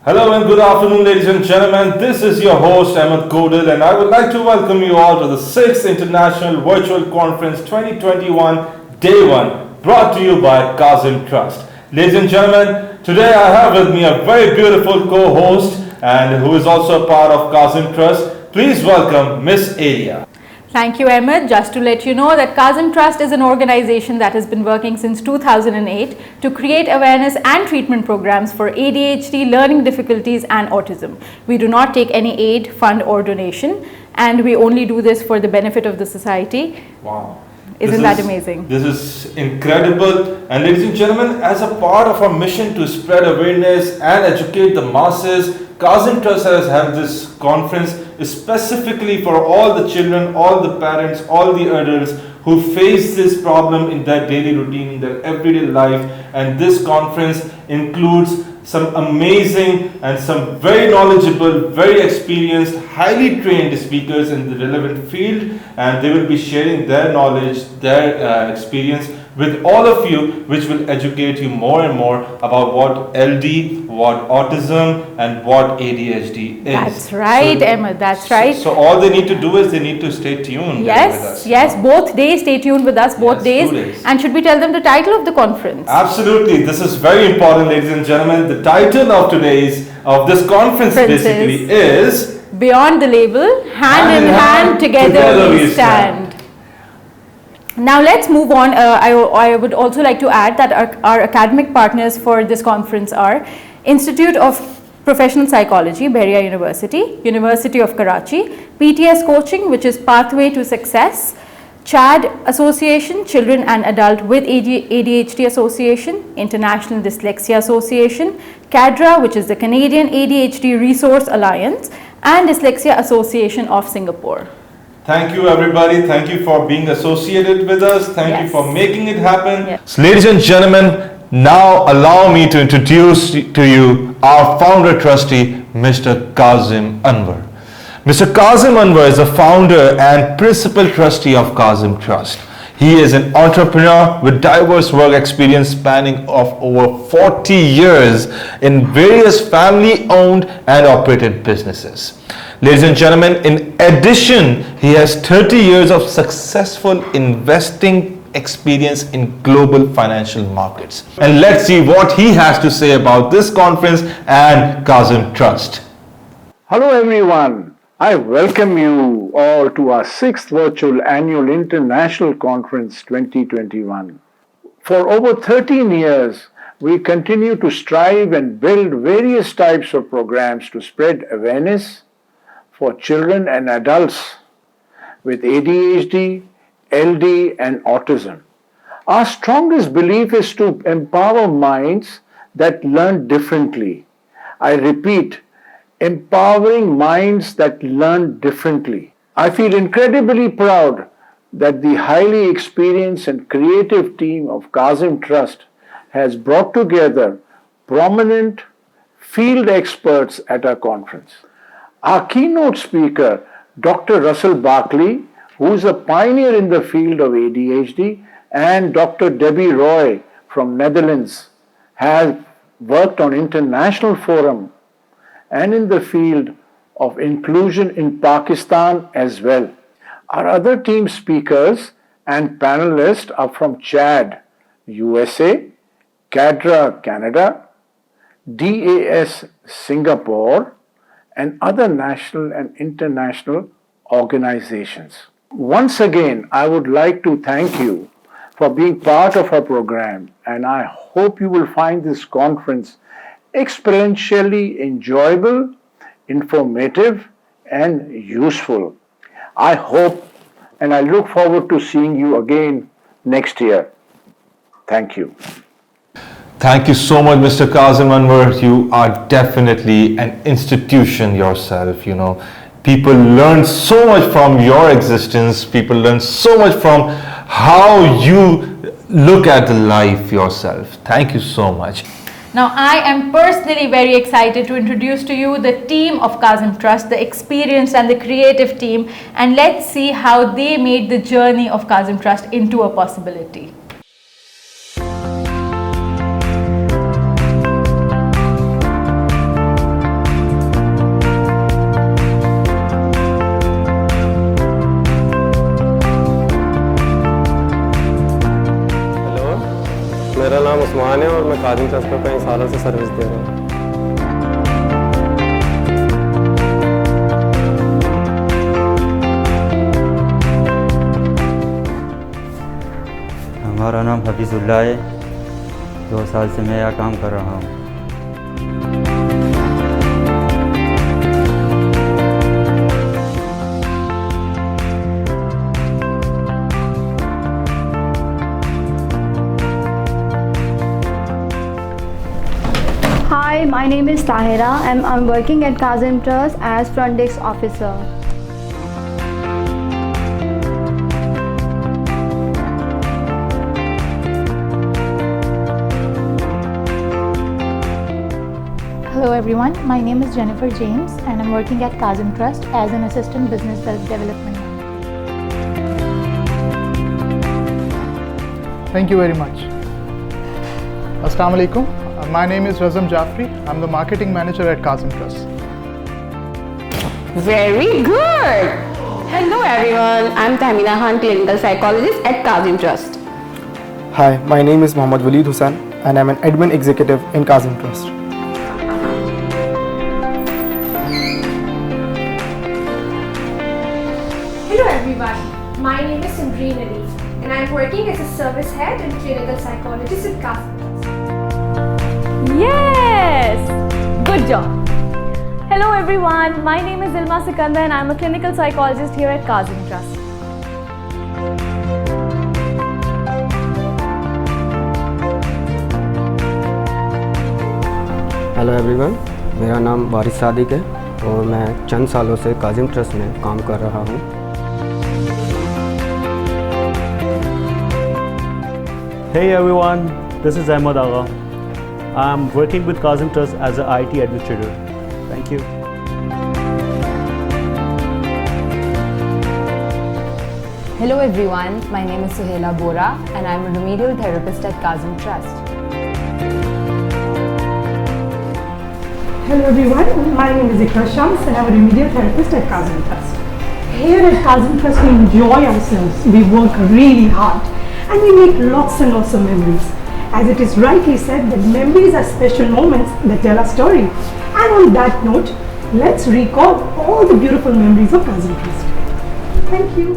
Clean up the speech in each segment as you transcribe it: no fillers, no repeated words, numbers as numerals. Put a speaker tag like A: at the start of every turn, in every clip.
A: Hello and good afternoon, ladies and gentlemen. This is your host, Ahmed Kodil, and I would like to welcome you all to the 6th International Virtual Conference 2021, Day 1, brought to you by Kazim Trust. Ladies and gentlemen, today I have with me a very beautiful co-host and who is also a part of Kazim Trust. Please welcome Miss Aria.
B: Thank you, Ahmed. Just to let you know that Kazim Trust is an organization that has been working since 2008 to create awareness and treatment programs for ADHD, learning difficulties and autism. We do not take any aid, fund or donation, and we only do this for the benefit of the society.
A: Wow.
B: Isn't that amazing?
A: This is incredible. And ladies and gentlemen, as a part of our mission to spread awareness and educate the masses, Kazim Trust has held this conference specifically for all the children, all the parents, all the adults who face this problem in their daily routine, in their everyday life. And this conference includes some amazing and some very knowledgeable, very experienced, highly trained speakers in the relevant field, and they will be sharing their knowledge, their experience with all of you, which will educate you more and more about what LD, what autism, and what ADHD is.
B: That's right, Emma, that's right.
A: So all they need to do is they need to stay tuned with us.
B: Yes, both days, stay tuned with us, both days.
A: 2 days.
B: And should we tell them the title of the conference?
A: Absolutely, this is very important, ladies and gentlemen. The title of this conference basically is
B: Beyond the Label, Hand in Hand, Together We Stand. Now let's move on. I would also like to add that our academic partners for this conference are Institute of Professional Psychology, Bahria University, University of Karachi, PTS Coaching, which is Pathway to Success, CHAD Association, Children and Adult with ADHD Association, International Dyslexia Association, CADRA, which is the Canadian ADHD Resource Alliance, and Dyslexia Association of Singapore.
A: Thank you, everybody. Thank you for being associated with us. Thank you for making it happen.
B: Yes.
A: So, ladies and gentlemen, now allow me to introduce to you our founder trustee, Mr. Kazim Anwar. Mr. Kazim Anwar is a founder and principal trustee of Kazim Trust. He is an entrepreneur with diverse work experience spanning of over 40 years in various family-owned and operated businesses. Ladies and gentlemen, in addition, he has 30 years of successful investing experience in global financial markets. And let's see what he has to say about this conference and Kazim Trust.
C: Hello everyone. I welcome you all to our 6th virtual annual International Conference 2021. For over 13 years, we continue to strive and build various types of programs to spread awareness for children and adults with ADHD, LD, and autism. Our strongest belief is to empower minds that learn differently. I repeat, empowering minds that learn differently. I feel incredibly proud that the highly experienced and creative team of Kazim Trust has brought together prominent field experts at our conference. Our keynote speaker, Dr. Russell Barkley, who is a pioneer in the field of ADHD, and Dr. Debbie Roy from Netherlands, have worked on international forum and in the field of inclusion in Pakistan as well. Our other team speakers and panelists are from CHAD, USA, CADRA, Canada, DAS, Singapore, and other national and international organizations. Once again, I would like to thank you for being part of our program, and I hope you will find this conference experientially enjoyable, informative, and useful. I hope and I look forward to seeing you again next year. Thank you.
A: Thank you so much, Mr. Kazim Anwar. You are definitely an institution yourself, People learn so much from your existence. People learn so much from how you look at life yourself. Thank you so much.
B: Now, I am personally very excited to introduce to you the team of Kazim Trust, the experienced and the creative team, and let's see how they made the journey of Kazim Trust into a possibility.
D: Usman है और मैं Kazim trust पर कई सालों से service दे रहा हूँ।
E: हमारा नाम हफीज़ुल्लाह है। 2 साल से मैं यहाँ काम कर रहा हूँ।
F: Hi, my name is Tahira and I'm working at Kazim Trust as front desk officer.
G: Hello everyone, my name is Jennifer James and I'm working at Kazim Trust as an Assistant Business Development Manager.
H: Thank you very much. Assalamu alaikum. My name is Razam Jafri. I'm the Marketing Manager at Kazim Trust.
I: Very good! Hello everyone, I'm Tamina Khan, Clinical Psychologist at Kazim Trust.
J: Hi, my name is Mohammad Waleed Hussain and I'm an Admin Executive in Kazim Trust.
K: Hello everyone, my name is Sandrine Ali and I am working as a service head and clinical psychologist at Kazim Trust.
B: Yes! Good job. Hello everyone, my name is Ilma Sikandar and I am a clinical psychologist here at Kazim Trust.
D: Hello everyone, मेरा नाम वारिस सादिक है और मैं चंद सालों से Kazim trust में काम कर रहा हूँ।
L: Hey everyone, this is Ahmed Agha. I'm working with Kazim Trust as an IT administrator. Thank you.
M: Hello everyone, my name is Suhaila Bora and I'm a remedial therapist at Kazim Trust.
N: Hello everyone, my name is Ikra Shams and I'm a remedial therapist at Kazim Trust. Here at Kazim Trust we enjoy ourselves, we work really hard and we make lots and lots of memories. As it is rightly said that memories are special moments that tell a story. And on that note, let's recall all the beautiful memories of Kazim Trust. Thank you.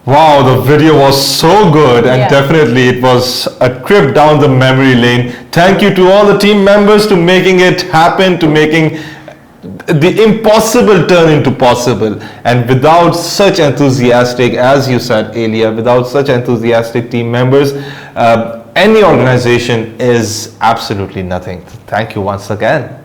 A: Wow, the video was so good, and
B: Yeah.
A: definitely it was a trip down the memory lane. Thank you to all the team members to making it happen, to making the impossible turn into possible. And without such enthusiastic, as you said, Elia, without such enthusiastic team members, any organization is absolutely nothing. Thank you once again.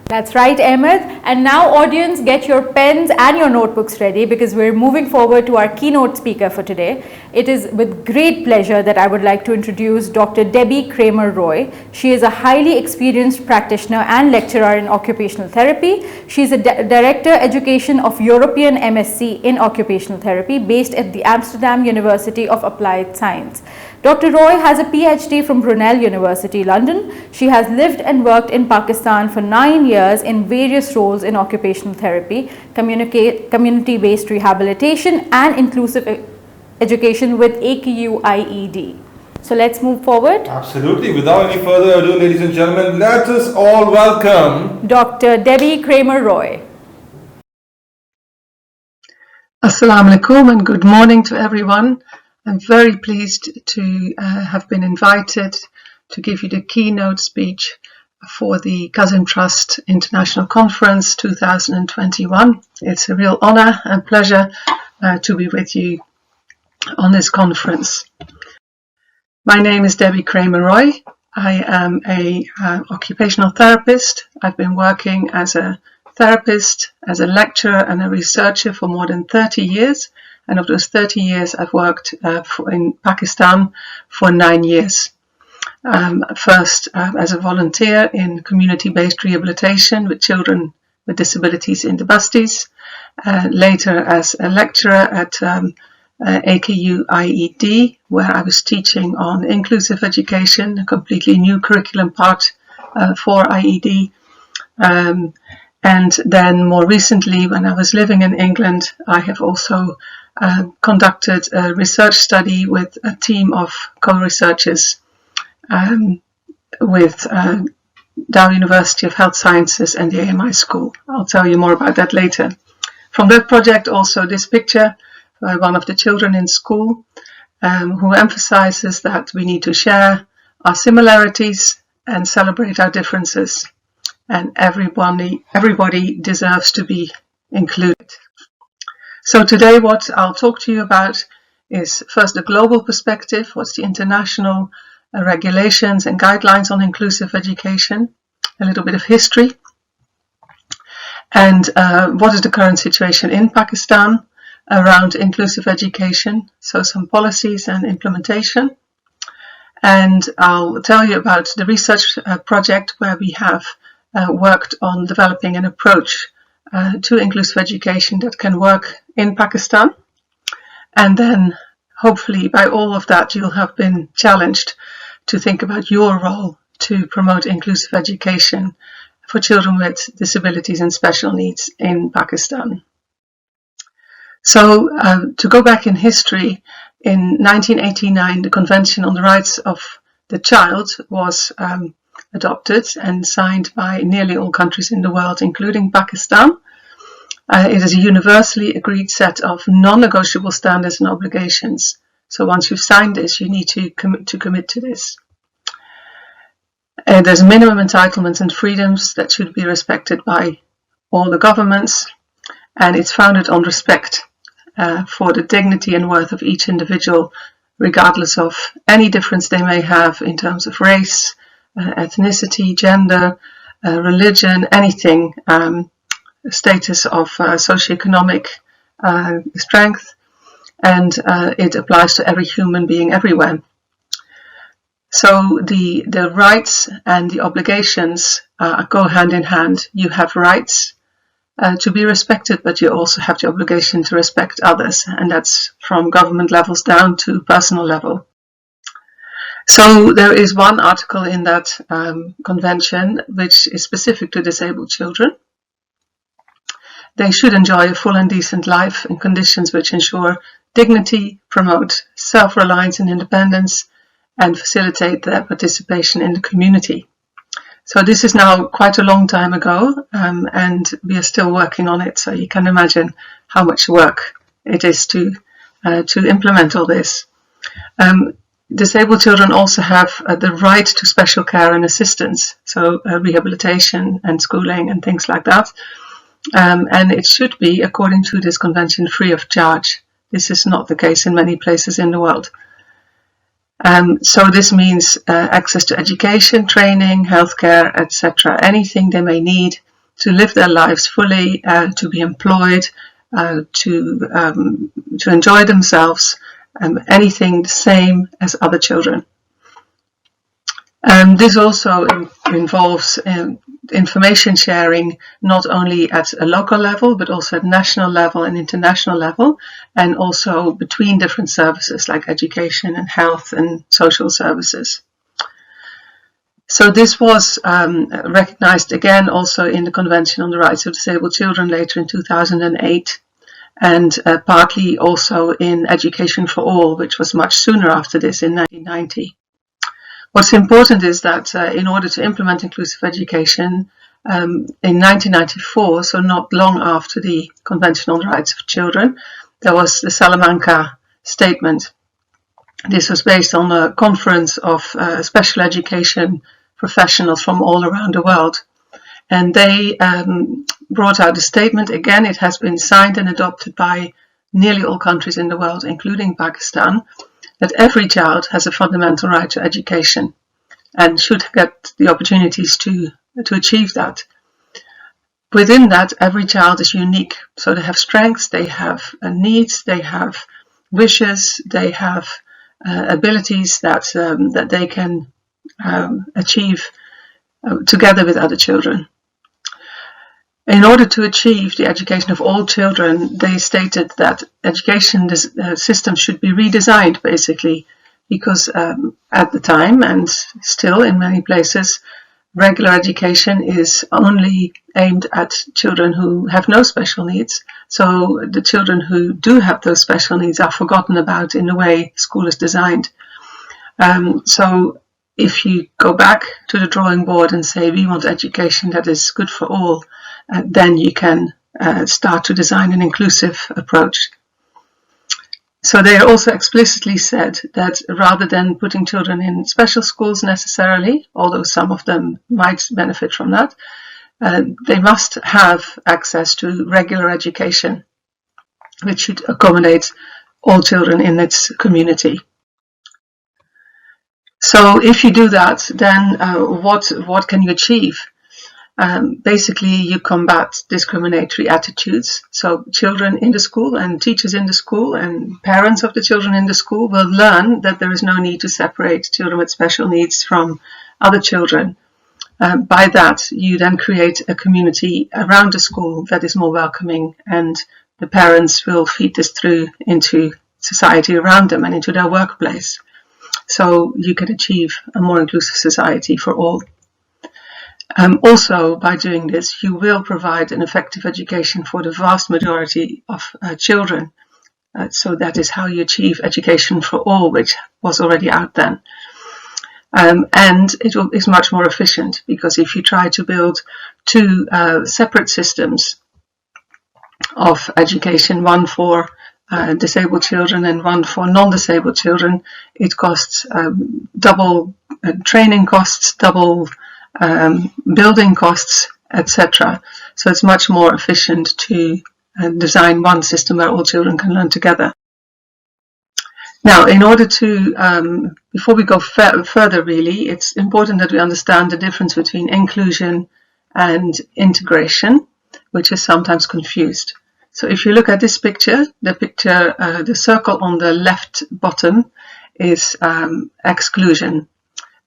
B: That's right, Ahmed. And now, audience, get your pens and your notebooks ready, because we're moving forward to our keynote speaker for today. It is with great pleasure that I would like to introduce Dr. Debbie Kramer Roy. She is a highly experienced practitioner and lecturer in occupational therapy. She is a Director Education of European MSc in Occupational Therapy based at the Amsterdam University of Applied Science. Dr. Roy has a PhD from Brunel University, London. She has lived and worked in Pakistan for 9 years in various roles in occupational therapy, community-based rehabilitation, and inclusive education with AQUIED. So let's move forward.
A: Absolutely. Without any further ado, ladies and gentlemen, let us all welcome
B: Dr. Debbie Kramer Roy.
O: Assalamu alaikum and good morning to everyone. I'm very pleased to have been invited to give you the keynote speech for the Kazim Trust International Conference 2021. It's a real honor and pleasure to be with you on this conference. My name is Debbie Kramer Roy. I am a occupational therapist. I've been working as a therapist, as a lecturer and a researcher for more than 30 years. And of those 30 years, I've worked in Pakistan for 9 years. First as a volunteer in community-based rehabilitation with children with disabilities in the Bastis. Later as a lecturer at AQUIED, where I was teaching on inclusive education, a completely new curriculum part for IED. And then more recently, when I was living in England, I have also conducted a research study with a team of co-researchers with Dow University of Health Sciences and the AMI School. I'll tell you more about that later. From that project also this picture by one of the children in school who emphasizes that we need to share our similarities and celebrate our differences, and everybody deserves to be included. So today what I'll talk to you about is first the global perspective, what's the international regulations and guidelines on inclusive education, a little bit of history, and what is the current situation in Pakistan around inclusive education, so some policies and implementation. And I'll tell you about the research project where we have worked on developing an approach to inclusive education that can work in Pakistan. And then hopefully by all of that you'll have been challenged to think about your role to promote inclusive education for children with disabilities and special needs in Pakistan. So to go back in history, in 1989 the Convention on the Rights of the Child was adopted and signed by nearly all countries in the world, including Pakistan. It is a universally agreed set of non-negotiable standards and obligations. So once you've signed this, you need to commit to this. There's minimum entitlements and freedoms that should be respected by all the governments, and it's founded on respect for the dignity and worth of each individual, regardless of any difference they may have in terms of race, ethnicity, gender, religion, anything, status of socioeconomic strength, and it applies to every human being everywhere. So the rights and the obligations go hand in hand. You have rights to be respected, but you also have the obligation to respect others, and that's from government levels down to personal level. So there is one article in that convention which is specific to disabled children. They should enjoy a full and decent life in conditions which ensure dignity, promote self-reliance and independence, and facilitate their participation in the community. So this is now quite a long time ago, and we are still working on it, so you can imagine how much work it is to to implement all this. Disabled children also have the right to special care and assistance, so rehabilitation and schooling and things like that. And it should be, according to this convention, free of charge. This is not the case in many places in the world. So this means access to education, training, healthcare, etc. Anything they may need to live their lives fully, to be employed, to enjoy themselves, anything the same as other children. This also involves information sharing, not only at a local level, but also at national level and international level, and also between different services like education and health and social services. So this was recognized again also in the Convention on the Rights of Disabled Children later in 2008, and partly also in Education for All, which was much sooner after this in 1990. What's important is that in order to implement inclusive education, in 1994, so not long after the Convention on the Rights of Children, there was the Salamanca Statement. This was based on a conference of special education professionals from all around the world. And they brought out a statement. Again, it has been signed and adopted by nearly all countries in the world, including Pakistan, that every child has a fundamental right to education and should get the opportunities to achieve that. Within that, every child is unique. So they have strengths, they have needs, they have wishes, they have abilities that they can achieve together with other children. In order to achieve the education of all children, they stated that education system should be redesigned, basically, because at the time, and still in many places, regular education is only aimed at children who have no special needs. So the children who do have those special needs are forgotten about in the way school is designed. So if you go back to the drawing board and say we want education that is good for all, then you can start to design an inclusive approach. So they also explicitly said that rather than putting children in special schools necessarily, although some of them might benefit from that, they must have access to regular education, which should accommodate all children in its community. So if you do that, then what can you achieve? Basically, you combat discriminatory attitudes. So children in the school and teachers in the school and parents of the children in the school will learn that there is no need to separate children with special needs from other children. By that, you then create a community around the school that is more welcoming, and the parents will feed this through into society around them and into their workplace. So you can achieve a more inclusive society for all. Also, by doing this, you will provide an effective education for the vast majority of children. So that is how you achieve education for all, which was already out then. And is much more efficient, because if you try to build two separate systems of education, one for disabled children and one for non-disabled children, it costs double training costs, double building costs, etc. So it's much more efficient to design one system where all children can learn together. Now, in order to, before we go further really, it's important that we understand the difference between inclusion and integration, which is sometimes confused. So if you look at this picture, the circle on the left bottom is exclusion.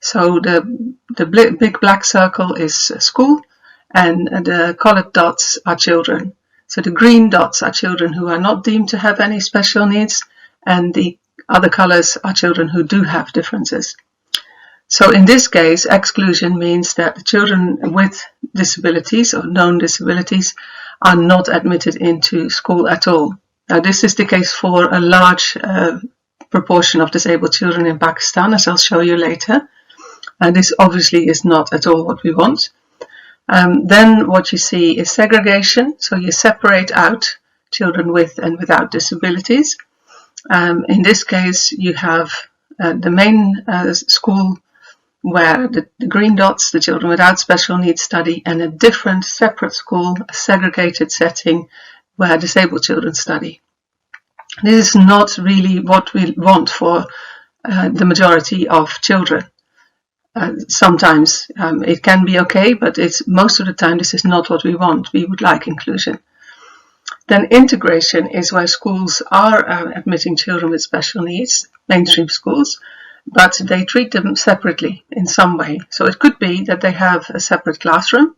O: So the big black circle is school, and the colored dots are children. So the green dots are children who are not deemed to have any special needs, and the other colors are children who do have differences. So in this case, exclusion means that children with disabilities or known disabilities are not admitted into school at all. Now, this is the case for a large proportion of disabled children in Pakistan, as I'll show you later. And this obviously is not at all what we want. Then what you see is segregation. So you separate out children with and without disabilities. In this case, you have the main school where the green dots, the children without special needs study, and a different separate school, a segregated setting where disabled children study. This is not really what we want for the majority of children. Sometimes it can be okay, but most of the time this is not what we want. We would like inclusion. Then integration is where schools are admitting children with special needs, mainstream schools, but they treat them separately in some way. So it could be that they have a separate classroom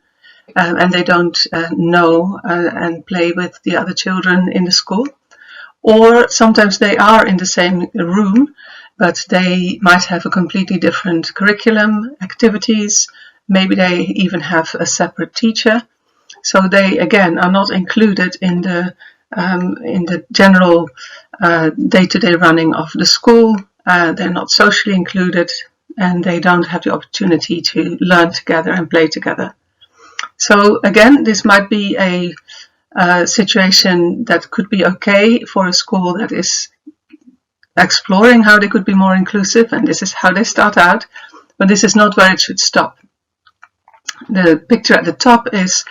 O: and they don't know and play with the other children in the school. Or sometimes they are in the same room, but they might have a completely different curriculum, activities. Maybe they even have a separate teacher. So they, again, are not included in the general day-to-day running of the school. They're not socially included, and they don't have the opportunity to learn together and play together. So again, this might be a situation that could be okay for a school that is exploring how they could be more inclusive, and this is how they start out, but this is not where it should stop. The picture at the top is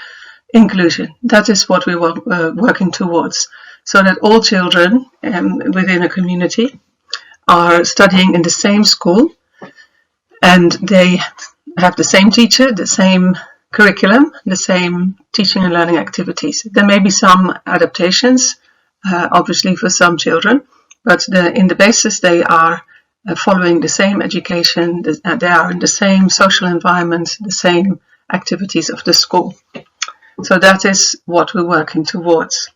O: inclusion. That is what we were working towards, so that all children within a community are studying in the same school and they have the same teacher, the same curriculum, the same teaching and learning activities. There may be some adaptations, obviously for some children, but in the basis they are following the same education, they are in the same social environment, the same activities of the school. So that is what we're working towards.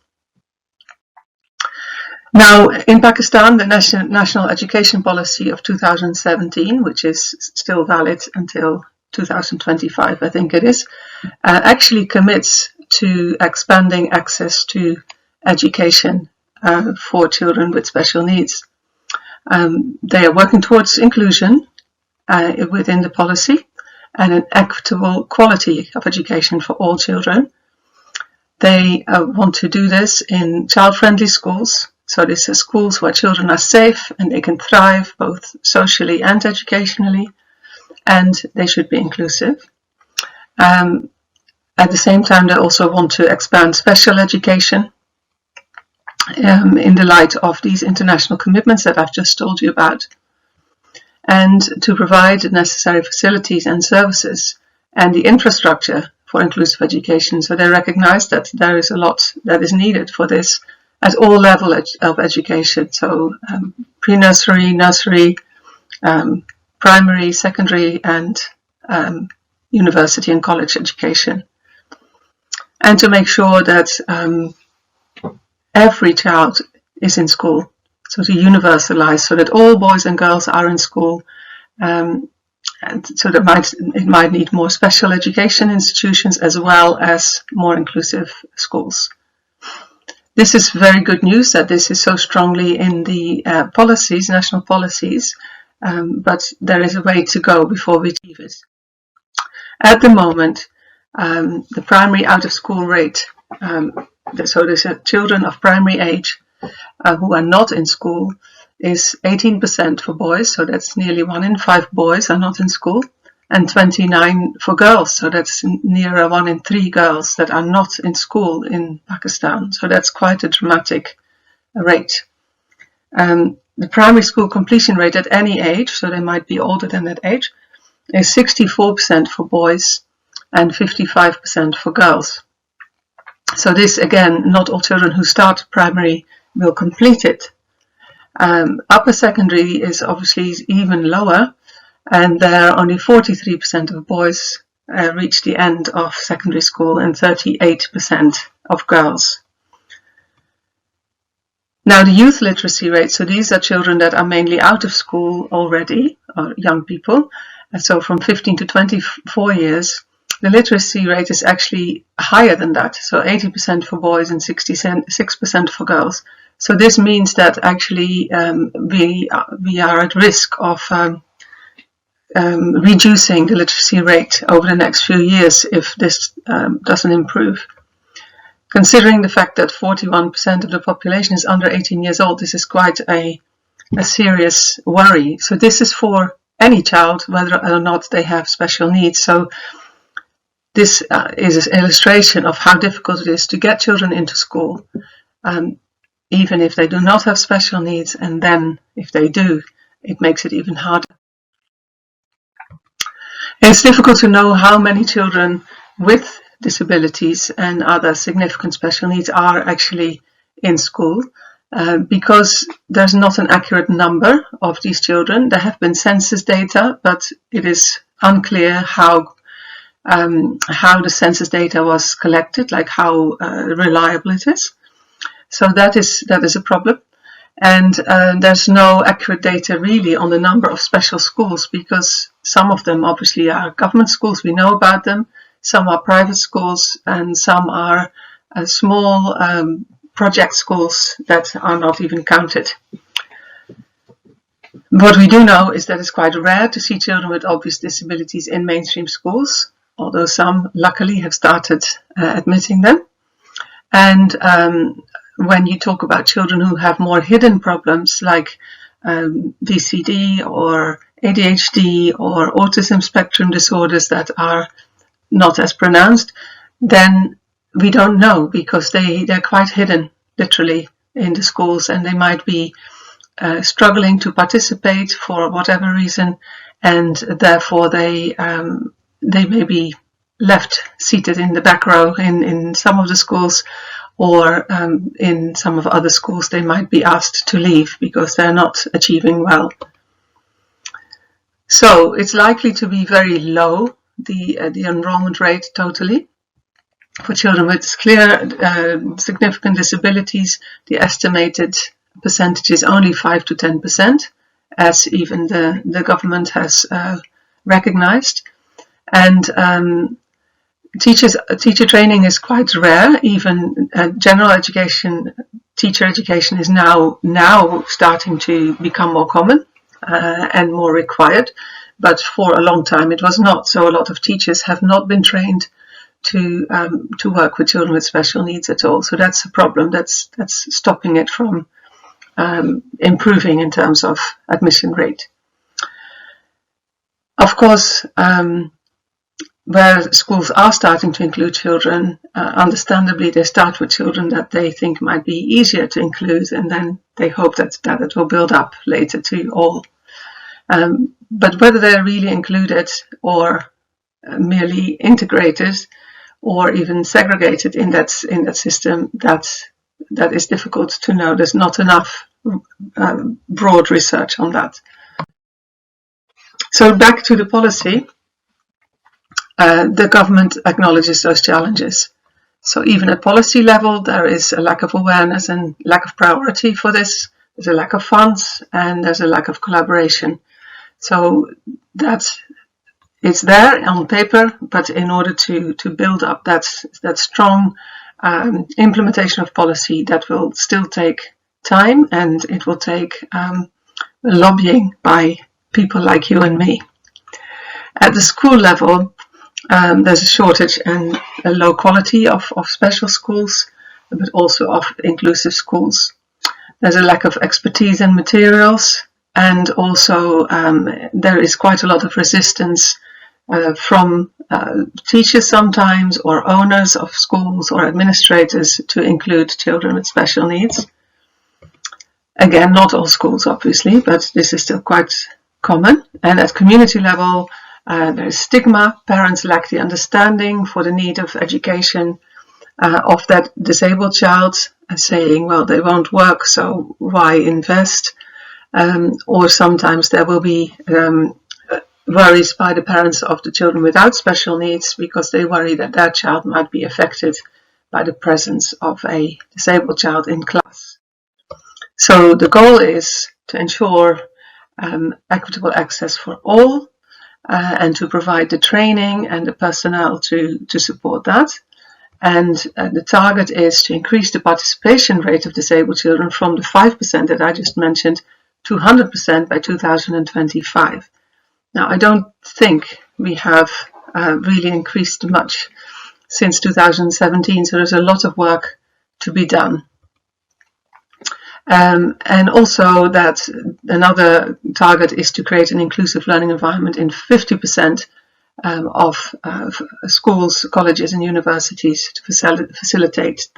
O: Now, in Pakistan, the National Education Policy of 2017, which is still valid until 2025, I think it is, actually commits to expanding access to education for children with special needs. They are working towards inclusion within the policy and an equitable quality of education for all children. They want to do this in child-friendly schools. So this is schools where children are safe and they can thrive both socially and educationally, and they should be inclusive. At the same time, they also want to expand special education in the light of these international commitments that I've just told you about, and to provide the necessary facilities and services and the infrastructure for inclusive education. So they recognize that there is a lot that is needed for this at all levels of education. So pre-nursery, nursery, primary, secondary, and university and college education. And to make sure that every child is in school. So to universalize, so that all boys and girls are in school. And so it might need more special education institutions as well as more inclusive schools. This is very good news that this is so strongly in the policies, national policies, but there is a way to go before we achieve it. At the moment, the primary out-of-school rate, so there's children of primary age who are not in school, is 18% for boys, so that's nearly 1 in 5 boys are not in school, and 29 for girls, so that's nearer 1 in 3 girls that are not in school in Pakistan. So that's quite a dramatic rate. The primary school completion rate at any age, so they might be older than that age, is 64% for boys and 55% for girls. So this, again, not all children who start primary will complete it. Upper secondary is obviously even lower, and there are only 43% of boys reach the end of secondary school and 38% of girls. Now the youth literacy rate, so these are children that are mainly out of school already, or young people, and so from 15 to 24 years, the literacy rate is actually higher than that, so 80% for boys and 66% for girls. So this means that actually we are at risk of reducing the literacy rate over the next few years if this doesn't improve. considering the fact that 41% of the population is under 18 years old, this is quite a serious worry. So this is for any child, whether or not they have special needs. So this is an illustration of how difficult it is to get children into school, even if they do not have special needs, and then if they do, it makes it even harder. It's difficult to know how many children with disabilities and other significant special needs are actually in school, because there's not an accurate number of these children. There have been census data, but it is unclear how the census data was collected, like how reliable it is. So that is a problem. And there's no accurate data really on the number of special schools, because some of them obviously are government schools, we know about them, some are private schools, and some are small project schools that are not even counted. What we do know is that it's quite rare to see children with obvious disabilities in mainstream schools, although some luckily have started admitting them. And when you talk about children who have more hidden problems like VCD or ADHD or autism spectrum disorders that are not as pronounced, then we don't know, because they're quite hidden literally in the schools, and they might be struggling to participate for whatever reason, and therefore they may be left seated in the back row in some of the schools, or in some of other schools they might be asked to leave because they're not achieving well. So it's likely to be very low, the enrollment rate totally. For children with clear significant disabilities, the estimated percentage is only 5 to 10%, as even the government has recognized. And teacher training is quite rare. Even general education, teacher education is now starting to become more common and more required. But for a long time it was not. So a lot of teachers have not been trained to work with children with special needs at all. So that's a problem. That's stopping it from improving in terms of admission rate. Of course, where schools are starting to include children, understandably they start with children that they think might be easier to include, and then they hope that it will build up later to all. But whether they're really included or merely integrated or even segregated in that system, that is difficult to know. There's not enough broad research on that. So back to the policy. The government acknowledges those challenges. So even at policy level, there is a lack of awareness and lack of priority for this. There's a lack of funds and there's a lack of collaboration. So it's there on paper, but in order to build up that strong implementation of policy, that will still take time, and it will take lobbying by people like you and me. At the school level, there's a shortage and a low quality of special schools, but also of inclusive schools. There's a lack of expertise and materials, and also there is quite a lot of resistance from teachers sometimes, or owners of schools or administrators, to include children with special needs. Again, not all schools obviously, but this is still quite common. And at community level, there is stigma. Parents lack the understanding for the need of education of that disabled child, saying, well, they won't work, so why invest? Or sometimes there will be worries by the parents of the children without special needs, because they worry that their child might be affected by the presence of a disabled child in class. So the goal is to ensure equitable access for all, and to provide the training and the personnel to support that. And the target is to increase the participation rate of disabled children from the 5% that I just mentioned to 100% by 2025. Now, I don't think we have really increased much since 2017, so there's a lot of work to be done. And also that another target is to create an inclusive learning environment in 50% of schools, colleges and universities to facilitate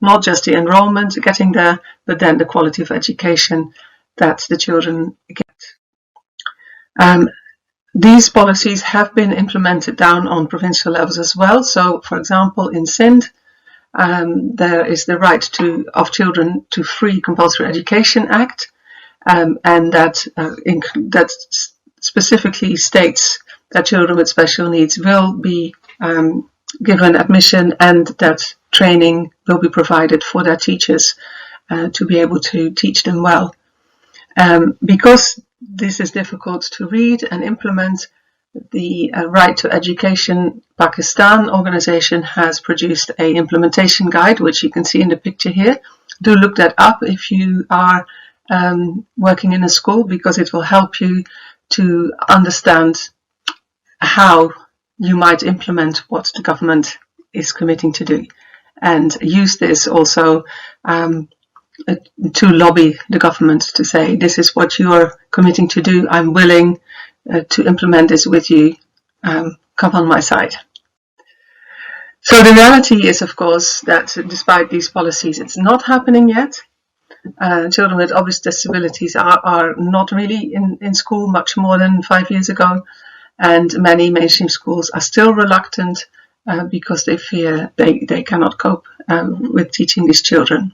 O: not just the enrollment getting there, but then the quality of education that the children get. These policies have been implemented down on provincial levels as well. So, for example, in Sindh, there is the right of children to Free Compulsory Education Act, and that specifically states that children with special needs will be given admission and that training will be provided for their teachers to be able to teach them well. Because this is difficult to read and implement, the Right to Education Pakistan organization has produced an implementation guide, which you can see in the picture here. Do look that up if you are working in a school, because it will help you to understand how you might implement what the government is committing to do, and use this also to lobby the government to say, this is what you are committing to do, I'm willing to implement this with you, come on my side. So the reality is, of course, that despite these policies, it's not happening yet. Children with obvious disabilities are not really in school much more than 5 years ago, and many mainstream schools are still reluctant because they fear they cannot cope with teaching these children.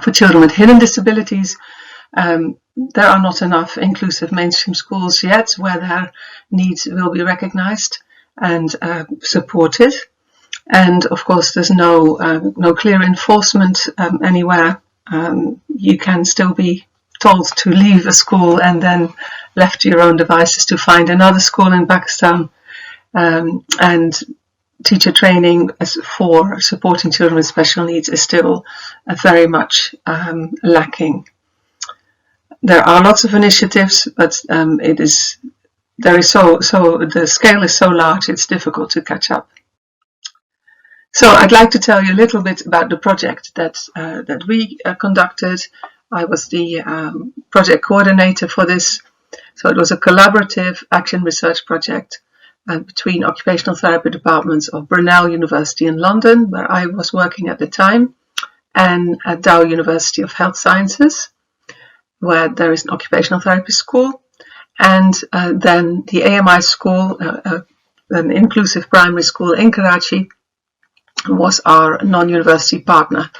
O: For children with hidden disabilities, there are not enough inclusive mainstream schools yet where their needs will be recognized and supported. And of course, there's no clear enforcement anywhere. You can still be told to leave a school and then left to your own devices to find another school in Pakistan. And teacher training for supporting children with special needs is still very much lacking. There are lots of initiatives, but the scale is so large it's difficult to catch up. So I'd like to tell you a little bit about the project that we conducted. I was the project coordinator for this. So it was a collaborative action research project between occupational therapy departments of Brunel University in London, where I was working at the time, and at Dow University of Health Sciences, where there is an occupational therapy school, and then the AMI school, an inclusive primary school in Karachi, was our non-university partner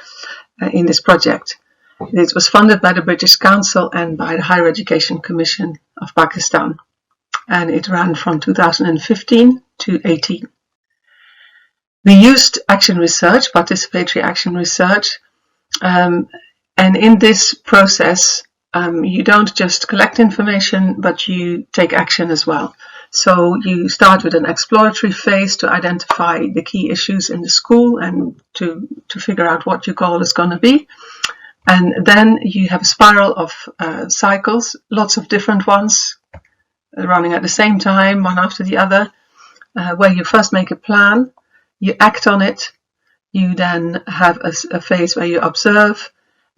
O: in this project. It was funded by the British Council and by the Higher Education Commission of Pakistan, and it ran from 2015 to 18. We used action research, participatory action research, and in this process you don't just collect information, but you take action as well. So you start with an exploratory phase to identify the key issues in the school and to figure out what your goal is going to be. And then you have a spiral of cycles, lots of different ones, running at the same time, one after the other, where you first make a plan, you act on it, you then have a phase where you observe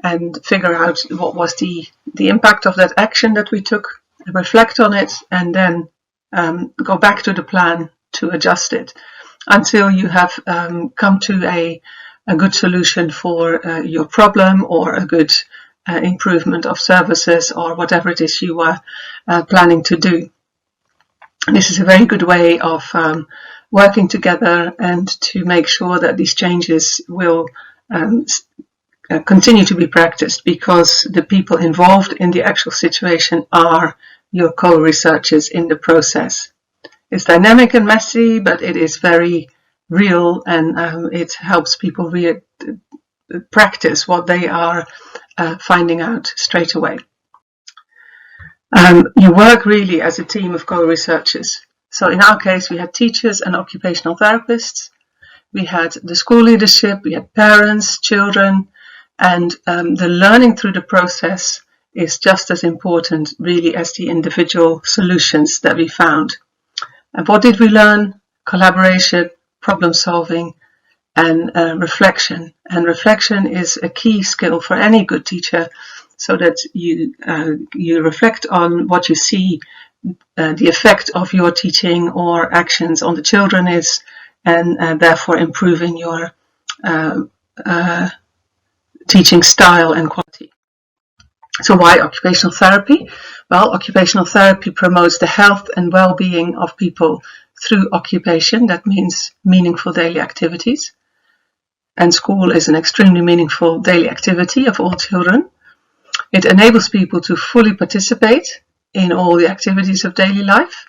O: and figure out what was the impact of that action that we took, reflect on it, and then go back to the plan to adjust it until you have come to a good solution for your problem, or a good improvement of services, or whatever it is you were planning to do. This is a very good way of working together and to make sure that these changes will continue to be practiced, because the people involved in the actual situation are your co-researchers in the process. It's dynamic and messy, but it is very real, and it helps people practice what they are finding out straight away. You work really as a team of co-researchers. So in our case, we had teachers and occupational therapists. We had the school leadership, we had parents, children, and the learning through the process is just as important really as the individual solutions that we found. And what did we learn? Collaboration, problem solving, and reflection. And reflection is a key skill for any good teacher, so that you reflect on what you see the effect of your teaching or actions on the children is, and therefore improving your teaching style and quality. So why occupational therapy? Well, occupational therapy promotes the health and well-being of people through occupation. That means meaningful daily activities. And school is an extremely meaningful daily activity of all children. It enables people to fully participate in all the activities of daily life.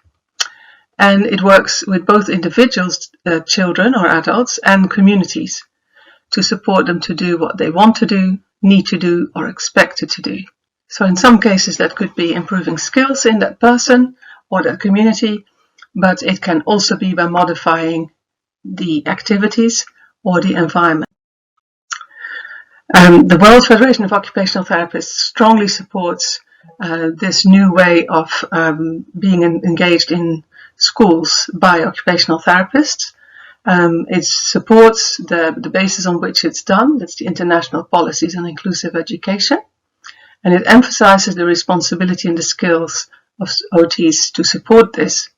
O: And it works with both individuals, children or adults, and communities to support them to do what they want to do, need to do, or expected to do. So in some cases that could be improving skills in that person or that community, but it can also be by modifying the activities or the environment. The World Federation of Occupational Therapists strongly supports this new way of being engaged in schools by occupational therapists. It supports the basis on which it's done, that's the International Policies on Inclusive Education, and it emphasizes the responsibility and the skills of OTs to support this.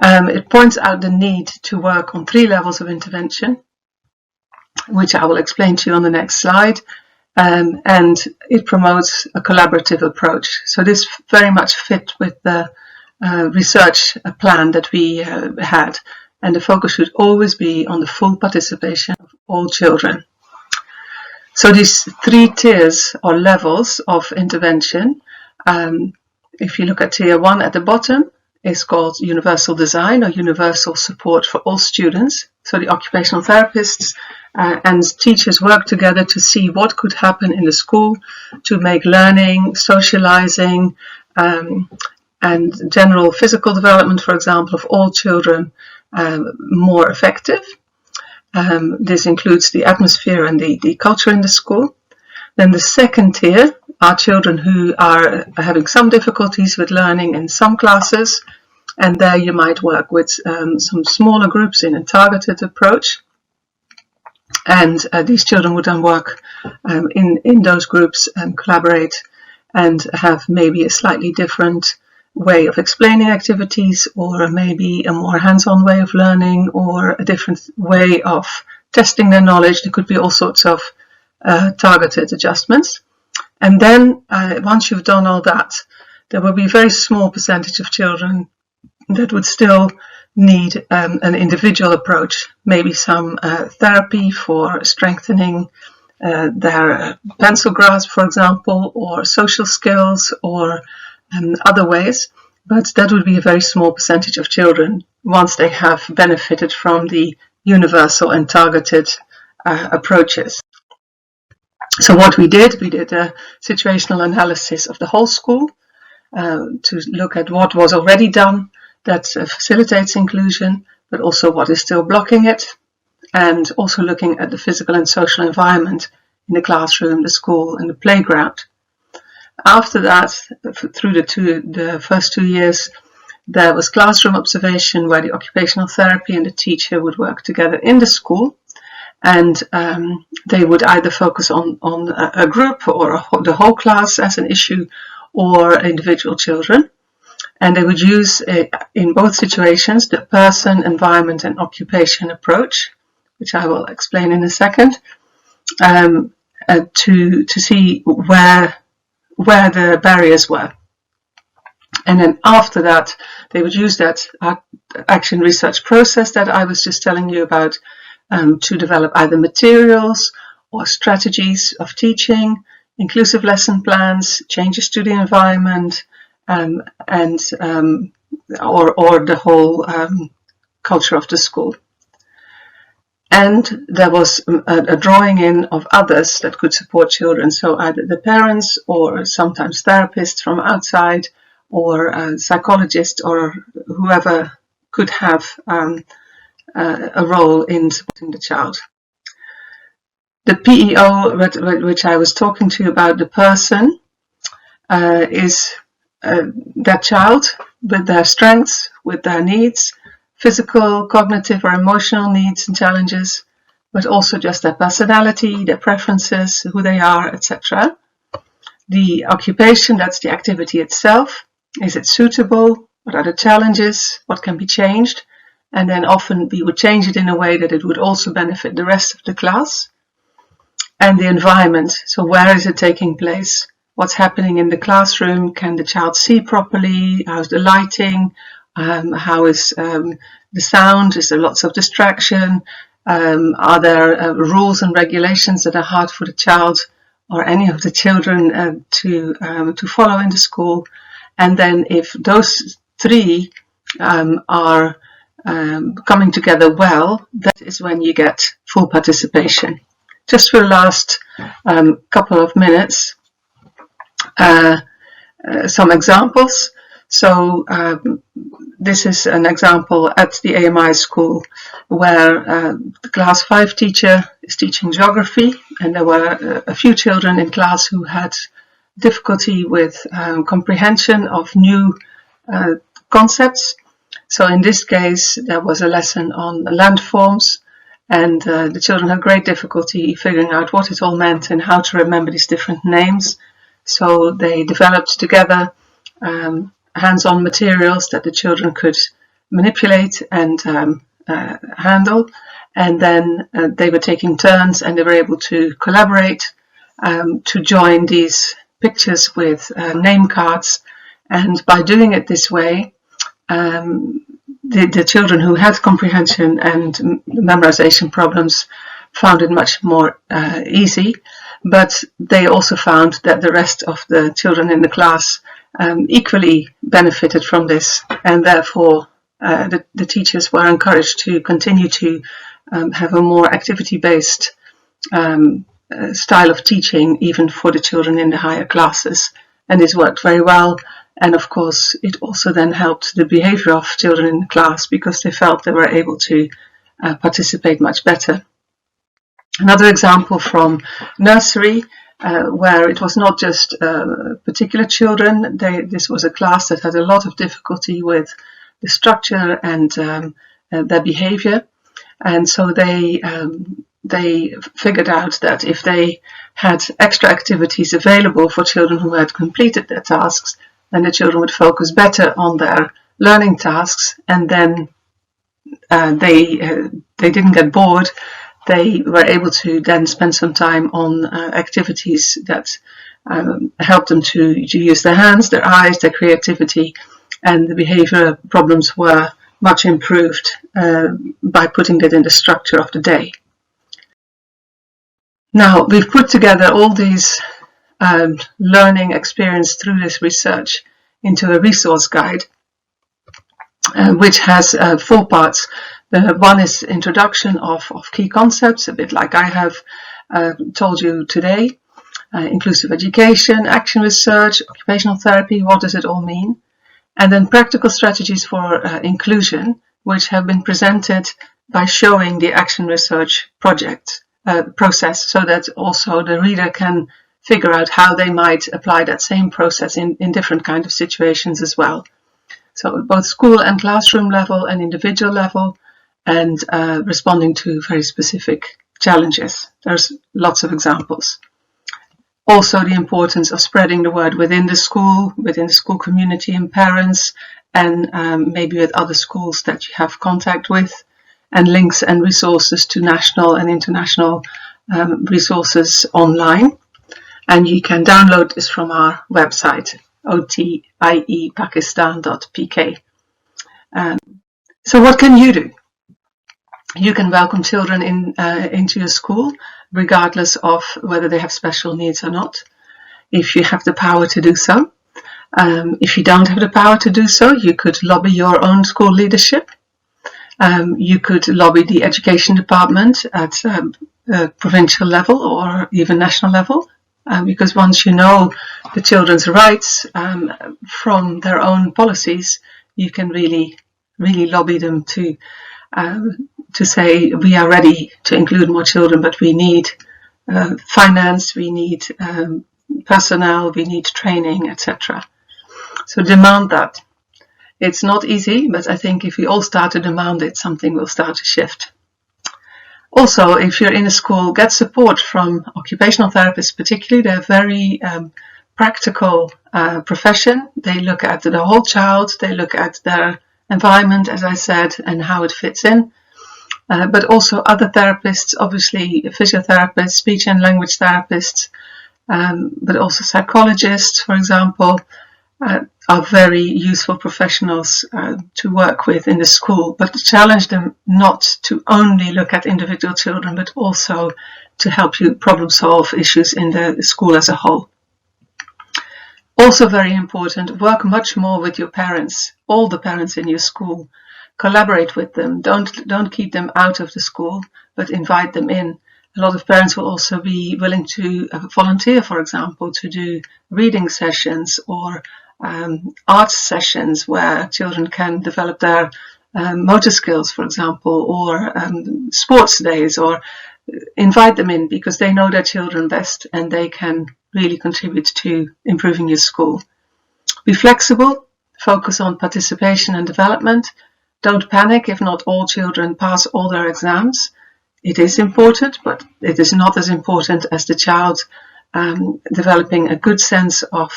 O: It points out the need to work on 3 levels of intervention, which I will explain to you on the next slide, and it promotes a collaborative approach. So this very much fit with the research plan that we had, and the focus should always be on the full participation of all children. So these 3 tiers or levels of intervention, if you look at tier 1 at the bottom, is called universal design or universal support for all students. So the occupational therapists and teachers work together to see what could happen in the school to make learning, socializing, and general physical development, for example, of all children more effective. This includes the atmosphere and the culture in the school. Then the second tier are children who are having some difficulties with learning in some classes, and there you might work with some smaller groups in a targeted approach. And these children would then work in those groups and collaborate and have maybe a slightly different way of explaining activities, or maybe a more hands-on way of learning, or a different way of testing their knowledge. There could be all sorts of targeted adjustments. And then once you've done all that, there will be a very small percentage of children that would still need an individual approach, maybe some therapy for strengthening their pencil grasp, for example, or social skills, or other ways, but that would be a very small percentage of children once they have benefited from the universal and targeted approaches. So what we did a situational analysis of the whole school to look at what was already done that facilitates inclusion, but also what is still blocking it, and also looking at the physical and social environment in the classroom, the school, and the playground. After that, through the first 2 years, there was classroom observation where the occupational therapy and the teacher would work together in the school, and they would either focus on a group or the whole class as an issue, or individual children. And they would use, in both situations, the person, environment, and occupation approach, which I will explain in a second, to see where the barriers were. And then after that, they would use that action research process that I was just telling you about to develop either materials or strategies of teaching, inclusive lesson plans, changes to the environment, or the whole culture of the school. And there was a drawing in of others that could support children, so either the parents or sometimes therapists from outside, or psychologists, or whoever could have a role in supporting the child. The PEO, which I was talking to you about, the person, is that child with their strengths, with their needs, physical, cognitive or emotional needs and challenges, but also just their personality, their preferences, who they are, etc. The occupation, that's the activity itself. Is it suitable? What are the challenges? What can be changed? And then often we would change it in a way that it would also benefit the rest of the class. And the environment, so where is it taking place? What's happening in the classroom? Can the child see properly? How's the lighting? How is the sound? Is there lots of distraction? Are there rules and regulations that are hard for the child or any of the children to follow in the school? And then if those three are coming together well, that is when you get full participation. Just for the last couple of minutes, some examples. So this is an example at the AMI school where the class 5 teacher is teaching geography, and there were a few children in class who had difficulty with comprehension of new concepts. So in this case, there was a lesson on landforms, and the children had great difficulty figuring out what it all meant and how to remember these different names. So they developed together hands-on materials that the children could manipulate and handle, and then they were taking turns and they were able to collaborate to join these pictures with name cards. And by doing it this way, the children who had comprehension and memorization problems found it much more easy, but they also found that the rest of the children in the class equally benefited from this, and therefore the teachers were encouraged to continue to have a more activity-based style of teaching even for the children in the higher classes, and this worked very well. And of course it also then helped the behavior of children in the class because they felt they were able to participate much better. Another example from nursery, where it was not just particular children. This was a class that had a lot of difficulty with the structure and their behavior, and so they figured out that if they had extra activities available for children who had completed their tasks, then the children would focus better on their learning tasks, and then they didn't get bored. They were able to then spend some time on activities that helped them to use their hands, their eyes, their creativity, and the behavior problems were much improved by putting that in the structure of the day. Now, we've put together all these learning experience through this research into a resource guide, which has 4 parts. The one is introduction of key concepts, a bit like I have told you today. Inclusive education, action research, occupational therapy, what does it all mean? And then practical strategies for inclusion, which have been presented by showing the action research process, so that also the reader can figure out how they might apply that same process in different kind of situations as well. So both school and classroom level and individual level, and responding to very specific challenges. There's lots of examples. Also the importance of spreading the word within the school community and parents, and maybe with other schools that you have contact with, and links and resources to national and international resources online. And you can download this from our website, otiepakistan.pk. So what can you do? You can welcome children into your school, regardless of whether they have special needs or not, if you have the power to do so. If you don't have the power to do so, you could lobby your own school leadership. You could lobby the education department at provincial level or even national level, because once you know the children's rights from their own policies, you can really lobby them to say we are ready to include more children, but we need finance, we need personnel, we need training, etc. So demand that. It's not easy, but I think if we all start to demand it, something will start to shift. Also, if you're in a school, get support from occupational therapists particularly. They're very practical profession. They look at the whole child, they look at their environment, as I said, and how it fits in. But also other therapists, obviously physiotherapists, speech and language therapists, but also psychologists, for example, are very useful professionals to work with in the school, but challenge them not to only look at individual children, but also to help you problem solve issues in the school as a whole. Also very important, work much more with your parents, all the parents in your school. Collaborate with them. Don't keep them out of the school, but invite them in. A lot of parents will also be willing to volunteer, for example, to do reading sessions or arts sessions where children can develop their motor skills, for example, or sports days, or invite them in because they know their children best and they can really contribute to improving your school. Be flexible, focus on participation and development. Don't panic if not all children pass all their exams. It is important, but it is not as important as the child developing a good sense of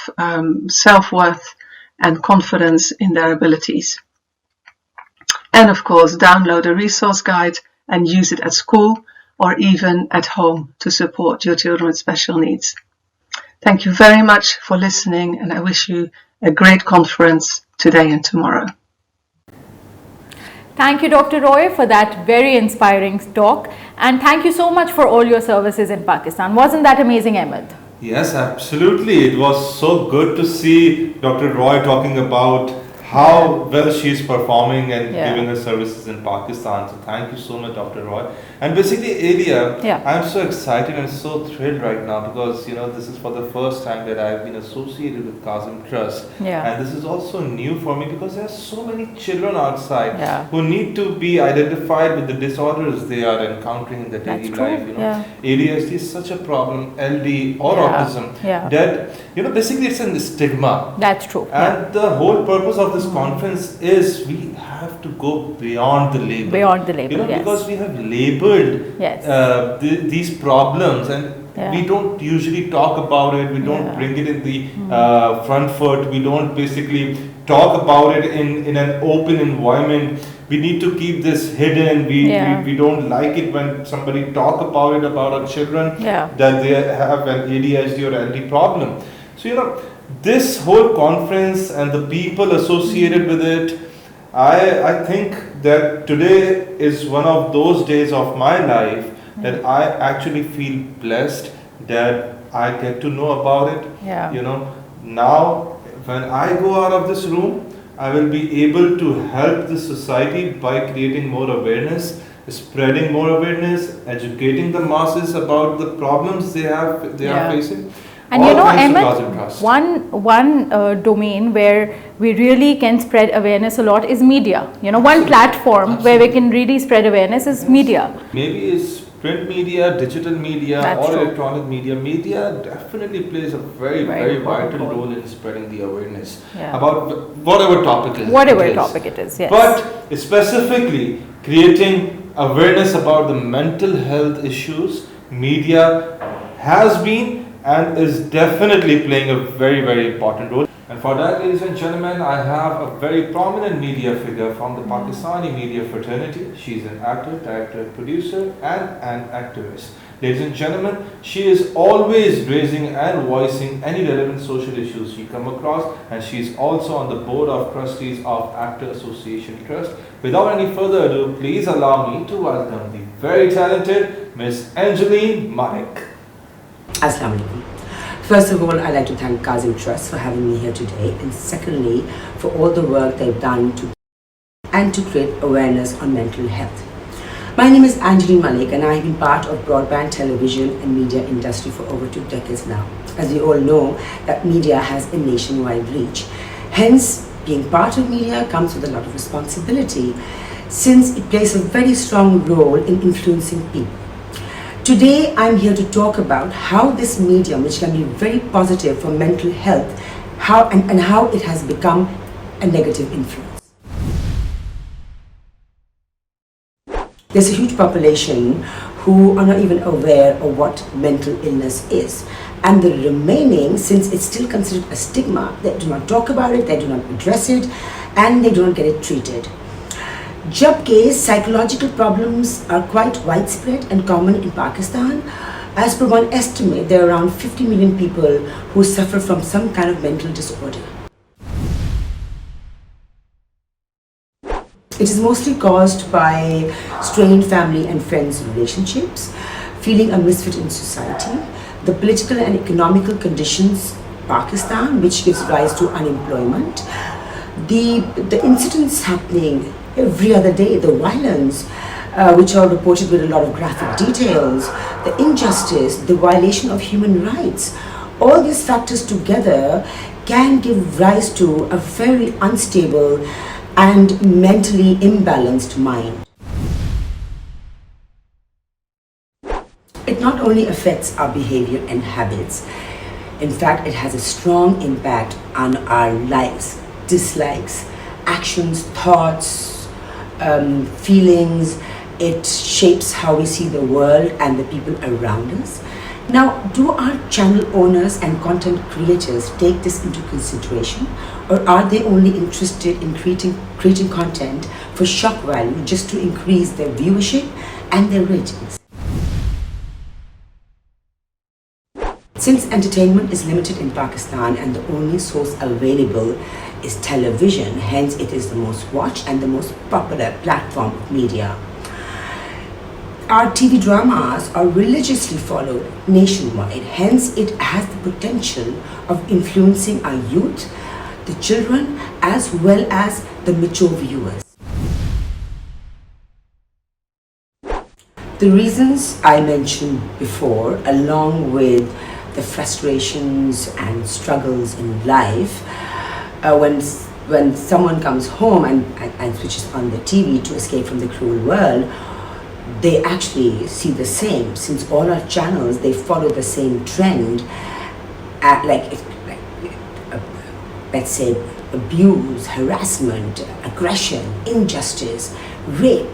O: self-worth and confidence in their abilities. And of course, download a resource guide and use it at school or even at home to support your children with special needs. Thank you very much for listening, and I wish you a great conference today and tomorrow.
B: Thank you, Dr. Roy, for that very inspiring talk, and thank you so much for all your services in Pakistan. Wasn't that amazing, Ahmed?
A: Yes, absolutely. It was so good to see Dr. Roy talking about how well she's performing and giving her services in Pakistan. So thank you so much, Dr. Roy. And basically, Adia, I'm so excited and so thrilled right now because, you know, this is for the first time that I've been associated with Kazim Trust. And this is also new for me because there are so many children outside who need to be identified with the disorders they are encountering in their daily life. You know, ADHD is such a problem, LD or autism, that, you know, basically it's a stigma.
B: That's true.
A: And the whole purpose of this conference is we have to go beyond the label.
B: Beyond the label,
A: you know, because we have labeled these problems and we don't usually talk about it, we don't bring it in the front foot, we don't basically talk about it in an open environment. We need to keep this hidden. We don't like it when somebody talk about it about our children that they have an ADHD or LD problem. So, you know, this whole conference and the people associated with it, I think that today is one of those days of my life that I actually feel blessed that I get to know about it. You know, now when I go out of this room, I will be able to help the society by creating more awareness, spreading more awareness, educating the masses about the problems they are facing.
B: And you know, Ahmed, one domain where we really can spread awareness a lot is media. You know, one platform where we can really spread awareness is media.
A: Maybe it's print media, digital media, or electronic media. Media definitely plays a very vital role in spreading the awareness about whatever topic it is. But specifically creating awareness about the mental health issues, media has been and is definitely playing a very important role. And for that, ladies and gentlemen, I have a very prominent media figure from the Pakistani media fraternity. She's an actor, director, producer, and an activist. Ladies and gentlemen, she is always raising and voicing any relevant social issues she come across, and she's also on the board of trustees of Actor Association Trust. Without any further ado, please allow me to welcome the very talented Miss Anjali Malik.
P: Assalamu alaikum. First of all, I'd like to thank Kazim Trust for having me here today, and secondly, for all the work they've done to create awareness on mental health. My name is Anjali Malik, and I've been part of broadband television and media industry for over 2 decades now. As we all know, that media has a nationwide reach. Hence, being part of media comes with a lot of responsibility, since it plays a very strong role in influencing people. Today, I'm here to talk about how this medium, which can be very positive for mental health, how it has become a negative influence. there's a huge population who are not even aware of what mental illness is. And the remaining, since it's still considered a stigma, they do not talk about it, they do not address it, and they do not get it treated. Jabke psychological problems are quite widespread and common in Pakistan. As per one estimate, there are around 50 million people who suffer from some kind of mental disorder. It is mostly caused by strained family and friends relationships, feeling a misfit in society, the political and economical conditions in Pakistan, which gives rise to unemployment, the incidents happening every other day, the violence, which are reported with a lot of graphic details, the injustice, the violation of human rights. All these factors together can give rise to a very unstable and mentally imbalanced mind. It not only affects our behavior and habits, in fact, it has a strong impact on our likes, dislikes, actions, thoughts, feelings. It shapes how we see the world and the people around us. Now, do our channel owners and content creators take this into consideration, or are they only interested in creating content for shock value just to increase their viewership and their ratings? Since entertainment is limited in Pakistan and the only source available is television, hence it is the most watched and the most popular platform of media. Our TV dramas are religiously followed nationwide, hence it has the potential of influencing our youth, the children, as well as the mature viewers. The reasons I mentioned before, along with the frustrations and struggles in life, when someone comes home and switches on the TV to escape from the cruel world, they actually see the same, since all our channels, they follow the same trend, let's say abuse, harassment, aggression, injustice, rape.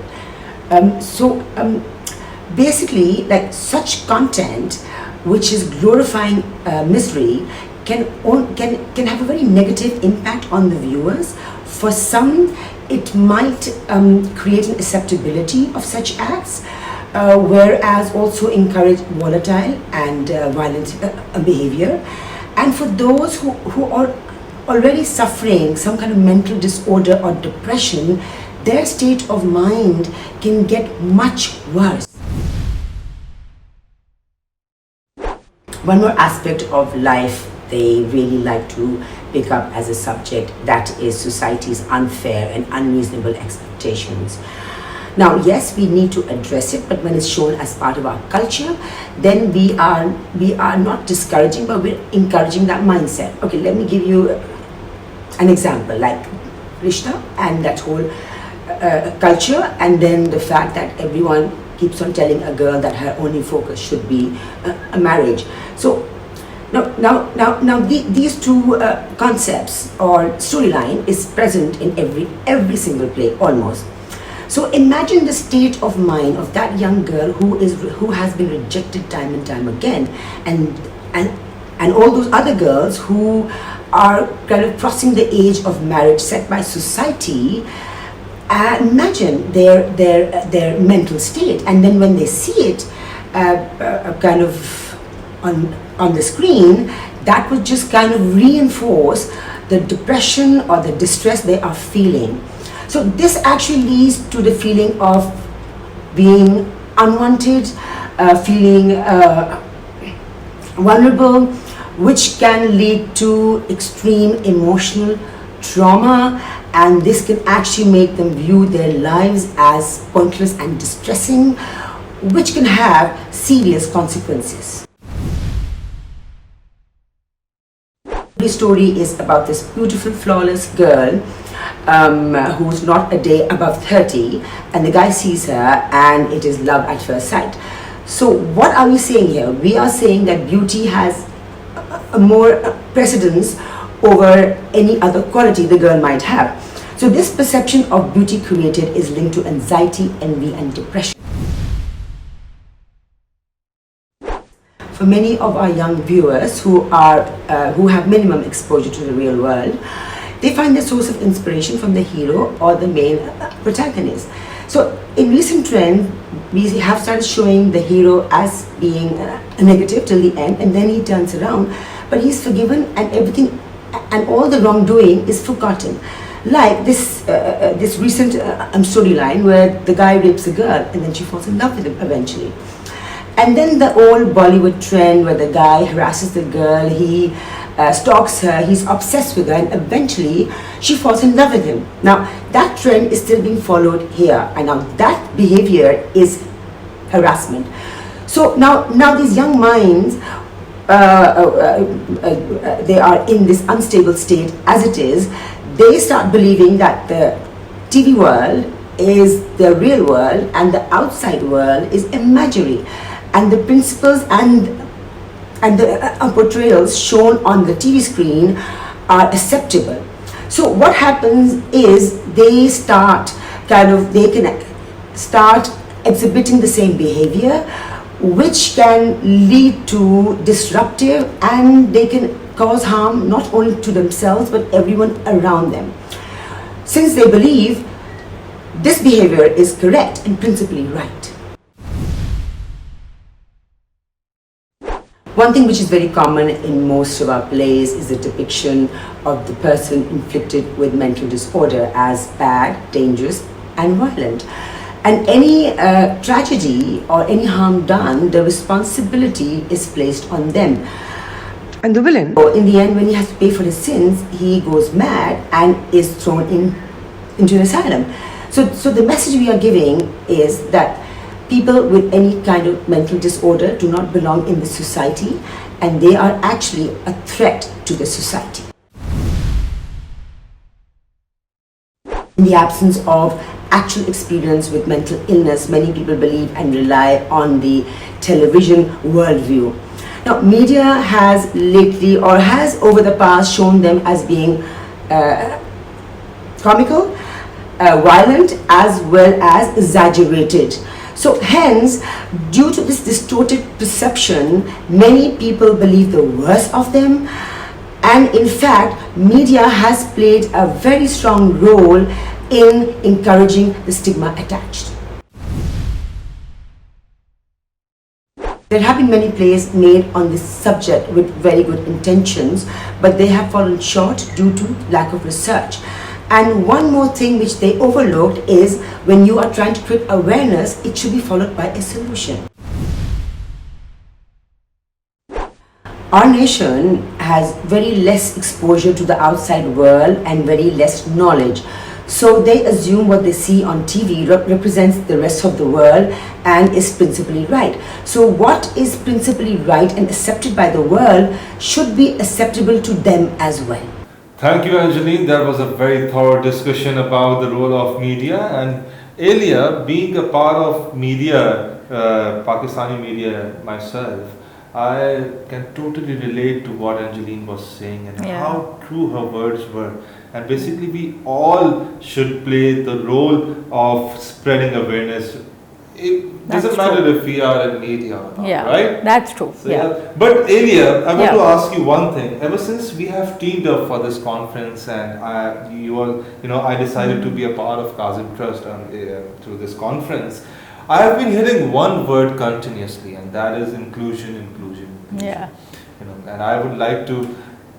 P: Basically, like such content which is glorifying misery can have a very negative impact on the viewers. For some, it might create an acceptability of such acts, whereas also encourage volatile and violent behavior. And for those who are already suffering some kind of mental disorder or depression, their state of mind can get much worse. One more aspect of life they really like to pick up as a subject, that is society's unfair and unreasonable expectations. Now, yes, we need to address it, but when it's shown as part of our culture, then we are not discouraging, but we're encouraging that mindset. Okay, let me give you an example, like Rishta and that whole culture, and then the fact that everyone keeps on telling a girl that her only focus should be a marriage. So now these two concepts or storyline is present in every single play almost. So imagine the state of mind of that young girl who has been rejected time and time again, and all those other girls who are kind of crossing the age of marriage set by society. Imagine their mental state, and then when they see it kind of on the screen, that would just kind of reinforce the depression or the distress they are feeling. So this actually leads to the feeling of being unwanted, feeling vulnerable, which can lead to extreme emotional trauma, and this can actually make them view their lives as pointless and distressing, which can have serious consequences. The story is about this beautiful, flawless girl who's not a day above 30, and the guy sees her and it is love at first sight. So what are we saying here? We are saying that beauty has a more precedence over any other quality the girl might have. So this perception of beauty created is linked to anxiety, envy and depression. for many of our young viewers who have minimum exposure to the real world, they find their source of inspiration from the hero or the main protagonist. So in recent trends, we have started showing the hero as being negative till the end, and then he turns around, but he's forgiven, and everything and all the wrongdoing is forgotten. Like this recent storyline where the guy rapes a girl and then she falls in love with him eventually. And then the old Bollywood trend where the guy harasses the girl, he stalks her, he's obsessed with her, and eventually she falls in love with him. Now that trend is still being followed here, and now that behavior is harassment. So now these young minds, they are in this unstable state as it is. They start believing that the TV world is the real world and the outside world is imaginary, and the principles and the portrayals shown on the TV screen are acceptable. So what happens is they can start exhibiting the same behavior, which can lead to disruptive, and they can cause harm not only to themselves but everyone around them, since they believe this behavior is correct and principally right. One thing which is very common in most of our plays is the depiction of the person inflicted with mental disorder as bad, dangerous and violent. And any tragedy or any harm done, the responsibility is placed on them. And the villain, in the end, when he has to pay for his sins, he goes mad and is thrown into an asylum. So the message we are giving is that people with any kind of mental disorder do not belong in the society, and they are actually a threat to the society. In the absence of actual experience with mental illness, many people believe and rely on the television worldview. Now, media has lately, or has over the past, shown them as being comical, violent, as well as exaggerated. So hence, due to this distorted perception, many people believe the worst of them, and in fact, media has played a very strong role in encouraging the stigma attached. There have been many plays made on this subject with very good intentions, but they have fallen short due to lack of research. And one more thing which they overlooked is when you are trying to create awareness, it should be followed by a solution. Our nation has very less exposure to the outside world and very less knowledge. So they assume what they see on TV represents the rest of the world and is principally right. So what is principally right and accepted by the world should be acceptable to them as well.
A: Thank you, Anjali. That was a very thorough discussion about the role of media, and earlier, being a part of media, Pakistani media myself, I can totally relate to what Angeline was saying and how true her words were. And basically, we all should play the role of spreading awareness. It doesn't matter if we are in media or not, right?
B: That's true.
A: So, But Elia, I want to ask you one thing. Ever since we have teamed up for this conference, and I decided to be a part of Kazim Trust through this conference, I have been hearing one word continuously, and that is inclusion.
B: Yeah.
A: And I would like to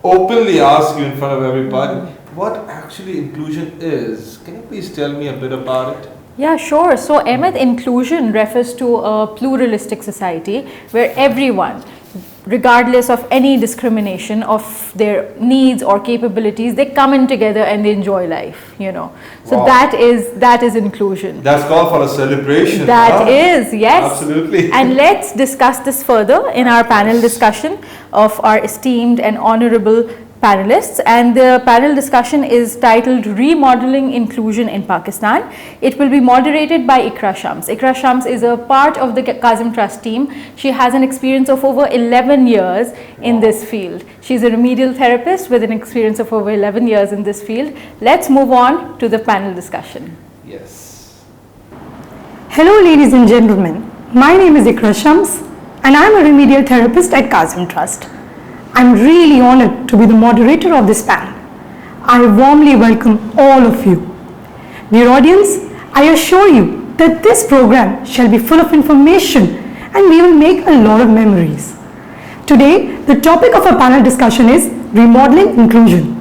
A: openly ask you in front of everybody, what actually inclusion is. Can you please tell me a bit about it?
B: Yeah, sure. So, Ahmed, inclusion refers to a pluralistic society where everyone, regardless of any discrimination of their needs or capabilities, they come in together and they enjoy life, So
A: Wow.
B: that is inclusion.
A: That's called for a celebration.
B: That is, yes.
A: Absolutely.
B: And let's discuss this further in our panel discussion of our esteemed and honorable panelists, and the panel discussion is titled Remodeling Inclusion in Pakistan. It will be moderated by Ikra Shams. Ikra Shams is a part of the Kazim Trust team. She has an experience of over 11 years in this field. She's a remedial therapist with an experience of over 11 years in this field. Let's move on to the panel discussion.
A: Yes.
N: Hello ladies and gentlemen, my name is Ikra Shams and I'm a remedial therapist at Kazim Trust. I'm really honored to be the moderator of this panel. I warmly welcome all of you. Dear audience, I assure you that this program shall be full of information and we will make a lot of memories. Today, the topic of our panel discussion is Remodeling Inclusion.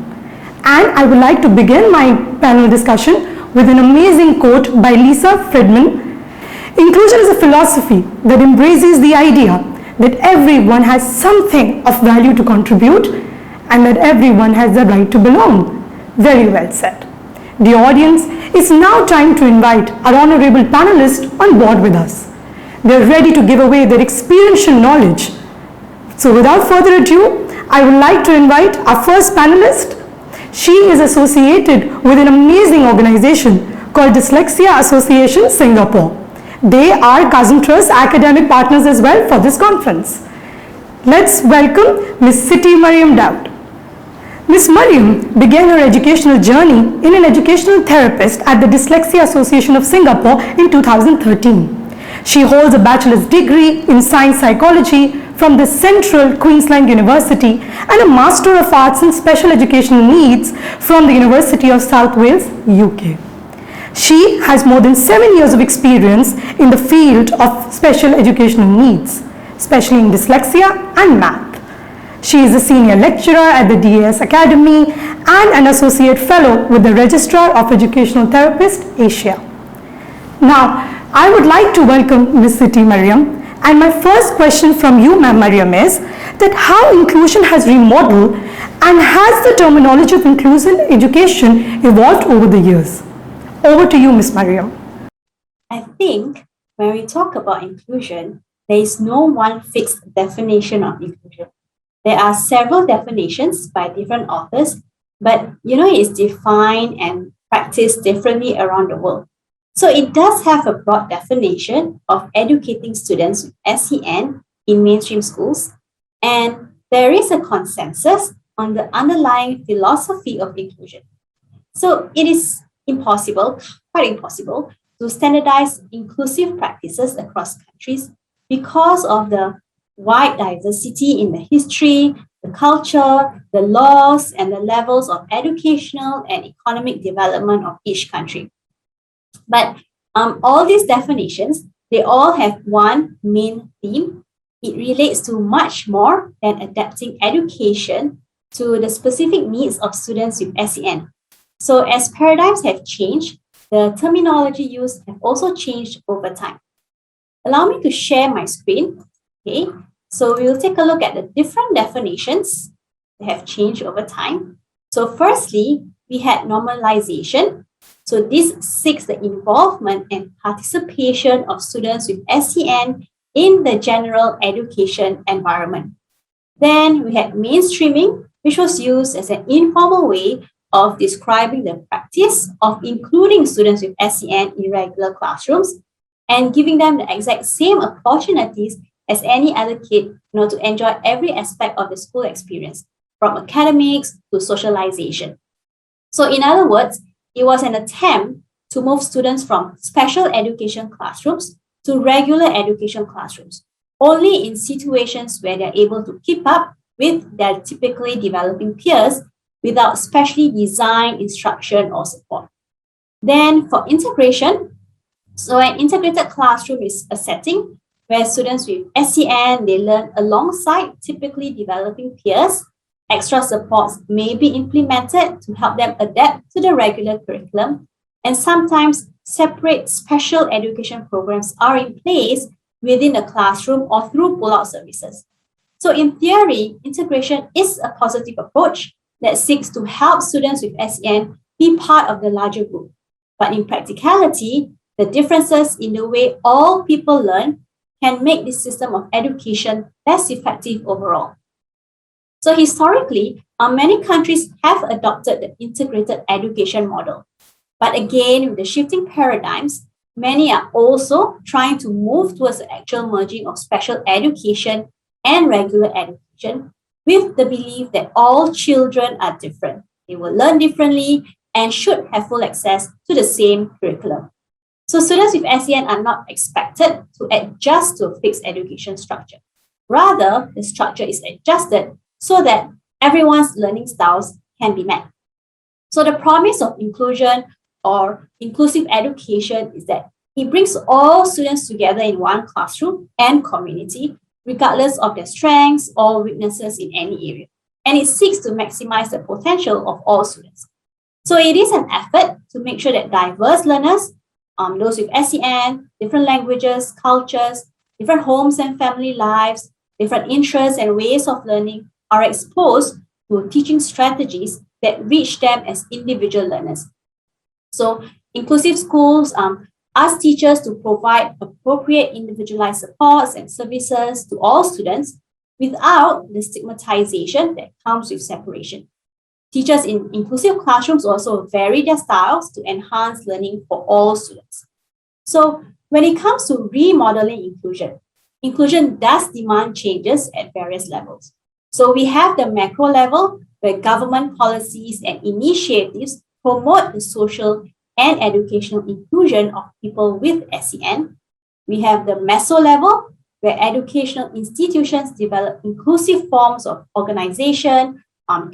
N: And I would like to begin my panel discussion with an amazing quote by Lisa Friedman. Inclusion is a philosophy that embraces the idea that everyone has something of value to contribute and that everyone has the right to belong. Very well said. The audience, it's now time to invite our honorable panelists on board with us. They're ready to give away their experiential knowledge. So without further ado, I would like to invite our first panelist. She is associated with an amazing organization called Dyslexia Association Singapore. They are Kazim Trust academic partners as well for this conference. Let's welcome Ms. Siti Mariam Daud. Ms. Mariam began her educational journey in an educational therapist at the Dyslexia Association of Singapore in 2013. She holds a bachelor's degree in science psychology from the Central Queensland University and a Master of Arts in Special Educational Needs from the University of South Wales, UK. She has more than 7 years of experience in the field of special educational needs, especially in dyslexia and math. She is a senior lecturer at the DAS Academy and an associate fellow with the Registrar of Educational Therapists, Asia. Now, I would like to welcome Ms. Siti Mariam. And my first question from you, Ma'am Mariam, is that how inclusion has remodeled and has the terminology of inclusive education evolved over the years? Over to you, Ms. Mariam.
Q: I think when we talk about inclusion, there is no one fixed definition of inclusion. There are several definitions by different authors, but it's defined and practiced differently around the world. So it does have a broad definition of educating students with SEN in mainstream schools, and there is a consensus on the underlying philosophy of inclusion. So it is quite impossible, to standardize inclusive practices across countries because of the wide diversity in the history, the culture, the laws, and the levels of educational and economic development of each country. But all these definitions, they all have one main theme. It relates to much more than adapting education to the specific needs of students with SEN. So as paradigms have changed, the terminology used have also changed over time. Allow me to share my screen. Okay, so we'll take a look at the different definitions that have changed over time. So firstly, we had normalization. So this seeks the involvement and participation of students with SEN in the general education environment. Then we had mainstreaming, which was used as an informal way of describing the practice of including students with SEN in regular classrooms and giving them the exact same opportunities as any other kid to enjoy every aspect of the school experience, from academics to socialization. So in other words, it was an attempt to move students from special education classrooms to regular education classrooms, only in situations where they're able to keep up with their typically developing peers without specially designed instruction or support. Then for integration, so an integrated classroom is a setting where students with SEN, they learn alongside typically developing peers. Extra supports may be implemented to help them adapt to the regular curriculum, and sometimes separate special education programs are in place within the classroom or through pull-out services. So in theory, integration is a positive approach that seeks to help students with SEN be part of the larger group. But in practicality, the differences in the way all people learn can make this system of education less effective overall. So historically, many countries have adopted the integrated education model. But again, with the shifting paradigms, many are also trying to move towards the actual merging of special education and regular education, with the belief that all children are different. They will learn differently and should have full access to the same curriculum. So students with SEN are not expected to adjust to a fixed education structure. Rather, the structure is adjusted so that everyone's learning styles can be met. So the promise of inclusion or inclusive education is that it brings all students together in one classroom and community, regardless of their strengths or weaknesses in any area. And it seeks to maximize the potential of all students. So it is an effort to make sure that diverse learners, those with SEN, different languages, cultures, different homes and family lives, different interests and ways of learning are exposed to teaching strategies that reach them as individual learners. So inclusive schools ask teachers to provide appropriate individualized supports and services to all students without the stigmatization that comes with separation. Teachers in inclusive classrooms also vary their styles to enhance learning for all students. So when it comes to remodeling inclusion, inclusion does demand changes at various levels. So we have the macro level where government policies and initiatives promote the social and educational inclusion of people with SEN. We have the meso level where educational institutions develop inclusive forms of organization,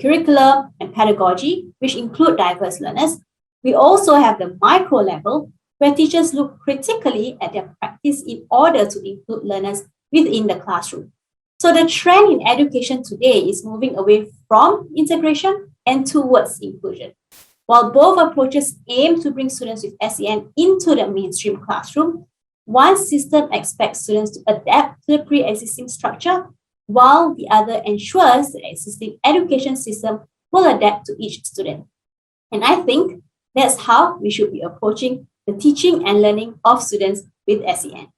Q: curriculum, and pedagogy, which include diverse learners. We also have the micro level where teachers look critically at their practice in order to include learners within the classroom. So the trend in education today is moving away from integration and towards inclusion. While both approaches aim to bring students with SEN into the mainstream classroom, one system expects students to adapt to the pre-existing structure, while the other ensures the existing education system will adapt to each student. And I think that's how we should be approaching the teaching and learning of students with SEN.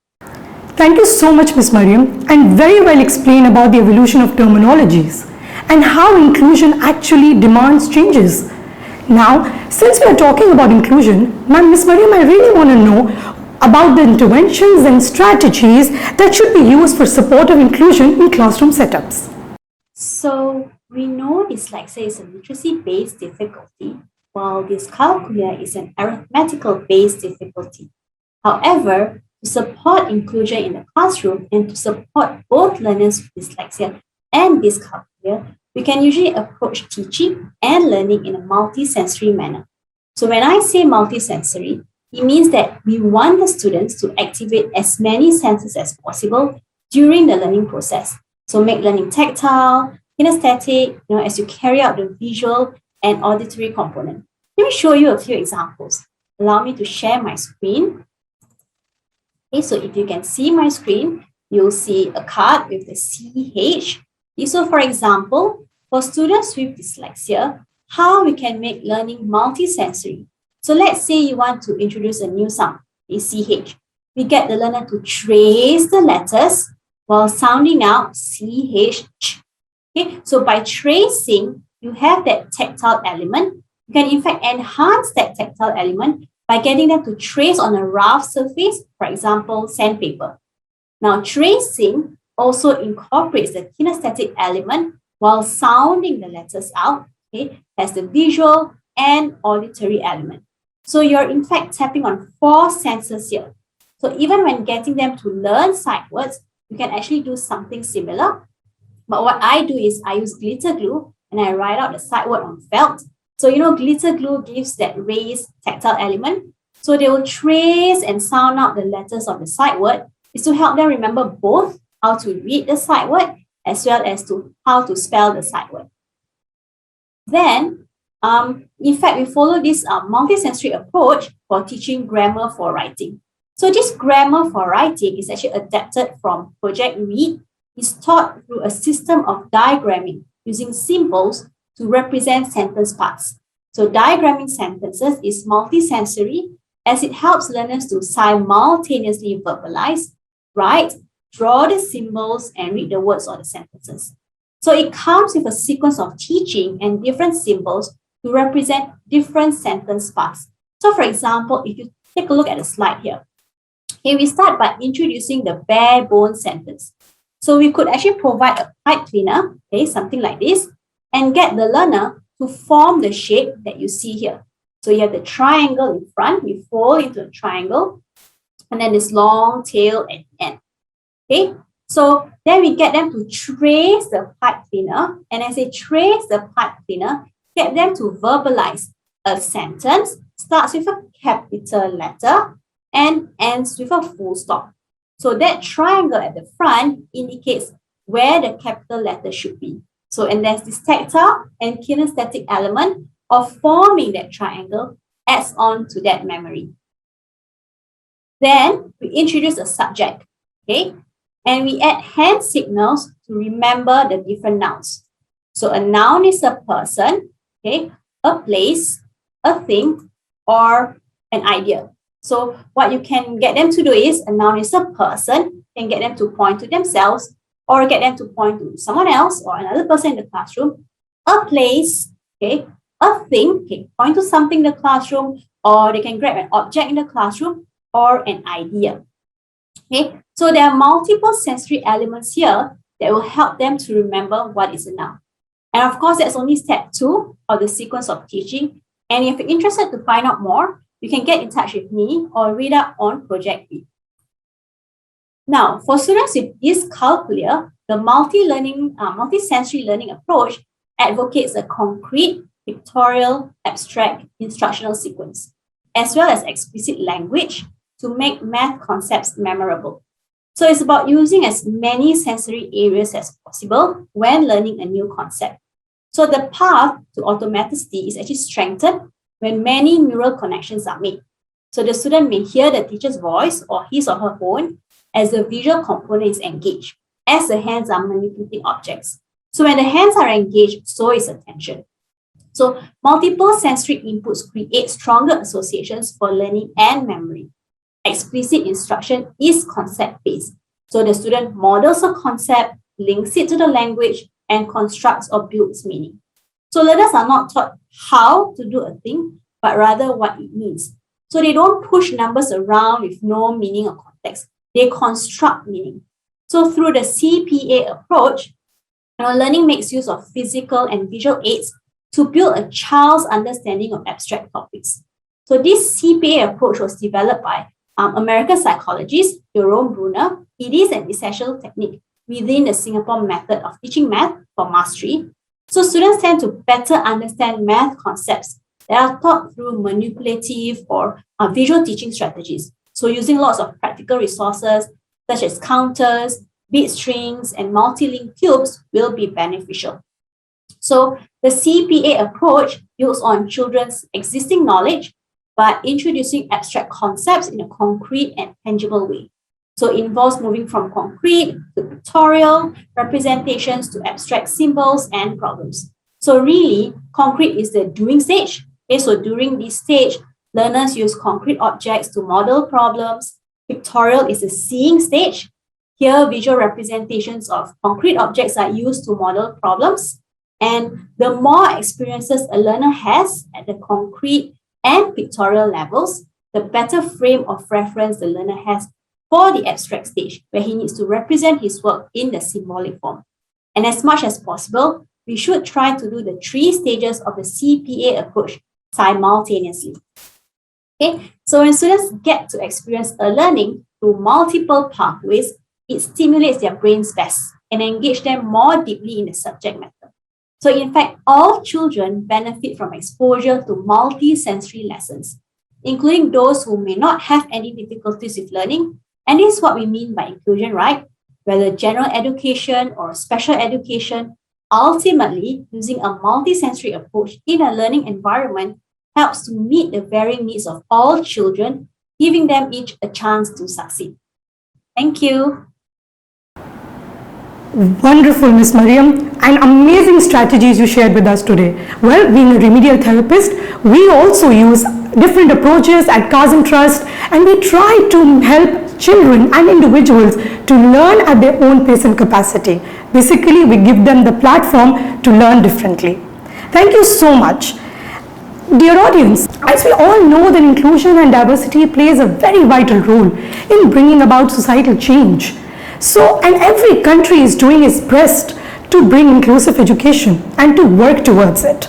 N: Thank you so much, Ms. Mariam, and very well explained about the evolution of terminologies and how inclusion actually demands changes. Now, since we are talking about inclusion, Ms. Mariam, I really want to know about the interventions and strategies that should be used for support of inclusion in classroom setups.
Q: So we know dyslexia is a literacy-based difficulty, while dyscalculia is an arithmetical-based difficulty. However, to support inclusion in the classroom and to support both learners with dyslexia and dyscalculia, we can usually approach teaching and learning in a multisensory manner. So when I say multisensory, it means that we want the students to activate as many senses as possible during the learning process. So make learning tactile, kinesthetic, as you carry out the visual and auditory component. Let me show you a few examples. Allow me to share my screen. Okay, so if you can see my screen, you'll see a card with the CH. So for example, for students with dyslexia, how we can make learning multisensory. So let's say you want to introduce a new sound, a CH. We get the learner to trace the letters while sounding out CH. Okay, so by tracing, you have that tactile element. You can in fact enhance that tactile element by getting them to trace on a rough surface, for example, sandpaper. Now, tracing also incorporates the kinesthetic element while sounding the letters out, okay, as the visual and auditory element. So you're in fact tapping on 4 senses here. So even when getting them to learn sight words, you can actually do something similar. But what I do is I use glitter glue and I write out the sight word on felt. So glitter glue gives that raised tactile element. So they will trace and sound out the letters of the sight word. Is to help them remember both how to read the sight word as well as to how to spell the sight word. Then, in fact, we follow this multisensory approach for teaching grammar for writing. So this grammar for writing is actually adapted from Project Read. It's taught through a system of diagramming using symbols to represent sentence parts. So diagramming sentences is multisensory as it helps learners to simultaneously verbalize, write, draw the symbols, and read the words or the sentences. So it comes with a sequence of teaching and different symbols to represent different sentence parts. So for example, if you take a look at the slide here, okay, we start by introducing the bare bone sentence. So we could actually provide a pipe cleaner, okay, something like this, and get the learner to form the shape that you see here. So you have the triangle in front, you fold into a triangle, and then this long tail at the end. Okay, So then we get them to trace the pipe cleaner, and as they trace the pipe cleaner, get them to verbalize a sentence, starts with a capital letter and ends with a full stop. So that triangle at the front indicates where the capital letter should be. So, and there's this tactile and kinesthetic element of forming that triangle adds on to that memory. Then we introduce a subject, okay? And we add hand signals to remember the different nouns. So a noun is a person, okay, a place, a thing, or an idea. So what you can get them to do is a noun is a person, can get them to point to themselves or get them to point to someone else or another person in the classroom. A place, okay, a thing, okay, point to something in the classroom, or they can grab an object in the classroom or an idea. Okay, so there are multiple sensory elements here that will help them to remember what is a noun. And of course, that's only step 2 of the sequence of teaching. And if you're interested to find out more, you can get in touch with me or read up on Project B. Now, for students with dyscalculia, the multi-sensory learning approach advocates a concrete, pictorial, abstract instructional sequence, as well as explicit language to make math concepts memorable. So it's about using as many sensory areas as possible when learning a new concept. So the path to automaticity is actually strengthened when many neural connections are made. So the student may hear the teacher's voice or his or her own as the visual component is engaged, as the hands are manipulating objects. So when the hands are engaged, so is attention. So multiple sensory inputs create stronger associations for learning and memory. Explicit instruction is concept-based. So the student models a concept, links it to the language, and constructs or builds meaning. So learners are not taught how to do a thing, but rather what it means. So they don't push numbers around with no meaning or context. They construct meaning. So through the CPA approach, learning makes use of physical and visual aids to build a child's understanding of abstract topics. So this CPA approach was developed by American psychologist Jerome Bruner. It is an essential technique within the Singapore method of teaching math for mastery. So students tend to better understand math concepts that are taught through manipulative or visual teaching strategies. So using lots of practical resources such as counters, bit strings, and multi-link cubes will be beneficial. So the CPA approach builds on children's existing knowledge by introducing abstract concepts in a concrete and tangible way. So it involves moving from concrete to pictorial representations to abstract symbols and problems. So really, concrete is the doing stage. Okay, so during this stage, learners use concrete objects to model problems. Pictorial is the seeing stage. Here, visual representations of concrete objects are used to model problems. And the more experiences a learner has at the concrete and pictorial levels, the better frame of reference the learner has for the abstract stage, where he needs to represent his work in the symbolic form. And as much as possible, we should try to do the 3 stages of the CPA approach simultaneously. Okay, so when students get to experience a learning through multiple pathways, it stimulates their brains best and engage them more deeply in the subject matter. So in fact, all children benefit from exposure to multi-sensory lessons, including those who may not have any difficulties with learning. And this is what we mean by inclusion, right? Whether general education or special education, ultimately using a multi-sensory approach in a learning environment helps to meet the varying needs of all children, giving them each a chance to succeed. Thank you.
N: Wonderful, Miss Mariam, and amazing strategies you shared with us today. Well, being a remedial therapist, we also use different approaches at Kazim Trust, and we try to help children and individuals to learn at their own pace and capacity. Basically, we give them the platform to learn differently. Thank you so much. Dear audience, as we all know that inclusion and diversity plays a very vital role in bringing about societal change. So, and every country is doing its best to bring inclusive education and to work towards it.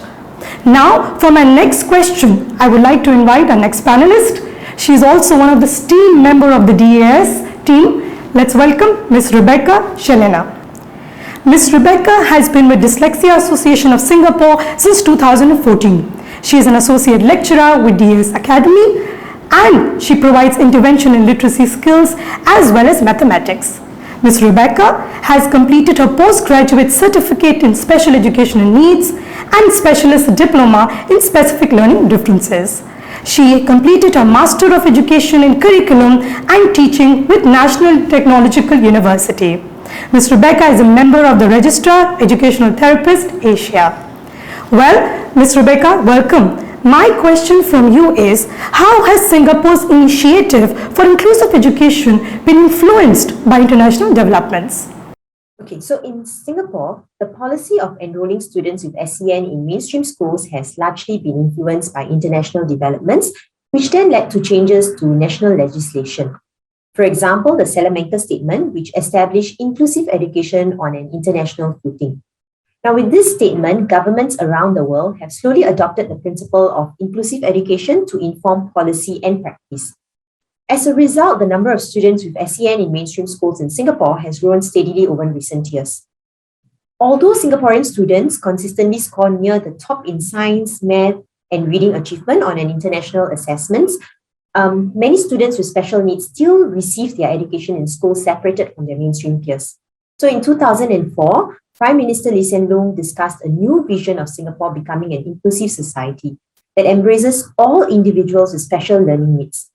N: Now, for my next question, I would like to invite our next panelist. She is also one of the STEAM member of the DAS team. let's welcome Ms. Rebecca Shelena. Ms. Rebecca has been with Dyslexia Association of Singapore since 2014. She is an associate lecturer with DS Academy and she provides intervention in literacy skills as well as mathematics. Ms. Rebecca has completed her postgraduate certificate in special educational needs and specialist diploma in specific learning differences. She completed her Master of Education in Curriculum and Teaching with National Technological University. Ms. Rebecca is a member of the Registrar Educational Therapist Asia. Well, Ms. Rebecca, welcome. My question from you is, how has Singapore's initiative for inclusive education been influenced by international developments?
R: Okay, so in Singapore, the policy of enrolling students with SEN in mainstream schools has largely been influenced by international developments, which then led to changes to national legislation. For example, the Salamanca Statement, which established inclusive education on an international footing. Now, with this statement, governments around the world have slowly adopted the principle of inclusive education to inform policy and practice. As a result, the number of students with SEN in mainstream schools in Singapore has grown steadily over recent years. Although Singaporean students consistently score near the top in science, math, and reading achievement on an international assessments, many students with special needs still receive their education in schools separated from their mainstream peers. So in 2004, Prime Minister Lee Hsien Loong discussed a new vision of Singapore becoming an inclusive society that embraces all individuals with special learning needs.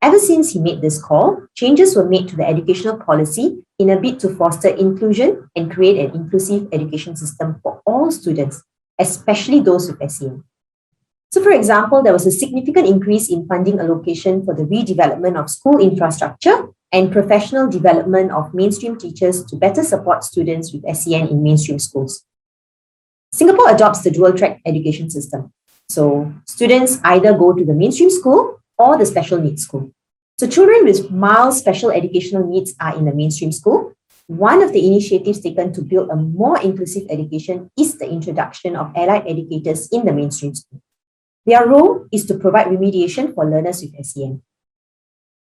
R: Ever since he made this call, changes were made to the educational policy in a bid to foster inclusion and create an inclusive education system for all students, especially those with SEN. So, for example, there was a significant increase in funding allocation for the redevelopment of school infrastructure and professional development of mainstream teachers to better support students with SEN in mainstream schools. Singapore adopts the dual-track education system. So, students either go to the mainstream school or the special needs school. So children with mild special educational needs are in the mainstream school. One of the initiatives taken to build a more inclusive education is the introduction of allied educators in the mainstream school. Their role is to provide remediation for learners with SEN.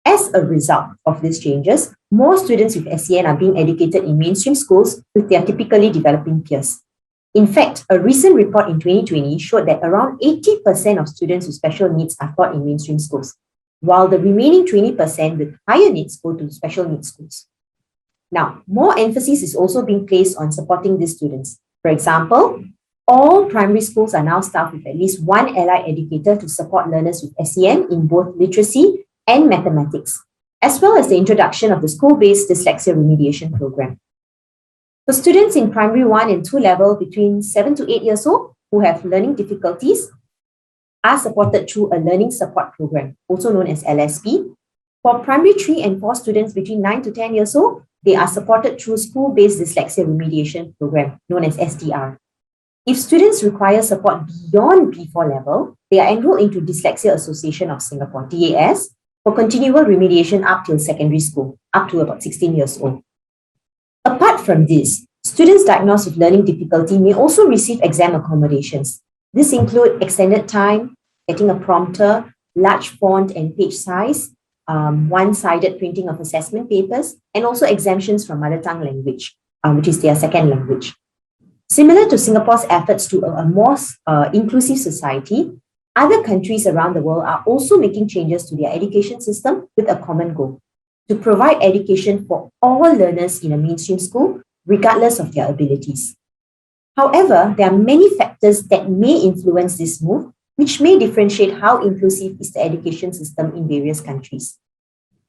R: As a result of these changes, more students with SEN are being educated in mainstream schools with their typically developing peers. In fact, a recent report in 2020 showed that around 80% of students with special needs are taught in mainstream schools, while the remaining 20% with higher needs go to special needs schools. Now, more emphasis is also being placed on supporting these students. For example, all primary schools are now staffed with at least one allied educator to support learners with SEN in both literacy and mathematics, as well as the introduction of the school-based dyslexia remediation program. For students in primary 1 and 2 level between 7 to 8 years old who have learning difficulties are supported through a learning support program, also known as LSP. For primary 3 and 4 students between 9 to 10 years old, they are supported through school-based dyslexia remediation program, known as SDR. If students require support beyond B4 level, they are enrolled into Dyslexia Association of Singapore, DAS, for continual remediation up till secondary school, up to about 16 years old. Apart from this, students diagnosed with learning difficulty may also receive exam accommodations. This include extended time, getting a prompter, large font and page size, one-sided printing of assessment papers, and also exemptions from mother tongue language, which is their second language. Similar to Singapore's efforts to a more inclusive society, other countries around the world are also making changes to their education system with a common goal: to provide education for all learners in a mainstream school, regardless of their abilities. However, there are many factors that may influence this move, which may differentiate how inclusive is the education system in various countries.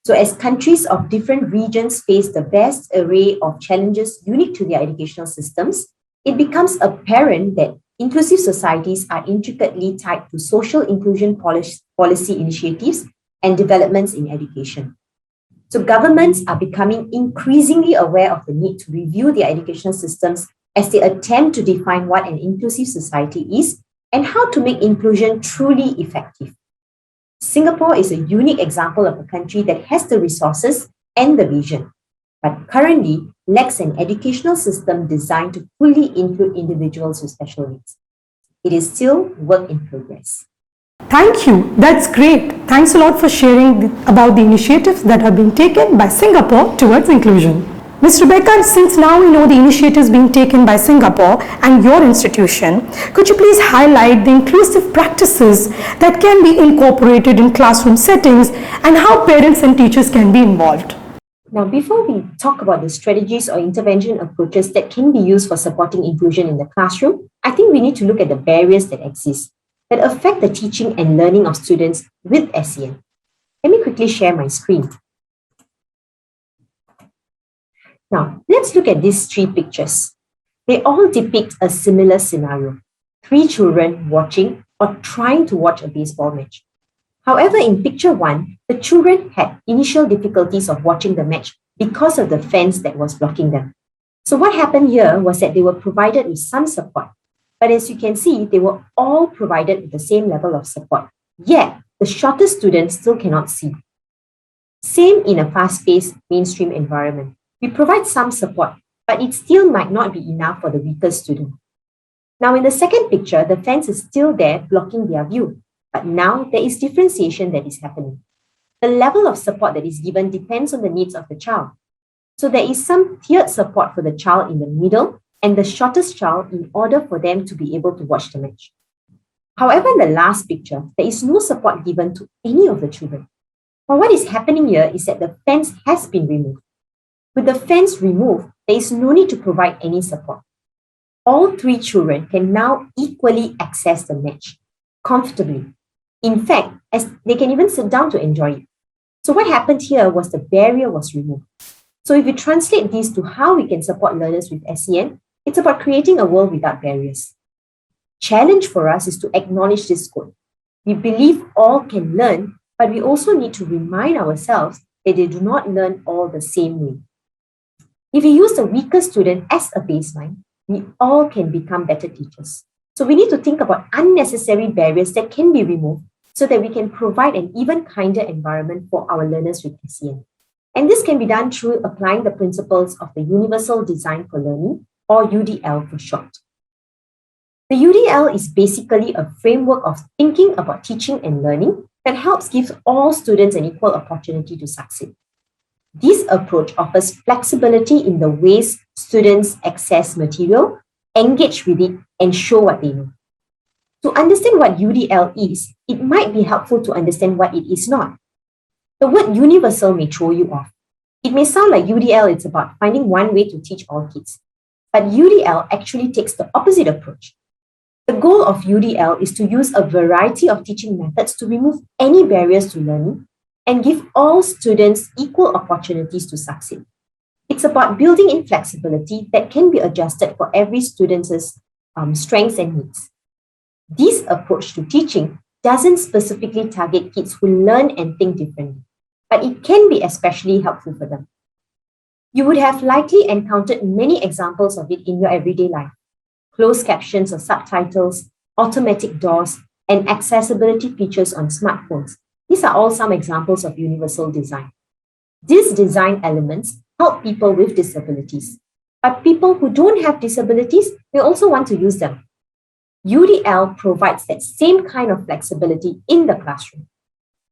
R: So as countries of different regions face the vast array of challenges unique to their educational systems, it becomes apparent that inclusive societies are intricately tied to social inclusion policy initiatives and developments in education. So governments are becoming increasingly aware of the need to review their educational systems as they attempt to define what an inclusive society is and how to make inclusion truly effective. Singapore is a unique example of a country that has the resources and the vision, but currently lacks an educational system designed to fully include individuals with special needs. It is still work in progress.
N: Thank you. That's great. Thanks a lot for sharing about the initiatives that have been taken by Singapore towards inclusion. Ms. Rebecca, since now we know the initiatives being taken by Singapore and your institution, could you please highlight the inclusive practices that can be incorporated in classroom settings and how parents and teachers can be involved?
R: Now, before we talk about the strategies or intervention approaches that can be used for supporting inclusion in the classroom, I think we need to look at the barriers that exist that affect the teaching and learning of students with SEN. Let me quickly share my screen. Now, let's look at these three pictures. They all depict a similar scenario. 3 children watching or trying to watch a baseball match. However, in picture 1, the children had initial difficulties of watching the match because of the fence that was blocking them. So what happened here was that they were provided with some support. But as you can see, they were all provided with the same level of support. Yet, the shortest students still cannot see. Same in a fast-paced mainstream environment. We provide some support, but it still might not be enough for the weaker student. Now, in the second picture, the fence is still there blocking their view. But now there is differentiation that is happening. The level of support that is given depends on the needs of the child. So there is some tiered support for the child in the middle and the shortest child in order for them to be able to watch the match. However, in the last picture, there is no support given to any of the children. But what is happening here is that the fence has been removed. With the fence removed, there is no need to provide any support. All 3 children can now equally access the match comfortably. In fact, as they can even sit down to enjoy it. So what happened here was the barrier was removed. So if we translate this to how we can support learners with SEN, it's about creating a world without barriers. Challenge for us is to acknowledge this goal. We believe all can learn, but we also need to remind ourselves that they do not learn all the same way. If we use the weaker student as a baseline, we all can become better teachers. So we need to think about unnecessary barriers that can be removed so that we can provide an even kinder environment for our learners with SEN. And this can be done through applying the principles of the Universal Design for Learning, or UDL for short. The UDL is basically a framework of thinking about teaching and learning that helps give all students an equal opportunity to succeed. This approach offers flexibility in the ways students access material, engage with it, and show what they know. To understand what UDL is, it might be helpful to understand what it is not. The word universal may throw you off. It may sound like UDL is about finding one way to teach all kids, but UDL actually takes the opposite approach. The goal of UDL is to use a variety of teaching methods to remove any barriers to learning and give all students equal opportunities to succeed. It's about building in flexibility that can be adjusted for every student's strengths and needs. This approach to teaching doesn't specifically target kids who learn and think differently, but it can be especially helpful for them. You would have likely encountered many examples of it in your everyday life. Closed captions or subtitles, automatic doors, and accessibility features on smartphones. These are all some examples of universal design. These design elements help people with disabilities, but people who don't have disabilities may also want to use them. UDL provides that same kind of flexibility in the classroom.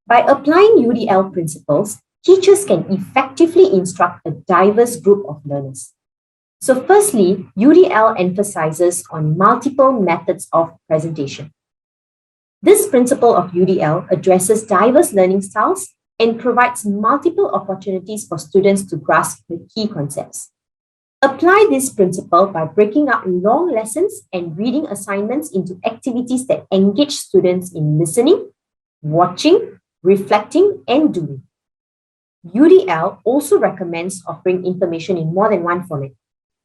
R: By applying UDL principles, teachers can effectively instruct a diverse group of learners. So firstly, UDL emphasizes on multiple methods of presentation. This principle of UDL addresses diverse learning styles and provides multiple opportunities for students to grasp the key concepts. Apply this principle by breaking up long lessons and reading assignments into activities that engage students in listening, watching, reflecting, and doing. UDL also recommends offering information in more than one format.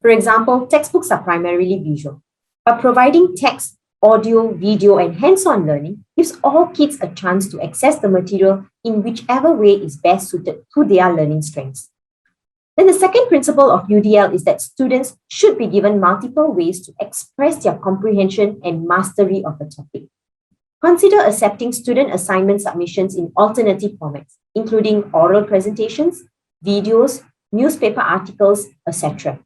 R: For example, textbooks are primarily visual, but providing text, audio, video, and hands-on learning gives all kids a chance to access the material in whichever way is best suited to their learning strengths. Then the second principle of UDL is that students should be given multiple ways to express their comprehension and mastery of a topic. Consider accepting student assignment submissions in alternative formats, including oral presentations, videos, newspaper articles, etc.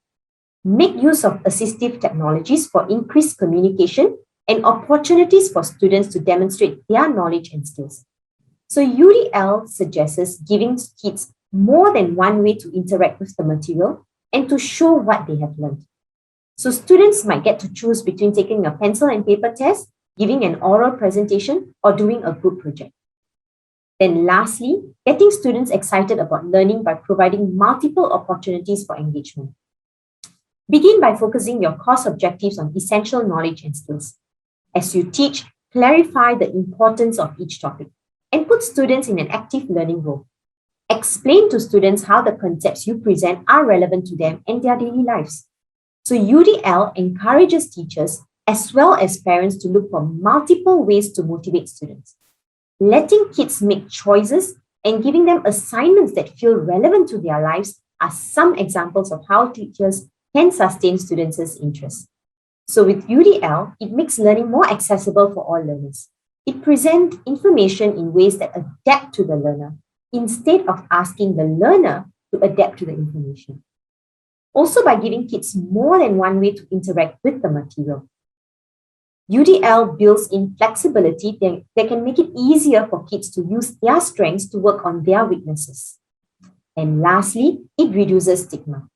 R: Make use of assistive technologies for increased communication and opportunities for students to demonstrate their knowledge and skills. So UDL suggests giving kids more than one way to interact with the material and to show what they have learned. So students might get to choose between taking a pencil and paper test, giving an oral presentation, or doing a group project. Then lastly, getting students excited about learning by providing multiple opportunities for engagement. Begin by focusing your course objectives on essential knowledge and skills. As you teach, clarify the importance of each topic and put students in an active learning role. Explain to students how the concepts you present are relevant to them and their daily lives. So UDL encourages teachers as well as parents to look for multiple ways to motivate students. Letting kids make choices and giving them assignments that feel relevant to their lives are some examples of how teachers can sustain students' interest. So with UDL, it makes learning more accessible for all learners. It presents information in ways that adapt to the learner instead of asking the learner to adapt to the information. Also by giving kids more than one way to interact with the material. UDL builds in flexibility that can make it easier for kids to use their strengths to work on their weaknesses. And lastly, it reduces stigma.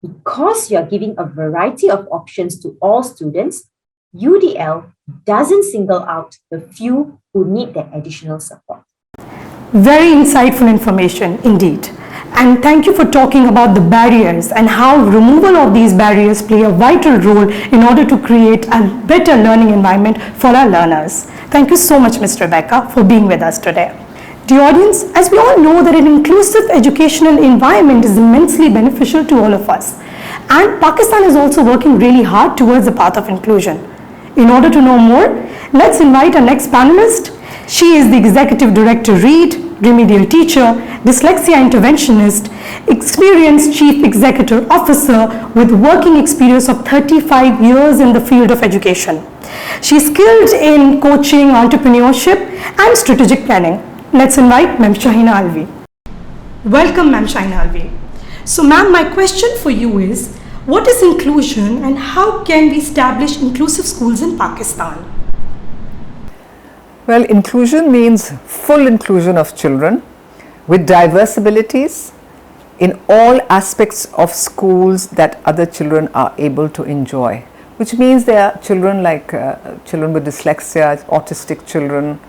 R: Because you're giving a variety of options to all students, UDL doesn't single out the few who need that additional support.
N: Very insightful information indeed. And thank you for talking about the barriers and how removal of these barriers play a vital role in order to create a better learning environment for our learners. Thank you so much, Ms. Rebecca, for being with us today. Dear audience, as we all know that an inclusive educational environment is immensely beneficial to all of us. And Pakistan is also working really hard towards the path of inclusion. In order to know more, let's invite our next panelist. She is the Executive Director READ, remedial teacher, dyslexia interventionist, experienced Chief Executive Officer with working experience of 35 years in the field of education. She is skilled in coaching, entrepreneurship and strategic planning. Let's invite Ma'am Shahina Alvi. Welcome, Ma'am Shahina Alvi. So, ma'am, my question for you is, what is inclusion and how can we establish inclusive schools in Pakistan?
S: Well, inclusion means full inclusion of children with diverse abilities in all aspects of schools that other children are able to enjoy, which means there are children like children with dyslexia, autistic children,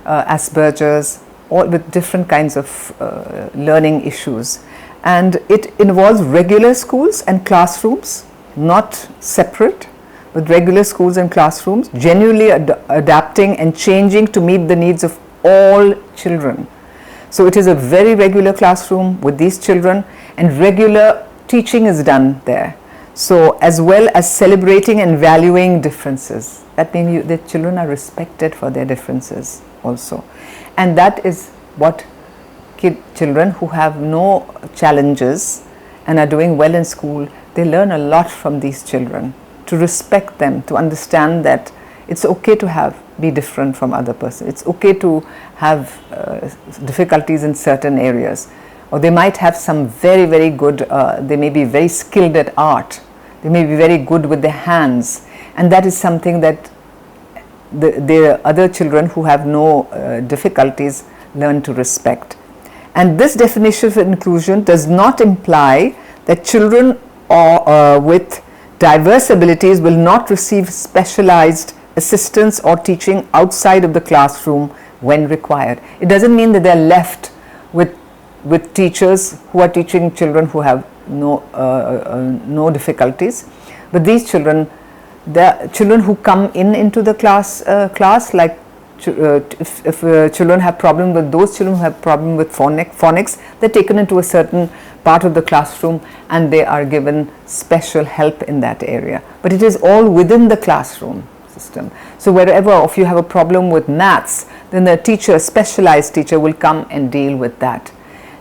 S: Asperger's, all with different kinds of learning issues. And it involves regular schools and classrooms, not separate, with regular schools and classrooms, genuinely adapting and changing to meet the needs of all children. So it is a very regular classroom with these children and regular teaching is done there. So as well as celebrating and valuing differences, that means the children are respected for their differences also. And that is what children who have no challenges and are doing well in school, they learn a lot from these children. To respect them, to understand that it's okay to be different from other person. It's okay to have difficulties in certain areas, or they might have some very, very good, they may be very skilled at art, they may be very good with their hands, and that is something that the other children who have no difficulties learn to respect. And this definition of inclusion does not imply that children with diverse abilities will not receive specialized assistance or teaching outside of the classroom when required. It doesn't mean that they are left with teachers who are teaching children who have no difficulties, but these children, the children who come into the class like if children have problem with those children who have problem with phonics, they're taken into a certain part of the classroom and they are given special help in that area. But it is all within the classroom system. So wherever if you have a problem with maths, then the teacher, specialized teacher will come and deal with that.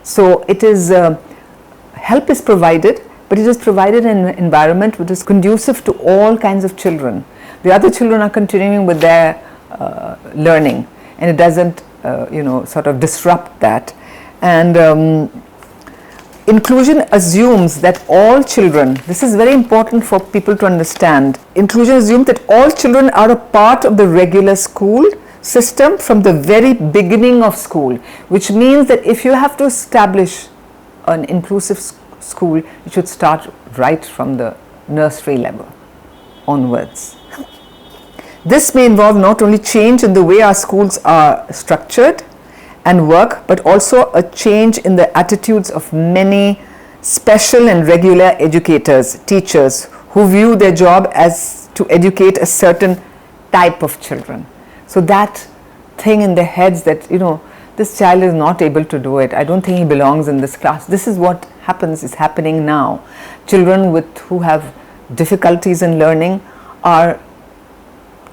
S: So it is help is provided, but it is provided in an environment which is conducive to all kinds of children. The other children are continuing with their learning, and it doesn't sort of disrupt that. And inclusion assumes that all children, this is very important for people to understand, inclusion assumes that all children are a part of the regular school system from the very beginning of school, which means that if you have to establish an inclusive school, you should start right from the nursery level onwards. This may involve not only change in the way our schools are structured and work, but also a change in the attitudes of many special and regular educators, teachers, who view their job as to educate a certain type of children. So that thing in their heads that, you know, this child is not able to do it, I don't think he belongs in this class. This is what is happening now. Children who have difficulties in learning are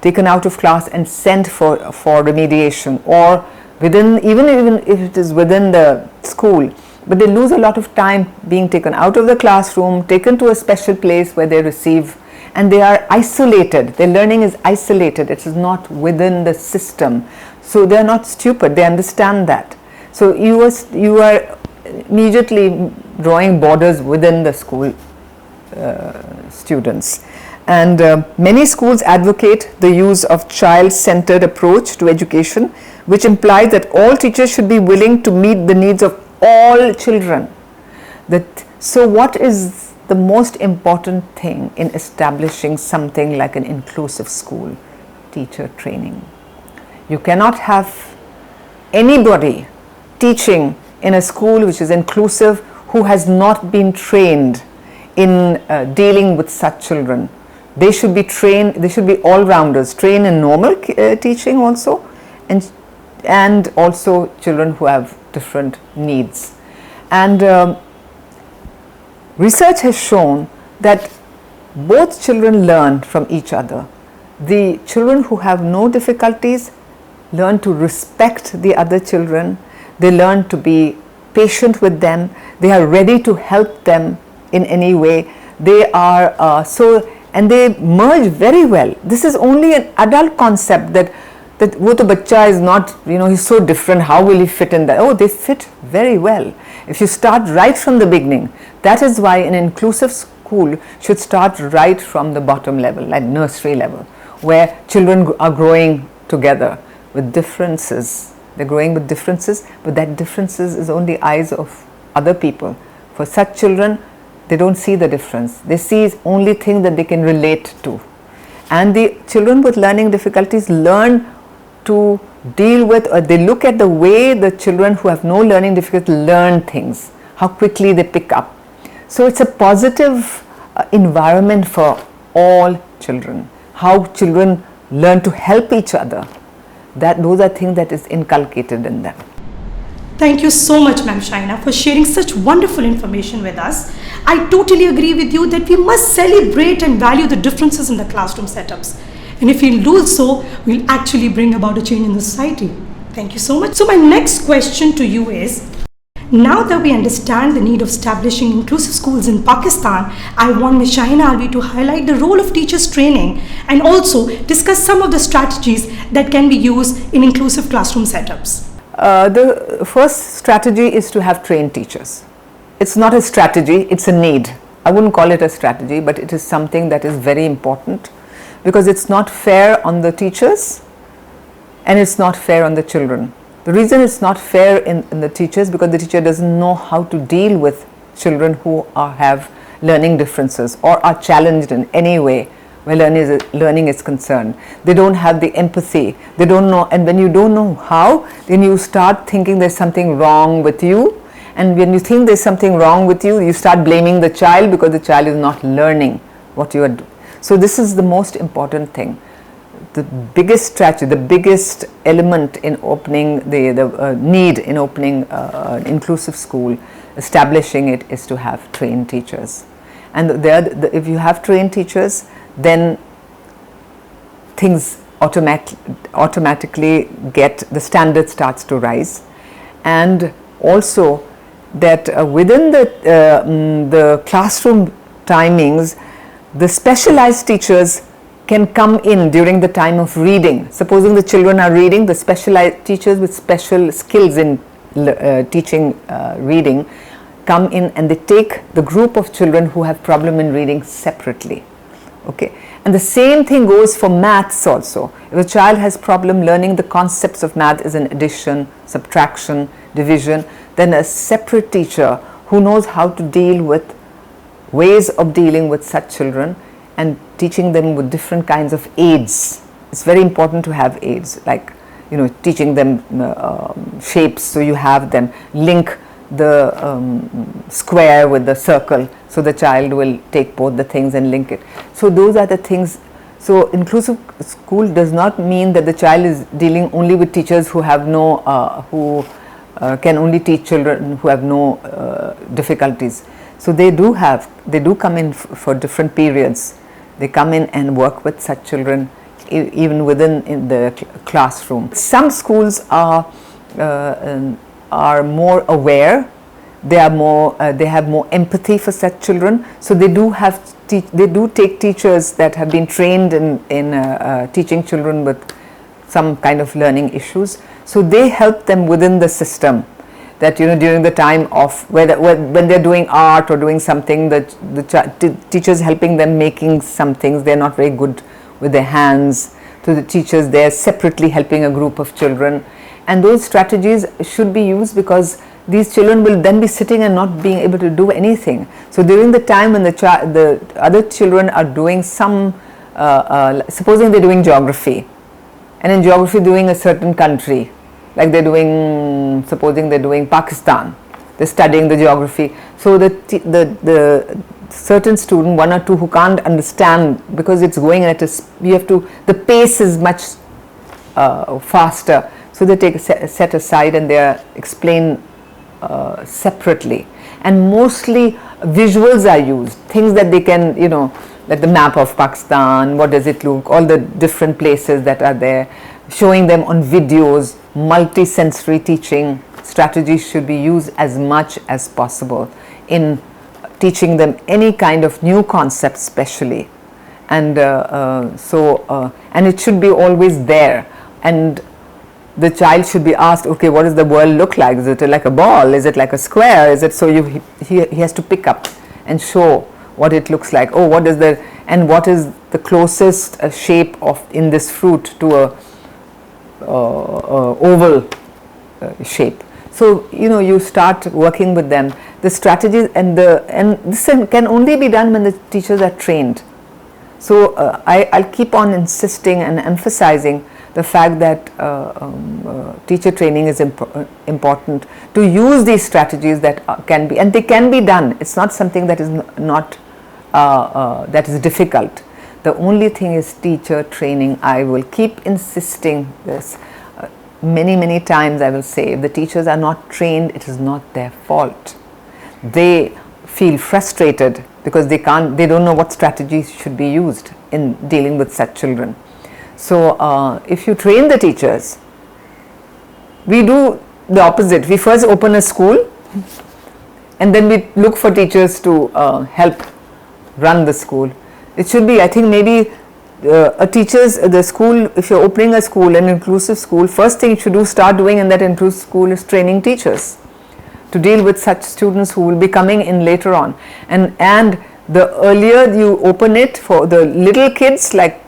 S: taken out of class and sent for remediation, or even if it is within the school, but they lose a lot of time being taken out of the classroom, taken to a special place where they receive, and they are isolated. Their learning is isolated, it is not within the system. So they are not stupid, they understand that. So you are immediately drawing borders within the school students. And many schools advocate the use of child-centered approach to education, which implies that all teachers should be willing to meet the needs of all children. So what is the most important thing in establishing something like an inclusive school? Teacher training. You cannot have anybody teaching in a school which is inclusive who has not been trained in dealing with such children. They should be trained, they should be all-rounders, trained in normal teaching also, and also children who have different needs. And research has shown that both children learn from each other. The children who have no difficulties learn to respect the other children, they learn to be patient with them, they are ready to help them in any way. They are and they merge very well. This is only an adult concept that wo to bachcha is not, you know, he's so different, how will he fit in that? Oh, they fit very well. If you start right from the beginning, that is why an inclusive school should start right from the bottom level, like nursery level, where children are growing together with differences. They're growing with differences, but that differences is only eyes of other people. For such children, they don't see the difference. They see only thing that they can relate to. And the children with learning difficulties learn to deal with, or they look at the way the children who have no learning difficulties learn things, how quickly they pick up. So it's a positive environment for all children. How children learn to help each other. Those are things that is inculcated in them.
N: Thank you so much, Ma'am Shaina, for sharing such wonderful information with us. I totally agree with you that we must celebrate and value the differences in the classroom setups. And if we'll do so, we'll actually bring about a change in the society. Thank you so much. So my next question to you is, now that we understand the need of establishing inclusive schools in Pakistan, I want Ms. Shahina Alvi to highlight the role of teachers training and also discuss some of the strategies that can be used in inclusive classroom setups.
S: The first strategy is to have trained teachers. It's not a strategy, it's a need. I wouldn't call it a strategy, but it is something that is very important, because it's not fair on the teachers and it's not fair on the children. The reason it's not fair in the teachers, because the teacher doesn't know how to deal with children who have learning differences or are challenged in any way where learning is concerned. They don't have the empathy, they don't know, and when you don't know how, then you start thinking there's something wrong with you, and when you think there's something wrong with you, you start blaming the child because the child is not learning what you are doing. So this is the most important thing. The biggest strategy, the biggest element in opening the need in opening an inclusive school, establishing it, is to have trained teachers. And if you have trained teachers, then things automatically the standard starts to rise. And also that within the classroom timings, the specialized teachers can come in during the time of reading. Supposing the children are reading, the specialized teachers with special skills in teaching reading come in and they take the group of children who have problem in reading separately. Okay, and the same thing goes for maths also. If a child has problem learning the concepts of math as in addition, subtraction, division, then a separate teacher who knows how to deal with ways of dealing with such children and teaching them with different kinds of aids. It's very important to have aids, like teaching them shapes, so you have them link the square with the circle, so the child will take both the things and link it. So those are the things. So inclusive school does not mean that the child is dealing only with teachers who have no can only teach children who have no difficulties. So they do come in for different periods. They come in and work with such children even within in the classroom. Some schools are more aware. They have more empathy for such children. So they do take teachers that have been trained in teaching children with some kind of learning issues. So they help them within the system. That during the time of when they're doing art or doing something, that the teachers helping them making some things, they're not very good with their hands. So the teachers there separately helping a group of children, and those strategies should be used because these children will then be sitting and not being able to do anything. So during the time when the other children are doing some, supposing they're doing geography, and in geography doing a certain country, like supposing they're doing Pakistan, they're studying the geography. So the certain student, one or two who can't understand because it's going at the pace is much faster. So they take set aside and they are explained separately. And mostly visuals are used, things that they can, like the map of Pakistan, what does it look, all the different places that are there, showing them on videos. Multi-sensory teaching strategies should be used as much as possible in teaching them any kind of new concept, especially, and and it should be always there. And the child should be asked, okay, what does the world look like? Is it like a ball? Is it like a square? Is it so? He has to pick up and show what it looks like. Oh, what is the closest shape in this fruit to a oval shape. So you start working with them. The strategies and this can only be done when the teachers are trained. So I'll keep on insisting and emphasizing the fact that teacher training is important to use these strategies that can be, and they can be done. It's not something that is that is difficult. The only thing is teacher training. I will keep insisting this. Many times I will say, if the teachers are not trained, it is not their fault. They feel frustrated because they don't know what strategies should be used in dealing with such children. So if you train the teachers, we do the opposite. We first open a school and then we look for teachers to help run the school. It should be, I think, maybe the school, if you're opening a school, an inclusive school, first thing you should start doing in that inclusive school is training teachers to deal with such students who will be coming in later on. And the earlier you open it for the little kids, like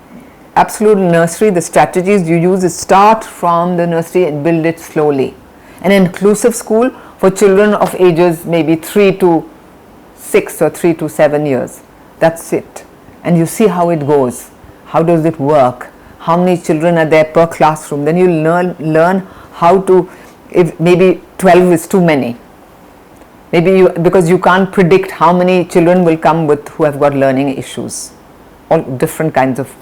S: absolute nursery, the strategies you use is start from the nursery and build it slowly. An inclusive school for children of ages maybe 3 to 6 or 3 to 7 years. That's it. And you see how it goes. How does it work? How many children are there per classroom? Then you learn how to, if maybe 12 is too many. Maybe because you can't predict how many children will come who have got learning issues, all different kinds of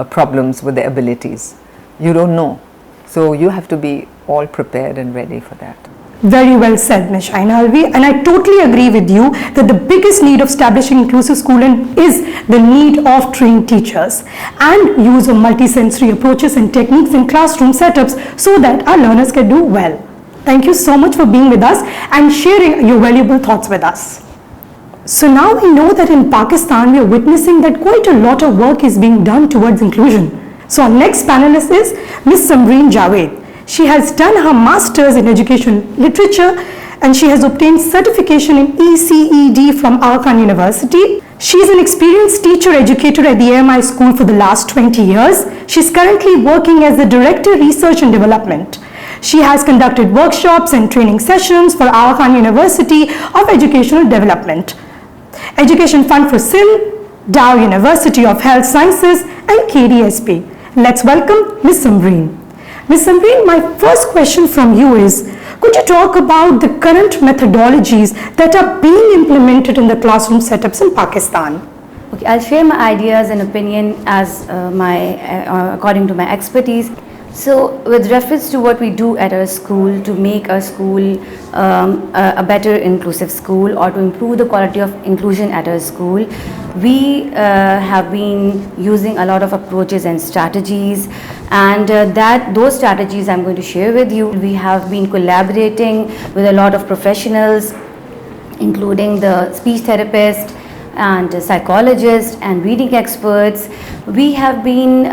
S: problems with their abilities. You don't know. So you have to be all prepared and ready for that.
N: Very well said, Ms. Ainalvi, and I totally agree with you that the biggest need of establishing inclusive schooling is the need of trained teachers and use of multisensory approaches and techniques in classroom setups so that our learners can do well. Thank you so much for being with us and sharing your valuable thoughts with us. So now we know that in Pakistan we are witnessing that quite a lot of work is being done towards inclusion. So our next panelist is Ms. Samreen Javed. She has done her Masters in Education Literature and she has obtained certification in ECED from Aga Khan University. She is an experienced teacher educator at the AMI school for the last 20 years. She is currently working as the Director Research and Development. She has conducted workshops and training sessions for Aga Khan University of Educational Development, Education Fund for SIL, Dow University of Health Sciences and KDSP. Let's welcome Ms. Sambreen. Ms. Sambreen, my first question from you is, could you talk about the current methodologies that are being implemented in the classroom setups in Pakistan?
T: Okay, I'll share my ideas and opinion as according to my expertise. So, with reference to what we do at our school to make our school a better inclusive school, or to improve the quality of inclusion at our school, we have been using a lot of approaches and strategies, and those strategies I'm going to share with you. We have been collaborating with a lot of professionals, including the speech therapist and psychologists and reading experts. We have been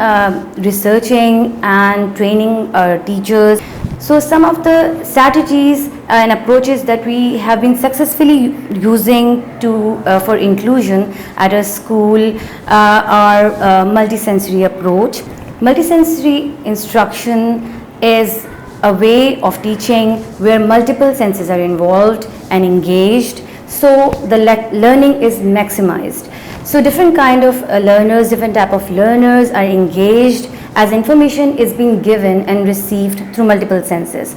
T: researching and training our teachers. So some of the strategies and approaches that we have been successfully using for inclusion at a school are multisensory approach. Multisensory instruction is a way of teaching where multiple senses are involved and engaged, so the learning is maximized. So different kind of learners, different type of learners are engaged as information is being given and received through multiple senses.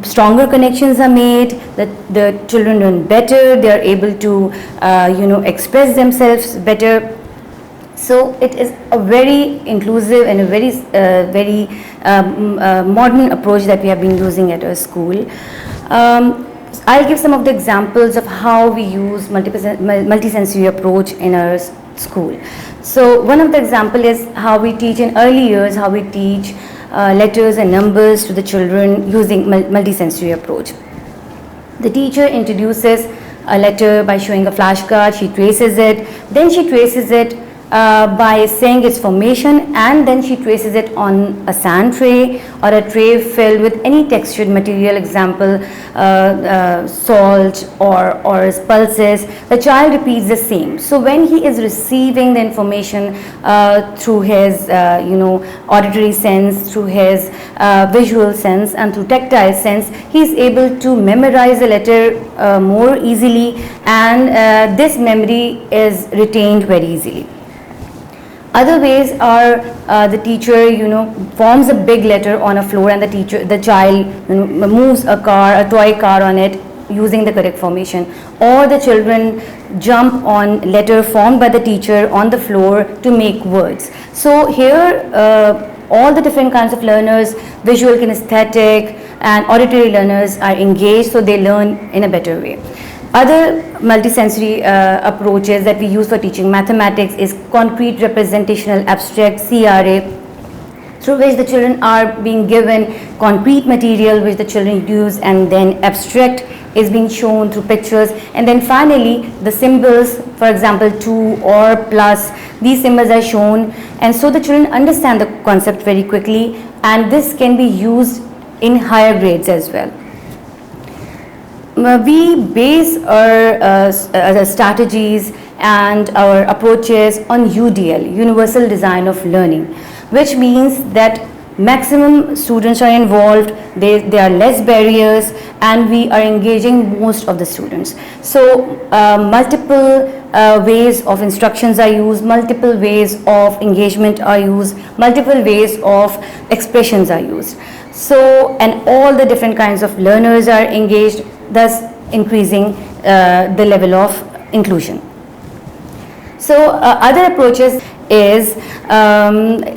T: Stronger connections are made, that the children learn better, they are able to express themselves better. So it is a very inclusive and a very modern approach that we have been using at our school. I'll give some of the examples of how we use multisensory approach in our school. So one of the example is how we teach in early years, how we teach letters and numbers to the children using multisensory approach. The teacher introduces a letter by showing a flashcard, she traces it, then she traces it by saying its formation, and then she traces it on a sand tray or a tray filled with any textured material, example salt or pulses. The child repeats the same. So when he is receiving the information through his auditory sense, through his visual sense and through tactile sense, he is able to memorize the letter more easily, and this memory is retained very easily. Other ways are the teacher forms a big letter on a floor, and the child moves a toy car on it using the correct formation, or the children jump on letter formed by the teacher on the floor to make words. So here all the different kinds of learners, visual, kinesthetic and auditory learners are engaged, so they learn in a better way. Other multisensory approaches that we use for teaching mathematics is concrete representational abstract, CRA, through which the children are being given concrete material which the children use, and then abstract is being shown through pictures, and then finally the symbols, for example 2 or plus, these symbols are shown, and so the children understand the concept very quickly, and this can be used in higher grades as well. We base our strategies and our approaches on UDL, Universal Design of Learning, which means that maximum students are involved, there are less barriers, and we are engaging most of the students. So multiple ways of instructions are used, multiple ways of engagement are used, multiple ways of expressions are used. So, and all the different kinds of learners are engaged, thus increasing the level of inclusion. So other approaches is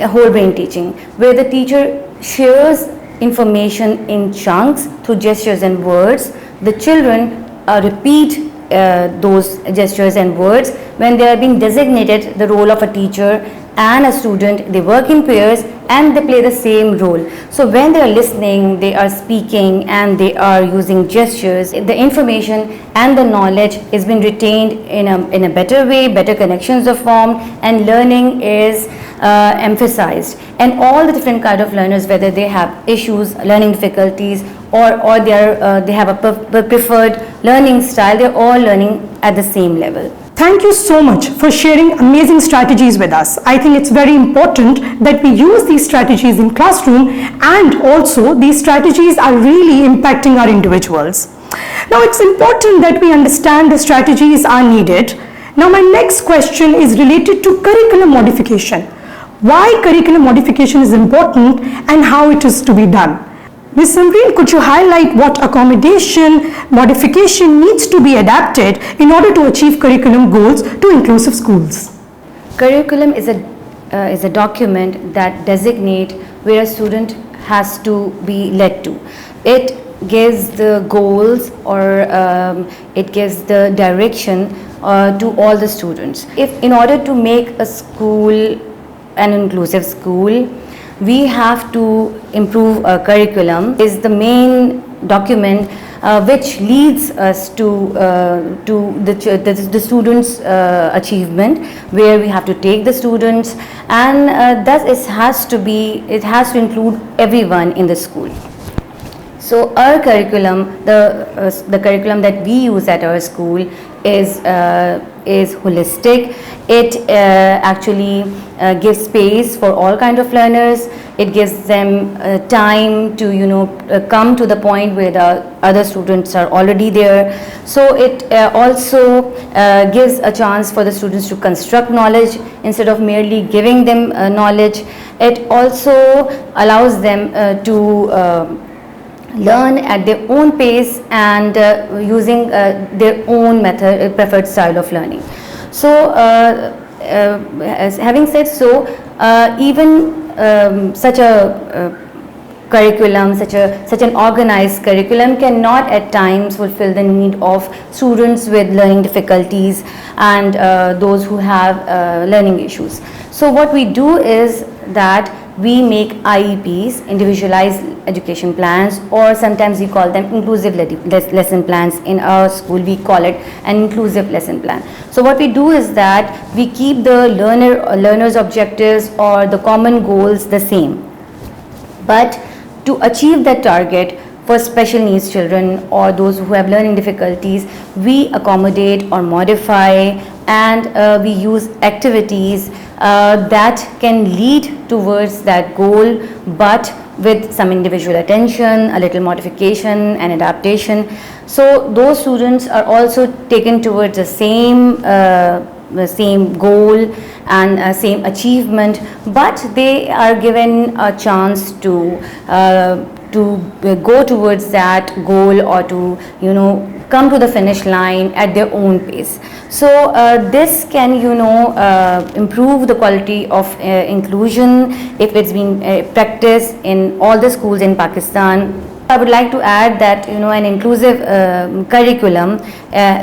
T: whole brain teaching, where the teacher shares information in chunks through gestures and words. The children repeat those gestures and words. When they are being designated the role of a teacher and a student, they work in pairs and they play the same role. So when they are listening, they are speaking and they are using gestures, the information and the knowledge is being retained in a better way, better connections are formed, and learning is emphasized. And all the different kind of learners, whether they have issues, learning difficulties, or they have a preferred learning style, they're all learning at the same level.
N: Thank you so much for sharing amazing strategies with us. I think it's very important that we use these strategies in classroom, and also these strategies are really impacting our individuals. Now it's important that we understand the strategies are needed. Now my next question is related to curriculum modification. Why curriculum modification is important and how it is to be done. Ms. Samreen, could you highlight what accommodation modification needs to be adapted in order to achieve curriculum goals to inclusive schools?
T: Curriculum is a document that designates where a student has to be led to. It gives the goals, or it gives the direction to all the students. If in order to make a school an inclusive school, we have to improve a curriculum is the main document which leads us to the students' achievement, where we have to take the students, and thus it has to include everyone in the school. So our curriculum, the curriculum that we use at our school is holistic. It actually gives space for all kinds of learners. It gives them time to come to the point where the other students are already there. So it also gives a chance for the students to construct knowledge instead of merely giving them knowledge. It also allows them to learn at their own pace and using their own method, preferred style of learning. So as having said so, even such a curriculum, such an organized curriculum cannot at times fulfill the need of students with learning difficulties and those who have learning issues. So what we do is that we make IEPs, individualized education plans, or sometimes we call them inclusive lesson plans. In our school we call it an inclusive lesson plan. So what we do is that we keep the learner's objectives or the common goals the same, but to achieve that target for special needs children or those who have learning difficulties, we accommodate or modify, and we use activities that can lead towards that goal, but with some individual attention, a little modification and adaptation. So those students are also taken towards the same goal and same achievement, but they are given a chance to go towards that goal, or to come to the finish line at their own pace. So this can improve the quality of inclusion if it's been practiced in all the schools in Pakistan. I would like to add that an inclusive curriculum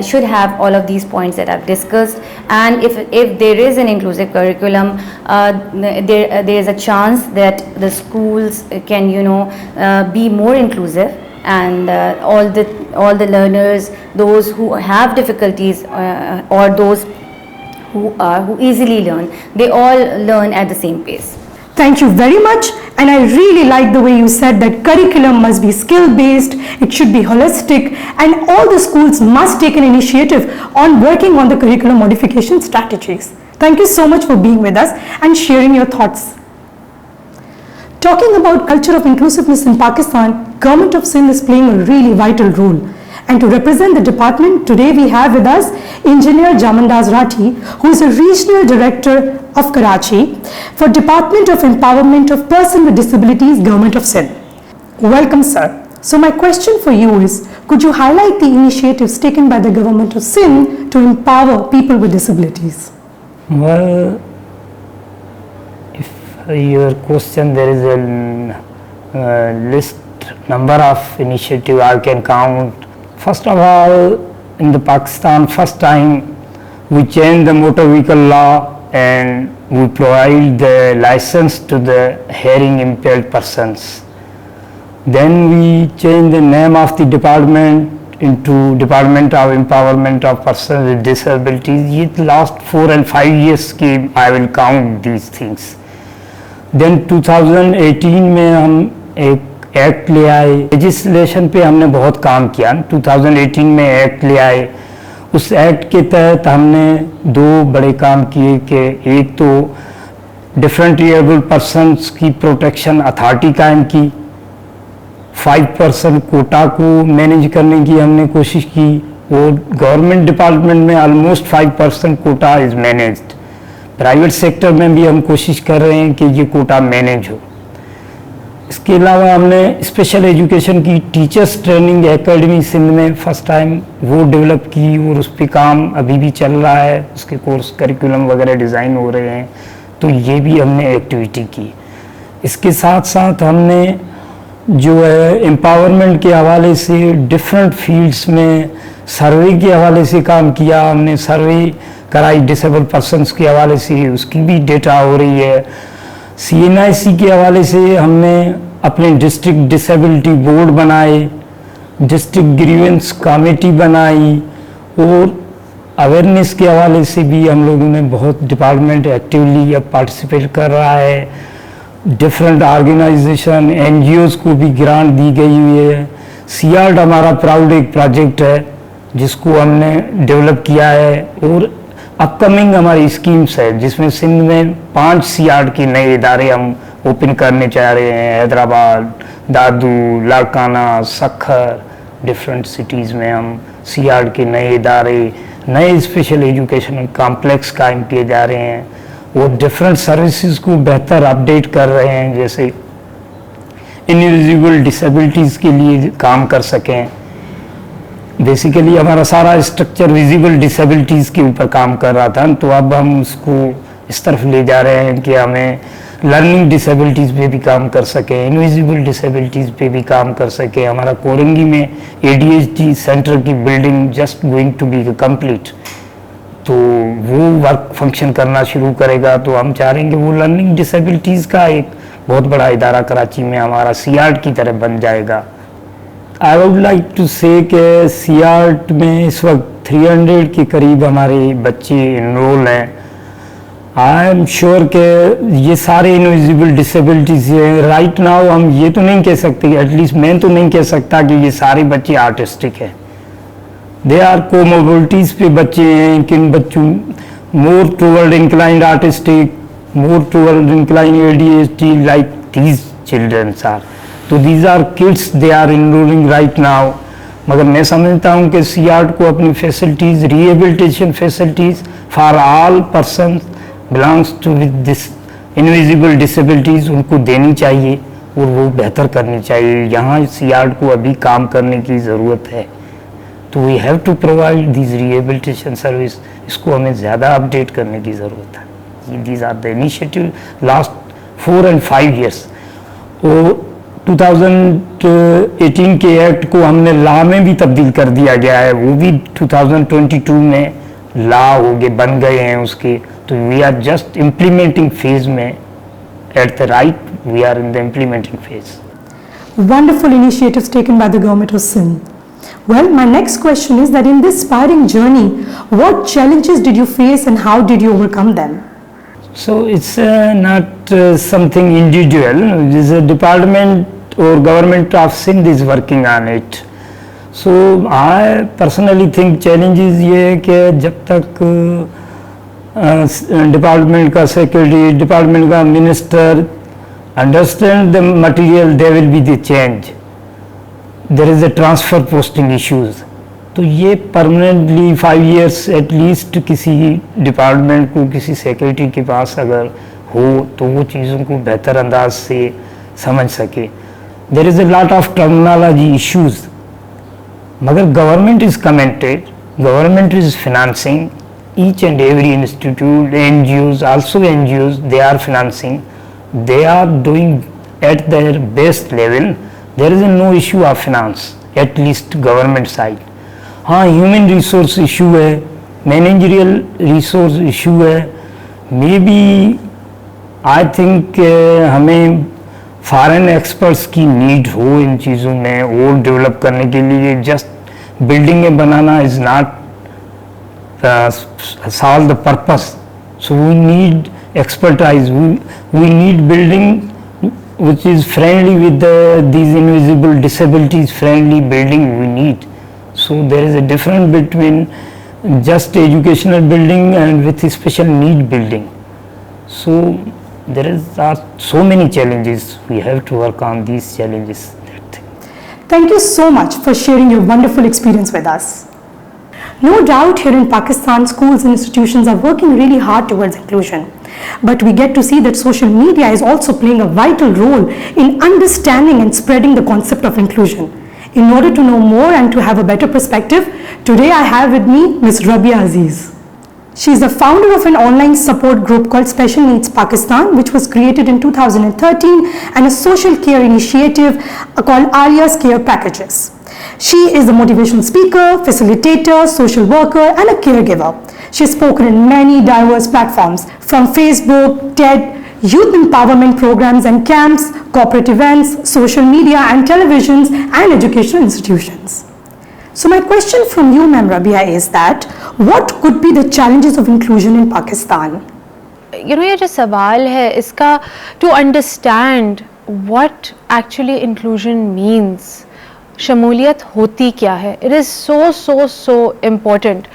T: should have all of these points that I've discussed, and if there is an inclusive curriculum, there is a chance that the schools can be more inclusive, and all the learners, those who have difficulties or those who easily learn, they all learn at the same pace.
N: Thank you very much, and I really like the way you said that curriculum must be skill-based, it should be holistic, and all the schools must take an initiative on working on the curriculum modification strategies. Thank you so much for being with us and sharing your thoughts. Talking about culture of inclusiveness in Pakistan, Government of Sindh is playing a really vital role. And to represent the department, today we have with us Engineer Jamandas Rathi, who is a Regional Director of Karachi for Department of Empowerment of Persons with Disabilities, Government of Sindh. Welcome, sir. So my question for you is, could you highlight the initiatives taken by the Government of Sindh to empower people with disabilities?
U: Well, if your question, there is a list number of initiatives I can count. First of all, in the Pakistan, first time we changed the motor vehicle law and we provide the license to the hearing impaired persons. Then we changed the name of the department into Department of Empowerment of Persons with Disabilities. It last 4 and 5 years scheme, I will count these things. Then 2018 में हम एक act ले आए, legislation पे हमने बहुत काम किया। 2018 में एक्ट ले आए, उस एक्ट के तहत हमने 2 बड़े काम किए कि एक तो डिफरेंट पर्सन्स की प्रोटेक्शन अथॉरिटी कायम की, 5% कोटा को मैनेज करने की हमने कोशिश की और गवर्नमेंट डिपार्टमेंट में almost 5% quota is managed. Private sector में भी हम कोशिश कर रहे हैं कि ये कोटा मैनेज हो। इसके अलावा हमने स्पेशल एजुकेशन की टीचर्स ट्रेनिंग एकेडमी सिंध में फर्स्ट टाइम वो डेवलप की और उस पर काम अभी भी चल रहा है, उसके कोर्स करिकुलम वगैरह डिज़ाइन हो रहे हैं, तो ये भी हमने एक्टिविटी की। इसके साथ साथ हमने जो है एम्पावरमेंट के हवाले से डिफरेंट फील्ड्स में सर्वे के हवाले से काम किया। हमने सर्वे कराई डिसेबल पर्सनस के हवाले से, उसकी भी डेटा हो रही है। CNIC के हवाले से हमने अपने डिस्ट्रिक्ट डिसेबिलिटी बोर्ड बनाए, डिस्ट्रिक्ट ग्रीवेंस कमेटी बनाई और अवेयरनेस के हवाले से भी हम लोगों ने बहुत डिपार्टमेंट एक्टिवली अब पार्टिसिपेट कर रहा है। डिफरेंट ऑर्गेनाइजेशन NGOs को भी ग्रांट दी गई हुई है। CRD हमारा प्राउड एक प्रोजेक्ट है जिसको हमने डेवलप किया है और अपकमिंग हमारी स्कीम्स है जिसमें सिंध में 5 CRD के नए इदारे हम ओपन करने चाह रहे हैं। हैदराबाद, दादू, लाड़काना, सखर, डिफरेंट सिटीज़ में हम CRD के नए इदारे, नए स्पेशल एजुकेशन कॉम्प्लेक्स कायम किए जा रहे हैं और डिफरेंट सर्विसेज को बेहतर अपडेट कर रहे हैं, जैसे इनविजिबल डिसेबिलिटीज़ के लिए काम कर सकें। बेसिकली हमारा सारा स्ट्रक्चर विजिबल डिसेबिलिटीज़ के ऊपर काम कर रहा था, तो अब हम उसको इस तरफ ले जा रहे हैं कि हमें लर्निंग डिसेबिलिटीज़ पे भी काम कर सकें, इनविजिबल डिसेबिलिटीज़ पे भी काम कर सकें। हमारा कोरंगी में ADHD सेंटर की building just going to be complete, तो वो वर्क फंक्शन करना शुरू करेगा। तो हम चाह रहे हैं कि वो लर्निंग डिसेबिलिटीज़ का एक बहुत बड़ा इदारा कराची में हमारा CRD की तरह बन जाएगा। आई वुड लाइक टू से कि CRD में इस वक्त 300 के करीब हमारे बच्चे इनरोल हैं। आई एम श्योर कि ये सारे इनविजिबल डिसेबिलिटीज़ हैं। राइट नाउ हम ये तो नहीं कह सकते, एटलीस्ट मैं तो नहीं कह सकता कि ये सारे बच्चे आर्टिस्टिक हैं। दे आर कोमोबिलिटीज़ पे बच्चे हैं, किन बच्चों more toward inclined artistic, more toward inclined ADHD like these childrens are. तो these are kids, they are enrolling right now. मगर मैं समझता हूँ कि CRD को अपनी facilities, rehabilitation facilities for all person belongs to with this invisible disabilities उनको देनी चाहिए और वो बेहतर करनी चाहिए। यहाँ CRD को अभी काम करने की ज़रूरत है, तो we have to provide this rehabilitation service. इसको हमें ज़्यादा अपडेट करने की ज़रूरत है। These are the initiative last 4 and 5 years। और 2018 के एक्ट को हमने लॉ में भी तब्दील कर दिया गया है, वो भी 2022 में लॉ हो गए, बन गए हैं उसके। तो we are just implementing phase में, at the right we are in the implementing phase.
N: Wonderful initiatives taken by the government of Sindh. Well, my next question is that in this inspiring journey, what challenges did you face and how did you overcome them?
U: So it's not something individual. This is a department or government of Sindh is working on it. So I personally think challenges ये है कि जब तक department का secretary, department का minister understand the material, there will be the change. There is a transfer posting issues. तो ये permanently 5 years at least किसी डिपार्टमेंट को, किसी सेक्रेटरी के पास अगर हो तो वो चीज़ों को बेहतर अंदाज से समझ सके। There is a lot of terminology issues, मगर government is commented, government is financing each and every institute, NGOs, also NGOs, they are financing, they are doing at their best level. There is no issue of finance, at least government side. हाँ, human resource issue है, managerial resource issue है। May B I think हमें foreign experts की need हो इन चीज़ों में और develop करने के लिए। जस्ट बिल्डिंगें बनाना is not solve the purpose. So we need expertise, we need building which is friendly with these invisible disabilities friendly building we need. So there is a difference between just educational building and with special need building. So there are so many challenges. We have to work on these challenges.
N: Thank you so much for sharing your wonderful experience with us. No doubt here in Pakistan, schools and institutions are working really hard towards inclusion. But we get to see that social media is also playing a vital role in understanding and spreading the concept of inclusion. In order to know more and to have a better perspective, today I have with me Ms. Rabia Aziz. She is the founder of an online support group called Special Needs Pakistan, which was created in 2013, and a social care initiative called Alia's Care Packages. She is a motivational speaker, facilitator, social worker, and a caregiver. She has spoken in many diverse platforms, from Facebook, TED, youth empowerment programs and camps, corporate events, social media and televisions, and educational institutions. So my question from you, Ma'am Rabia, is that what could be the challenges of inclusion in Pakistan?
B: You know, ये जो सवाल है इसका to understand what actually inclusion means, शमूलियत होती क्या है, it is so important,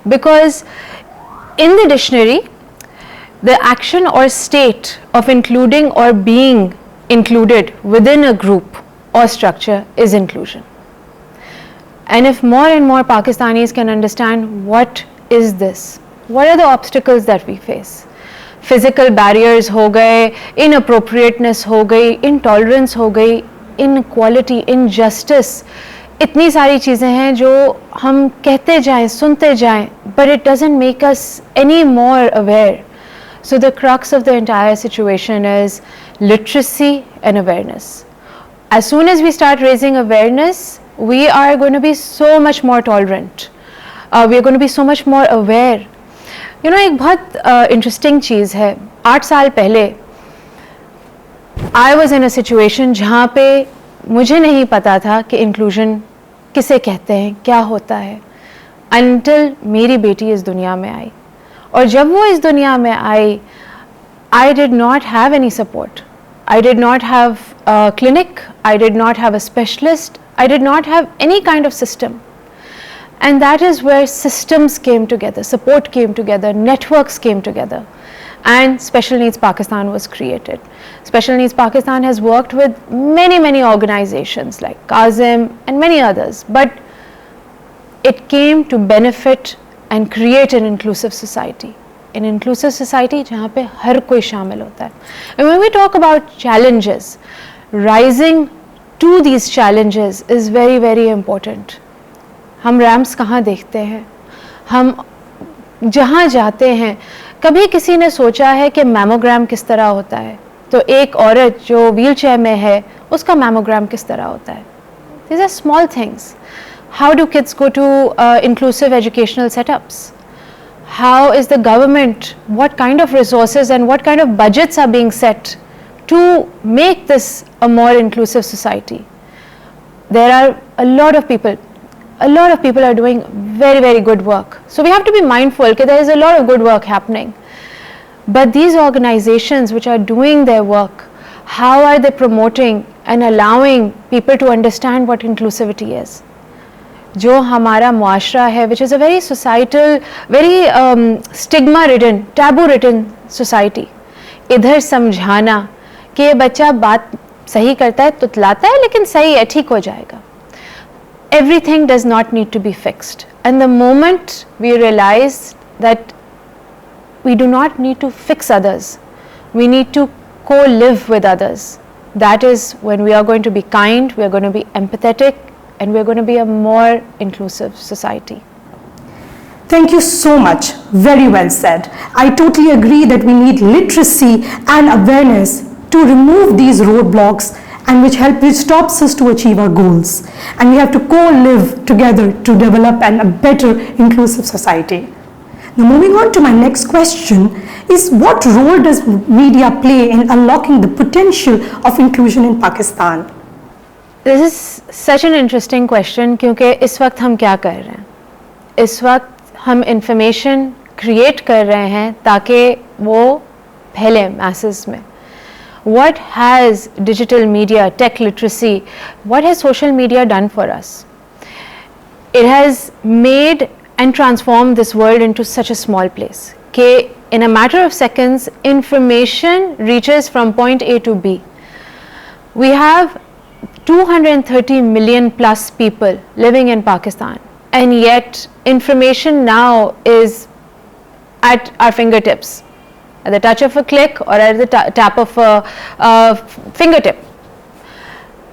B: because in the dictionary the action or state of including or being included within a group or structure is inclusion. And if more and more Pakistanis can understand what is this, what are the obstacles that we face, physical barriers हो गए, inappropriateness हो गई, intolerance हो गई, inequality, injustice, इतनी सारी चीज़ें हैं जो हम कहते जाएं, सुनते जाएं, but it doesn't make us any more aware. So the crux of the entire situation is literacy and awareness. As soon as we start raising awareness, we are going to be so much more tolerant. We are going to be so much more aware. You know, एक बहुत interesting चीज़ है, 8 साल पहले I was in a situation जहाँ पे मुझे नहीं पता था कि inclusion किसे कहते हैं, क्या होता है, until मेरी बेटी इस दुनिया में आई. और जब वो इस दुनिया में आई, I did not have any support. I did not have a clinic. I did not have a specialist. I did not have any kind of system. And that is where systems came together, support came together, networks came together, and Special Needs Pakistan was created. Special Needs Pakistan has worked with many organizations like Kazim and many others, but it came to benefit and create an inclusive society. An inclusive society जहाँ पे हर कोई शामिल होता है. And when we talk about challenges, rising to these challenges is very important. हम ramps कहाँ देखते हैं, हम जहाँ जाते हैं, कभी किसी ने सोचा है कि मैमोग्राम किस तरह होता है, तो एक औरत जो व्हीलचेयर में है उसका मैमोग्राम किस तरह होता है. These are small things. How do kids go to inclusive educational setups? How is the government, what kind of resources and what kind of budgets are being set to make this a more inclusive society? There are a lot of people are doing very good work. So we have to be mindful that there is a lot of good work happening. But these organizations which are doing their work, how are they promoting and allowing people to understand what inclusivity is? जो हमारा मुआशरा है, which is a very societal, very stigma ridden, taboo ridden society, इधर समझाना कि ये बच्चा बात सही करता है, तुतलाता है, लेकिन सही है, ठीक हो जाएगा. Everything does not need to be fixed. And the moment we realize that we do not need to fix others, we need to co-live with others, that is when we are going to be kind, we are going to be empathetic, and we are going to be a more inclusive society.
N: Thank you so much. Very well said. I totally agree that we need literacy and awareness to remove these roadblocks and which stops us to achieve our goals. And we have to co-live together to develop a better inclusive society. Now moving on to my next question is, what role does media play in unlocking the potential of inclusion in Pakistan?
B: This is such an interesting question क्योंकि इस वक्त हम क्या कर रहे हैं? इस वक्त हम information create कर रहे हैं ताकि वो फैले masses में. what has digital media, tech literacy, what has social media done for us? It has made and transformed this world into such a small place. Okay, in a matter of seconds, information reaches from point A to B. We have 230 million plus people living in Pakistan, and yet information now is at our fingertips, at the touch of a click or at the tap of a fingertip.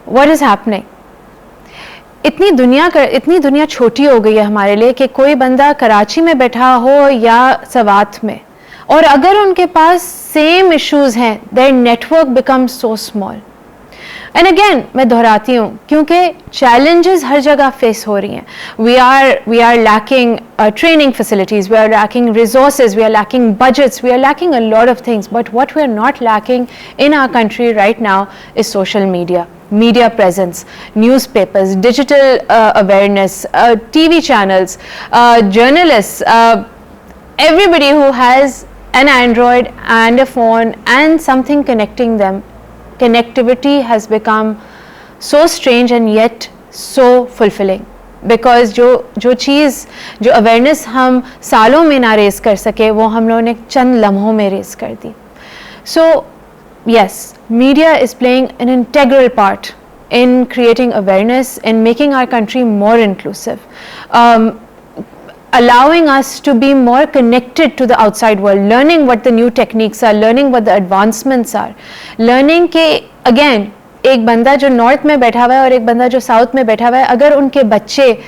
B: What is happening? इतनी दुनिया छोटी हो गई है हमारे लिए कि कोई बंदा कराची में बैठा हो या सवात में, और अगर उनके पास सेम इश्यूज हैं, their network becomes so small. And again, मैं दोहराती हूँ क्योंकि challenges हर जगह face हो रही हैं. We are lacking training facilities, we are lacking resources, we are lacking budgets, we are lacking a lot of things. But what we are not lacking in our country right now is social media. Media presence, newspapers, digital awareness, TV channels, journalists, everybody who has an Android and a phone and something connecting them. Connectivity has become so strange and yet so fulfilling. Because जो चीज़, जो awareness हम सालों में ना race कर सके, वो हम लोगों ने चंद लम्हों में रेस कर दी. So yes, media is playing an integral part in creating awareness, in making our country more inclusive, allowing us to be more connected to the outside world, learning what the new techniques are, learning what the advancements are, learning कि again एक बंदा जो north में बैठा हुआ है और एक बंदा जो साउथ में बैठा हुआ है, अगर उनके बच्चे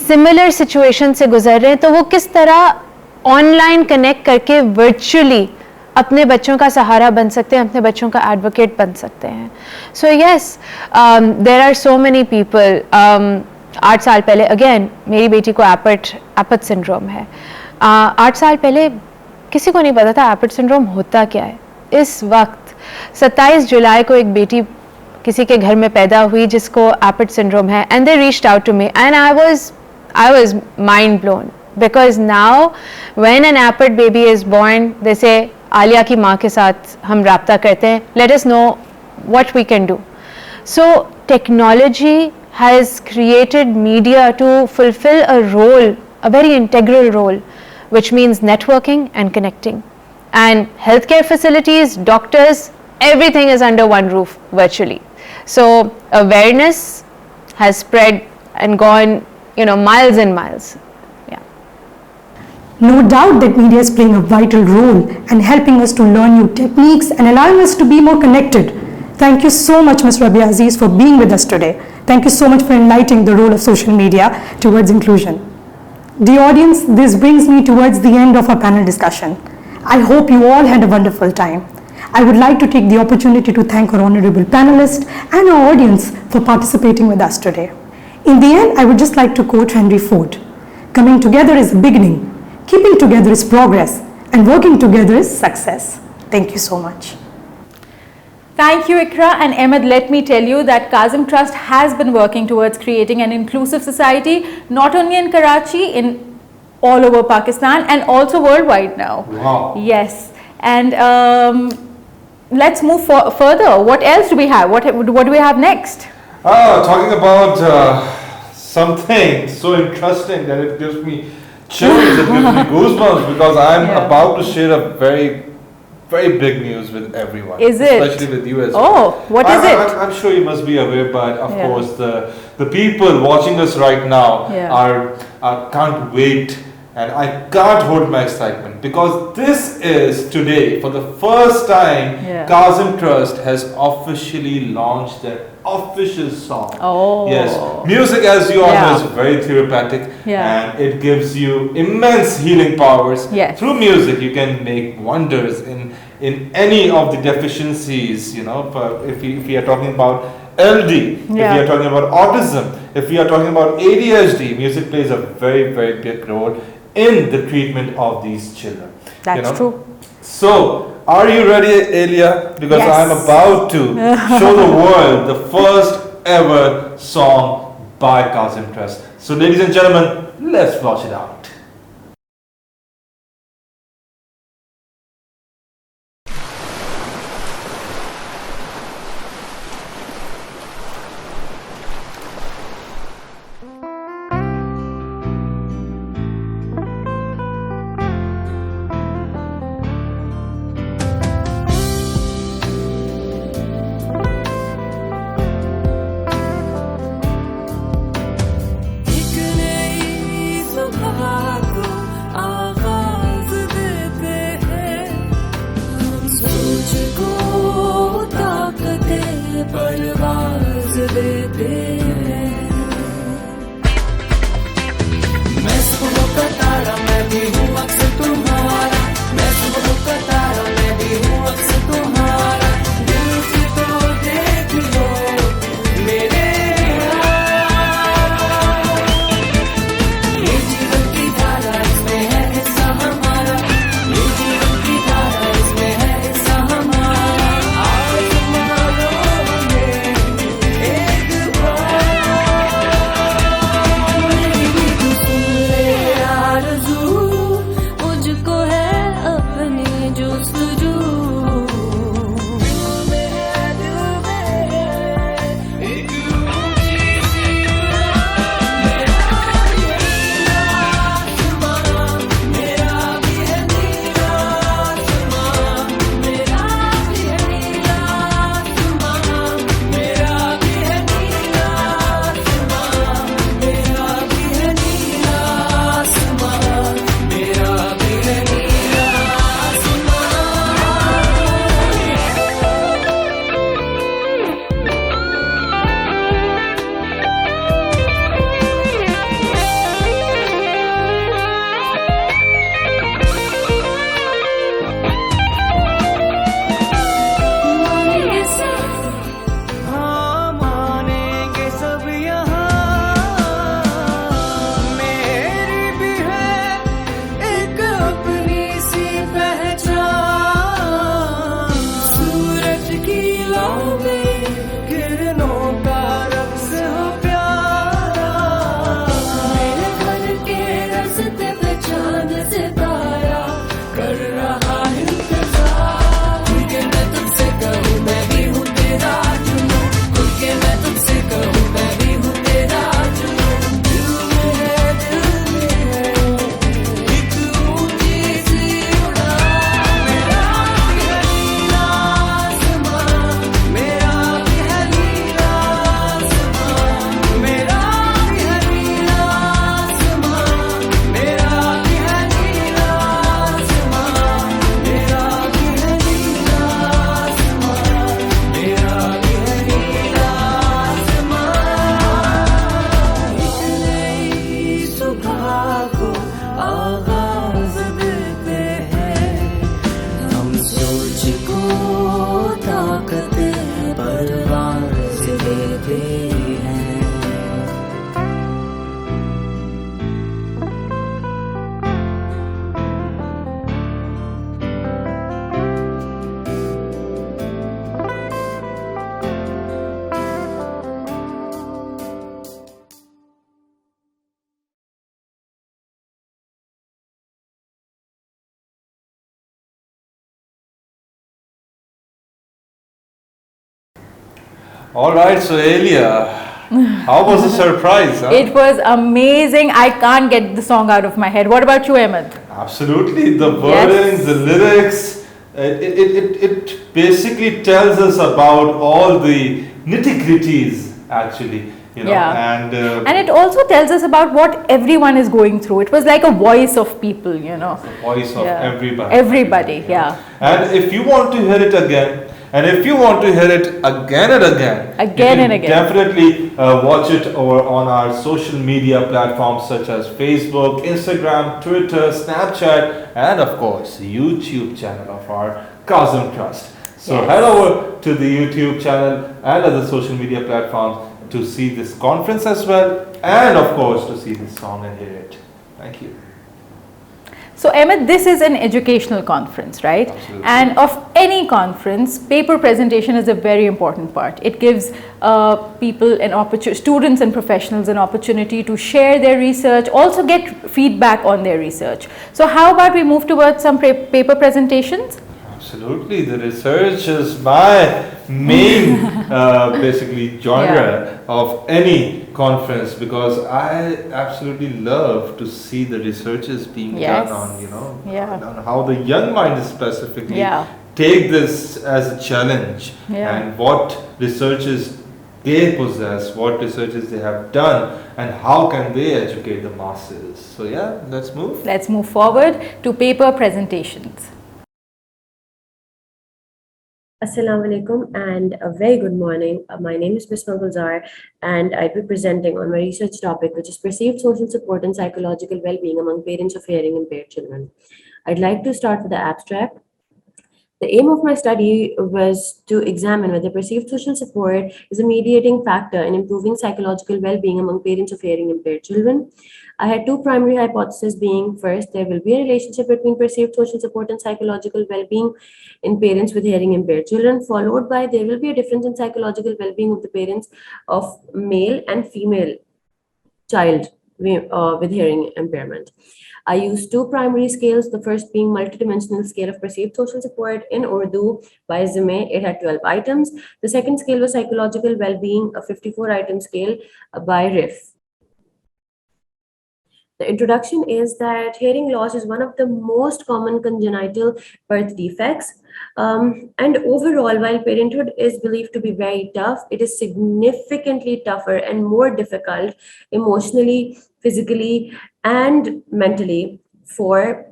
B: सिमिलर सिचुएशन से गुजर रहे हैं तो वो किस तरह ऑनलाइन कनेक्ट करके वर्चुअली अपने बच्चों का सहारा बन सकते हैं, अपने बच्चों का एडवोकेट बन सकते हैं. So yes, there are so many people. 8 साल पहले अगेन मेरी बेटी को एपर्ट सिंड्रोम है. 8 साल पहले किसी को नहीं पता था एपर्ट सिंड्रोम होता क्या है. इस वक्त 27 जुलाई को एक बेटी किसी के घर में पैदा हुई जिसको एपर्ट सिंड्रोम है, and they reached out to me and I was mind blown, because now when an apert baby is born, they say Alia की माँ के साथ हम राब्ता करते हैं, let us know what we can do. So technology has created media to fulfill a role, a very integral role, which means networking and connecting. And healthcare facilities, doctors, everything is under one roof virtually. So awareness has spread and gone, miles and miles.
N: No doubt that media is playing a vital role and helping us to learn new techniques and allowing us to be more connected. Thank you so much, Ms. Rabia Aziz, for being with us today. Thank you so much for enlightening the role of social media towards inclusion. Dear audience, this brings me towards the end of our panel discussion. I hope you all had a wonderful time. I would like to take the opportunity to thank our honorable panelists and our audience for participating with us today. In the end, I would just like to quote Henry Ford. Coming together is a beginning. Keeping together is progress, and working together is success. Thank you so much.
B: Thank you, Ikra and Ahmed. Let me tell you that Kazim Trust has been working towards creating an inclusive society, not only in Karachi, in all over Pakistan and also worldwide now.
A: Wow.
B: Yes. And let's move further. What else do we have? What do we have next?
A: Talking about something so interesting that it gives me chills, it gives me goosebumps, because I'm about to share a very, very big news with everyone.
B: Is it?
A: Especially with you as well.
B: Oh, what is it?
A: I'm sure you must be aware, but of course the people watching us right now are can't wait, and I can't hold my excitement, because this is today, for the first time, Kazim Trust has officially launched their official song.
B: Oh.
A: Yes. Music, as you all know, is very therapeutic, and it gives you immense healing powers.
B: Yes.
A: Through music, you can make wonders in any of the deficiencies, if we are talking about LD, if we are talking about autism, if we are talking about ADHD, music plays a very, very big role in the treatment of these children.
B: That's true.
A: So, are you ready, Elia? Because I'm about to show the world the first ever song by Kazim Trust. So, ladies and gentlemen, let's watch it out.
C: देते हैं। मैं सुबह का तारा मैं भी हूँ अक्सर तुम्हारा, मैं सुबह का तारा मैं भी हूँ अक्सर तुम्हारा, दिल से तो देख लो मेरे ये जीवन की धारा इसमें है हिस्सा हमारा, ये जीवन की धारा इसमें है हिस्सा हमारा। आजमा लो हमें एक बार, मेरी भी तो सुन ले आरज़ू, मुझको है अपनी जुस्तजू। हाँ मानेंगे सब यहाँ, मेरी भी है एक अपनी सी पहचान। सूरज की लौ में किरणों का रक्स हो प्यारा, मेरे घर के रास्ते पे चांद सितारा कर रहा इंतजार। खुल के मैं तुझसे कहूँ मैं भी हूँ तेरा जुनून, खुल के मैं तुझसे कहूँ मैं भी हूँ तेरा जुनून। दिल में है एक ऊंची सी उड़ान, मेरा भी है नीला आसमान, मेरा भी है नीला आसमान, मेरा भी है नीला आसमान, मेरा भी है नीला आसमान, मेरा भी है नीला आसमान, मेरा भी है नीला आसमान। एक नई सुबह को आगाज देते हैं, हम सोच को ताकत परवाज़ देते हैं।
A: All right, so Elia, how was the surprise? Huh?
B: It was amazing. I can't get the song out of my head. What about you, Ahmed?
A: Absolutely, the wordings, the lyrics, it basically tells us about all the nitty-gritties actually, you know,
B: And it also tells us about what everyone is going through. It was like a voice of people, you know.
A: the voice of everybody.
B: Everybody, yeah.
A: And if you want to hear it again, and if you want to hear it again and again, definitely watch it over on our social media platforms such as Facebook, Instagram, Twitter, Snapchat, and of course YouTube channel of our Kazim Trust. So head over to the YouTube channel and other social media platforms to see this conference as well, and of course to see this song and hear it. Thank you.
B: So Ahmed, this is an educational conference, right?
A: Absolutely.
B: And of any conference, paper presentation is a very important part. It gives people an opportunity, students and professionals an opportunity to share their research, also get feedback on their research. So how about we move towards some paper presentations?
A: Absolutely, the research is my main basically genre of any conference, because I absolutely love to see the researches being done on, you know, on how the young mind specifically take this as a challenge and what researches they possess, what researches they have done, and how can they educate the masses. So yeah, let's move.
B: Let's move forward to paper presentations.
E: Assalamu alaikum and a very good morning. My name is Miss Gulzar and I'd be presenting on my research topic, which is perceived social support and psychological well-being among parents of hearing impaired children. I'd like to start with the abstract. The aim of my study was to examine whether perceived social support is a mediating factor in improving psychological well-being among parents of hearing impaired children. I had two primary hypotheses being first, there will be a relationship between perceived social support and psychological well-being in parents with hearing impaired children, followed by there will be a difference in psychological well-being of the parents of male and female child with hearing impairment. I used two primary scales, the first being multidimensional scale of perceived social support in Urdu by Zime. It had 12 items. The second scale was psychological well-being, a 54-item scale by Riff. The introduction is that hearing loss is one of the most common congenital birth defects. And overall, while parenthood is believed to be very tough, it is significantly tougher and more difficult emotionally, physically, and mentally for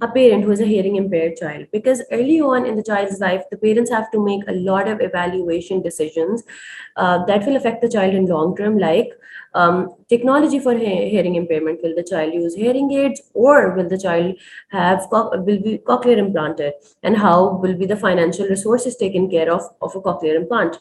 E: a parent who is a hearing impaired child, because early on in the child's life the parents have to make a lot of evaluation decisions that will affect the child in long term, like technology for hearing impairment. Will the child use hearing aids, or will the child have will be cochlear implanted, and how will be the financial resources taken care of a cochlear implant?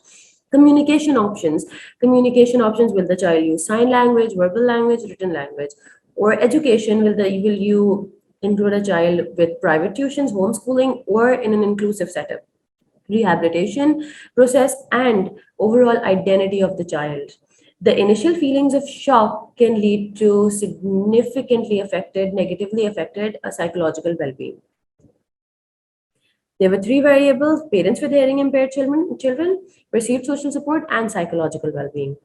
E: Communication options, will the child use sign language, verbal language, written language? Or education, will you include a child with private tuitions, homeschooling, or in an inclusive setup? Rehabilitation process and overall identity of the child. The initial feelings of shock can lead to negatively affected psychological well-being. There were three variables: parents with hearing impaired children, perceived social support, and psychological well-being.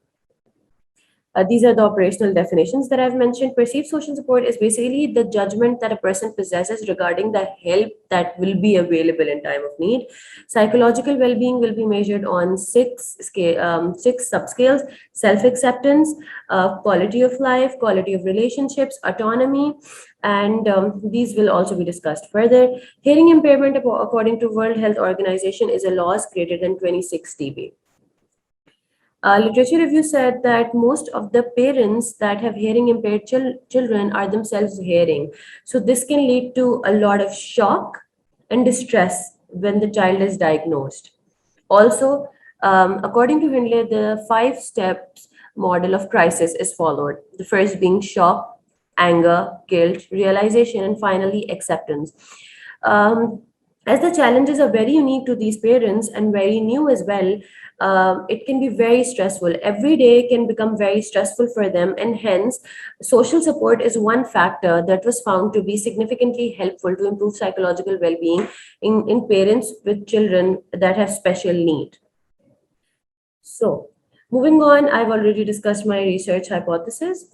E: These are the operational definitions that I've mentioned. Perceived social support is basically the judgment that a person possesses regarding the help that will be available in time of need. Psychological well-being will be measured on six subscales: self-acceptance, quality of life, quality of relationships, autonomy, and these will also be discussed further. Hearing impairment, according to World Health Organization, is a loss greater than 26 dB. Literature review said that most of the parents that have hearing impaired children are themselves hearing. So this can lead to a lot of shock and distress when the child is diagnosed. Also, according to Hindley, the 5 steps model of crisis is followed. The first being shock, anger, guilt, realization, and finally acceptance. As the challenges are very unique to these parents and very new as well, it can be very stressful. Every day can become very stressful for them, and hence social support is one factor that was found to be significantly helpful to improve psychological well-being in parents with children that have special need. So moving on, I've already discussed my research hypothesis.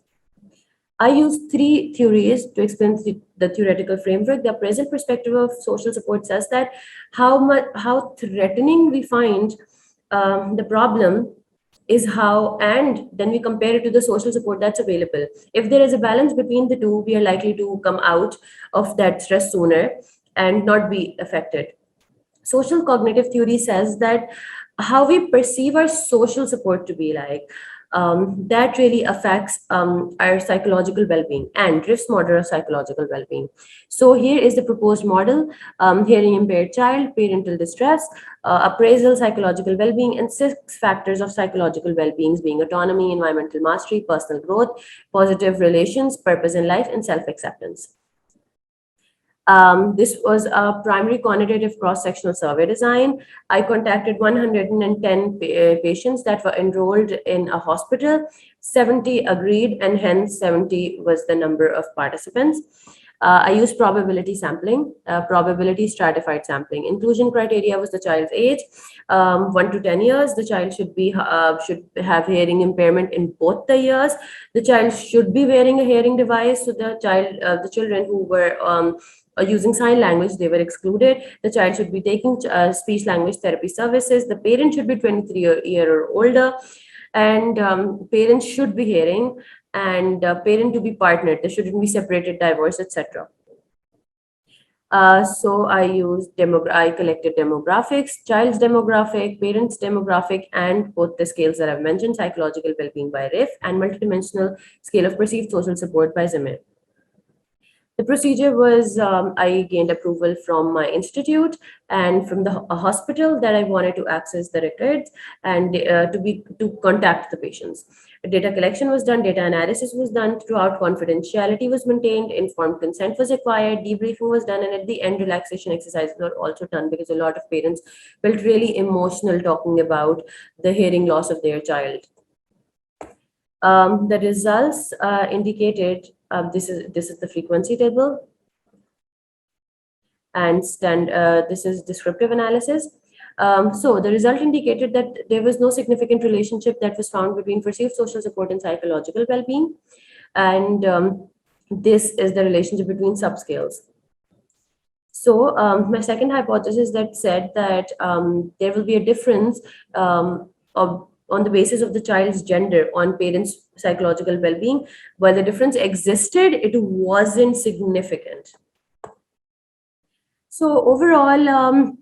E: I use 3 theories to explain the theoretical framework. The present perspective of social support says that how threatening we find the problem is how, and then we compare it to the social support that's available. If there is a balance between the two, we are likely to come out of that stress sooner and not be affected. Social cognitive theory says that how we perceive our social support to be like, that really affects our psychological well-being, and Riff's model of psychological well-being. So here is the proposed model: hearing impaired child, parental distress, appraisal, psychological well-being, and 6 factors of psychological well-being being autonomy, environmental mastery, personal growth, positive relations, purpose in life, and self-acceptance. This was a primary quantitative cross-sectional survey design. I contacted 110 patients that were enrolled in a hospital. 70 agreed, and hence 70 was the number of participants. I used probability sampling, probability stratified sampling. Inclusion criteria was the child's age, 1 to 10 years. The child should have hearing impairment in both the years. The child should be wearing a hearing device. So the children who were using sign language, they were excluded. The child should be taking speech language therapy services. The parent should be 23 year or older, and parents should be hearing, and parent to be partnered. They shouldn't be separated, divorced, etc. So I collected demographics, child's demographic, parents demographic, and both the scales that I've mentioned, psychological well-being by RIF and multidimensional scale of perceived social support by Zimmer. The procedure was, I gained approval from my institute and from the hospital that I wanted to access the records and to contact the patients. Data collection was done, data analysis was done, throughout confidentiality was maintained, informed consent was acquired, debriefing was done, and at the end, relaxation exercises were also done because a lot of parents felt really emotional talking about the hearing loss of their child. The results indicated, this is the frequency table, and this is descriptive analysis. So the result indicated that there was no significant relationship that was found between perceived social support and psychological well-being, and this is the relationship between subscales. So my second hypothesis that said that there will be a difference on the basis of the child's gender on parents' psychological well-being. While the difference existed, it wasn't significant. So overall,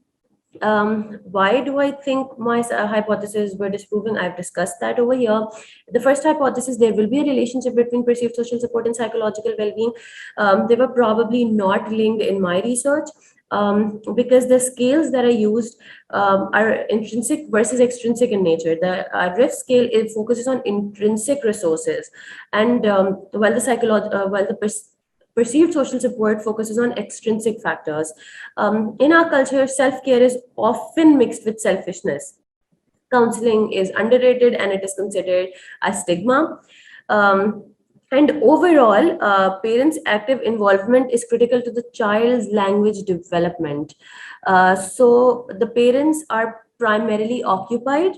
E: why do I think my hypotheses were disproven? I've discussed that over here. The first hypothesis, there will be a relationship between perceived social support and psychological well-being. They were probably not linked in my research. Because the scales that I used are intrinsic versus extrinsic in nature. The RIF scale, it focuses on intrinsic resources, and while the perceived social support focuses on extrinsic factors. In our culture, self-care is often mixed with selfishness. Counseling is underrated and it is considered a stigma. And overall, parents' active involvement is critical to the child's language development. So the parents are primarily occupied,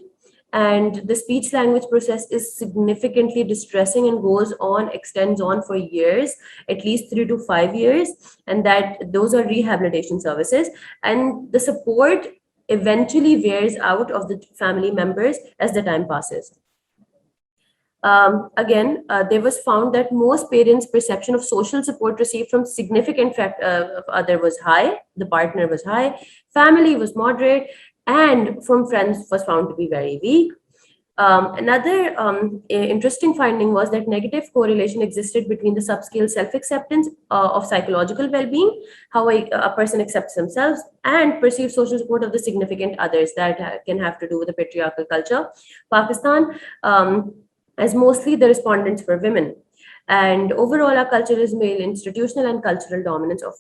E: and the speech language process is significantly distressing and extends on for years, at least 3 to 5 years, and those are rehabilitation services. And the support eventually wears out of the family members as the time passes. Again, there was found that most parents' perception of social support received from significant other was high, the partner was high, family was moderate, and from friends was found to be very weak. Another interesting finding was that negative correlation existed between the subscale self-acceptance of psychological well-being, how a person accepts themselves, and perceived social support of the significant others that can have to do with the patriarchal culture. Pakistan, as mostly the respondents were women. And overall, our culture is male, institutional and cultural dominance of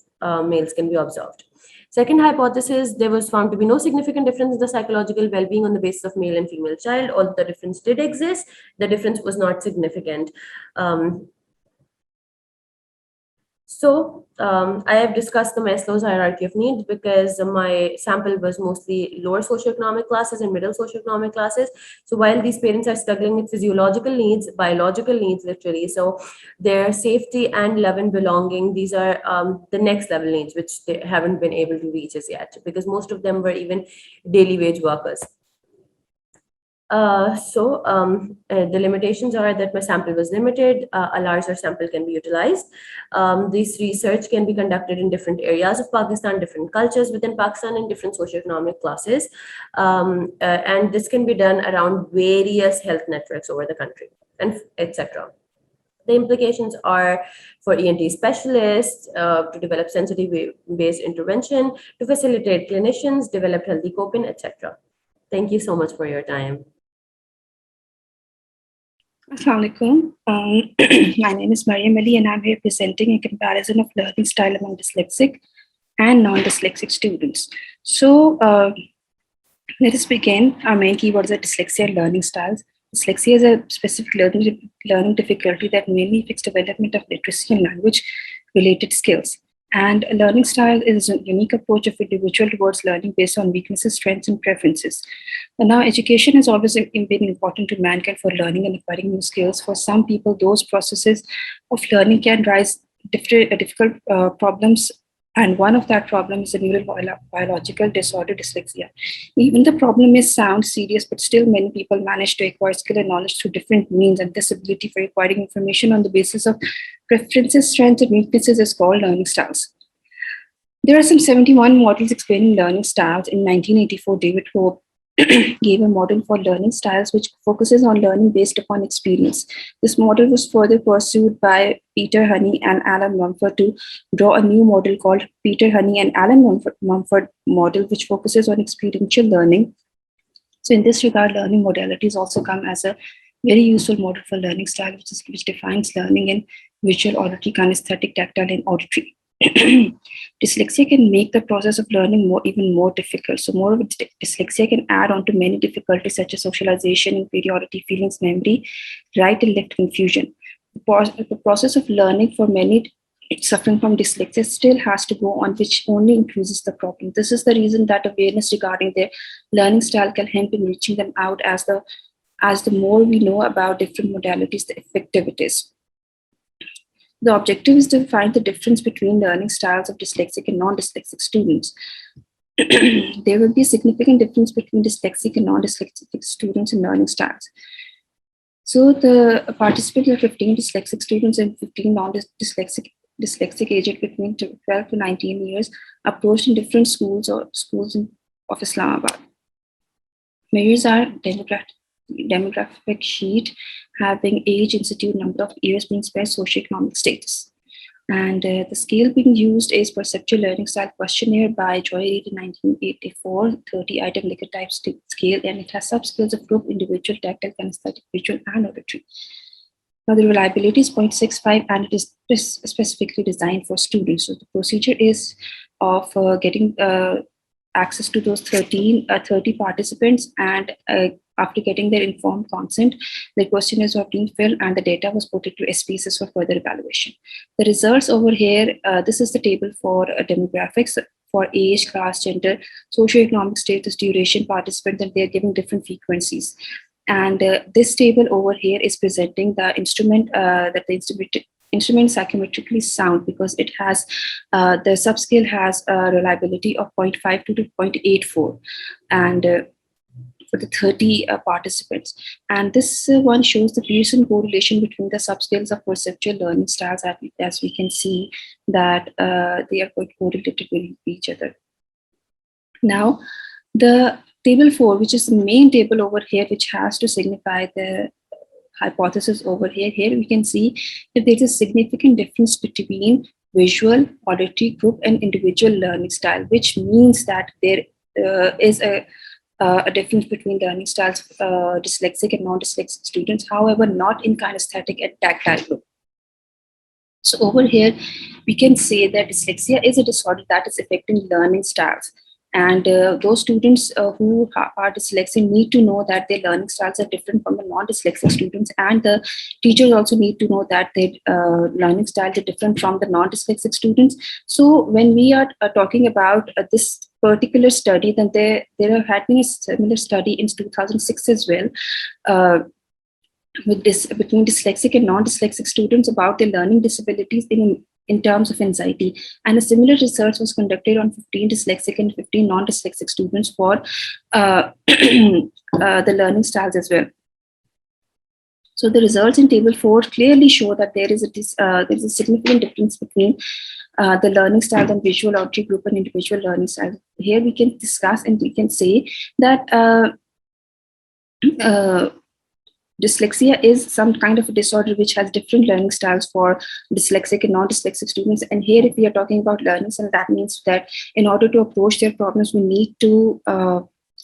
E: males can be observed. Second hypothesis, there was found to be no significant difference in the psychological well-being on the basis of male and female child. Although the difference did exist, the difference was not significant. I have discussed the Maslow's hierarchy of needs because my sample was mostly lower socioeconomic classes and middle socioeconomic classes. So while these parents are struggling with physiological needs, biological needs literally, so their safety and love and belonging, these are the next level needs, which they haven't been able to reach as yet because most of them were even daily wage workers. The limitations are that my sample was limited, a larger sample can be utilized. This research can be conducted in different areas of Pakistan, different cultures within Pakistan, and different socioeconomic classes. And this can be done around various health networks over the country, and etc. The implications are for ENT specialists to develop sensitivity-based intervention, to facilitate clinicians, develop healthy coping, etc. Thank you so much for your time.
F: Assalamualaikum. My name is Mariam Ali and I'm here presenting a comparison of learning style among dyslexic and non-dyslexic students. So let us begin. Our main keywords are dyslexia and learning styles. Dyslexia is a specific learning difficulty that mainly affects development of literacy and language-related skills. And a learning style is a unique approach of individual towards learning based on weaknesses, strengths, and preferences. And now, education has always been important to mankind for learning and acquiring new skills. For some people, those processes of learning can rise difficult problems, and one of that problem is the neurobiological disorder dyslexia. Even the problem may sound serious, but still many people manage to acquire skill and knowledge through different means, and this ability for acquiring information on the basis of preferences, strengths, and weaknesses is called learning styles. There are some 71 models explaining learning styles. In 1984, David Hope gave a model for learning styles which focuses on learning based upon experience. This model was further pursued by Peter Honey and Alan Mumford to draw a new model called Peter Honey and Alan Mumford model, which focuses on experiential learning. So in this regard, learning modalities also come as a very useful model for learning style, which defines learning in visual, auditory, kinesthetic, tactile, and auditory. Dyslexia can make the process of learning even more difficult. So moreover, dyslexia can add on to many difficulties such as socialization, inferiority, feelings, memory, right and left confusion. The process of learning for many suffering from dyslexia still has to go on, which only increases the problem. This is the reason that awareness regarding their learning style can help in reaching them out. As the more we know about different modalities, the effective it is. The objective is to find the difference between learning styles of dyslexic and non-dyslexic students. There will be a significant difference between dyslexic and non-dyslexic students in learning styles. So the participants are 15 dyslexic students and 15 non-dyslexic aged between 12 to 19 years, approached in different schools of Islamabad. Measures are demographic sheet, having age, institute, number of years being spent, socioeconomic status. And the scale being used is Perceptual Learning Style Questionnaire by Joy Reid in 1984, 30-item Likert type scale, and it has subscales of group, individual, tactile, kinesthetic, visual, and auditory. Now the reliability is 0.65 and it is specifically designed for students. So the procedure is of getting access to those 30 participants, and after getting their informed consent, the questionnaires were being filled and the data was put into SPSS for further evaluation. The results over here, this is the table for demographics for age, class, gender, socioeconomic status, duration, participants, and they're giving different frequencies. And this table over here is presenting the instrument that the instrument psychometrically sound, because it has the subscale has a reliability of 0.52 to 0.84, and for the 30 participants. And this one shows the Pearson correlation between the subscales of perceptual learning styles, as we can see that they are quite correlated with each other. Now, the table 4, which is the main table over here, which has to signify the hypothesis over here. Here we can see that there is a significant difference between visual, auditory, group, and individual learning style, which means that there is a difference between learning styles of dyslexic and non-dyslexic students, however, not in kinesthetic and tactile group. So over here, we can say that dyslexia is a disorder that is affecting learning styles. And those students who are dyslexic need to know that their learning styles are different from the non-dyslexic students, and the teachers also need to know that their learning styles are different from the non-dyslexic students. So when we are talking about this particular study, then there had been a similar study in 2006 as well, between dyslexic and non-dyslexic students about their learning disabilities in terms of anxiety. And a similar research was conducted on 15 dyslexic and 15 non-dyslexic students for the learning styles as well. So the results in table 4 clearly show that there is a significant difference between the learning style and visual, auditory, group, and individual learning styles. Here we can discuss and we can say that dyslexia is some kind of a disorder which has different learning styles for dyslexic and non-dyslexic students. And here, if we are talking about learning style, that means that in order to approach their problems, we need to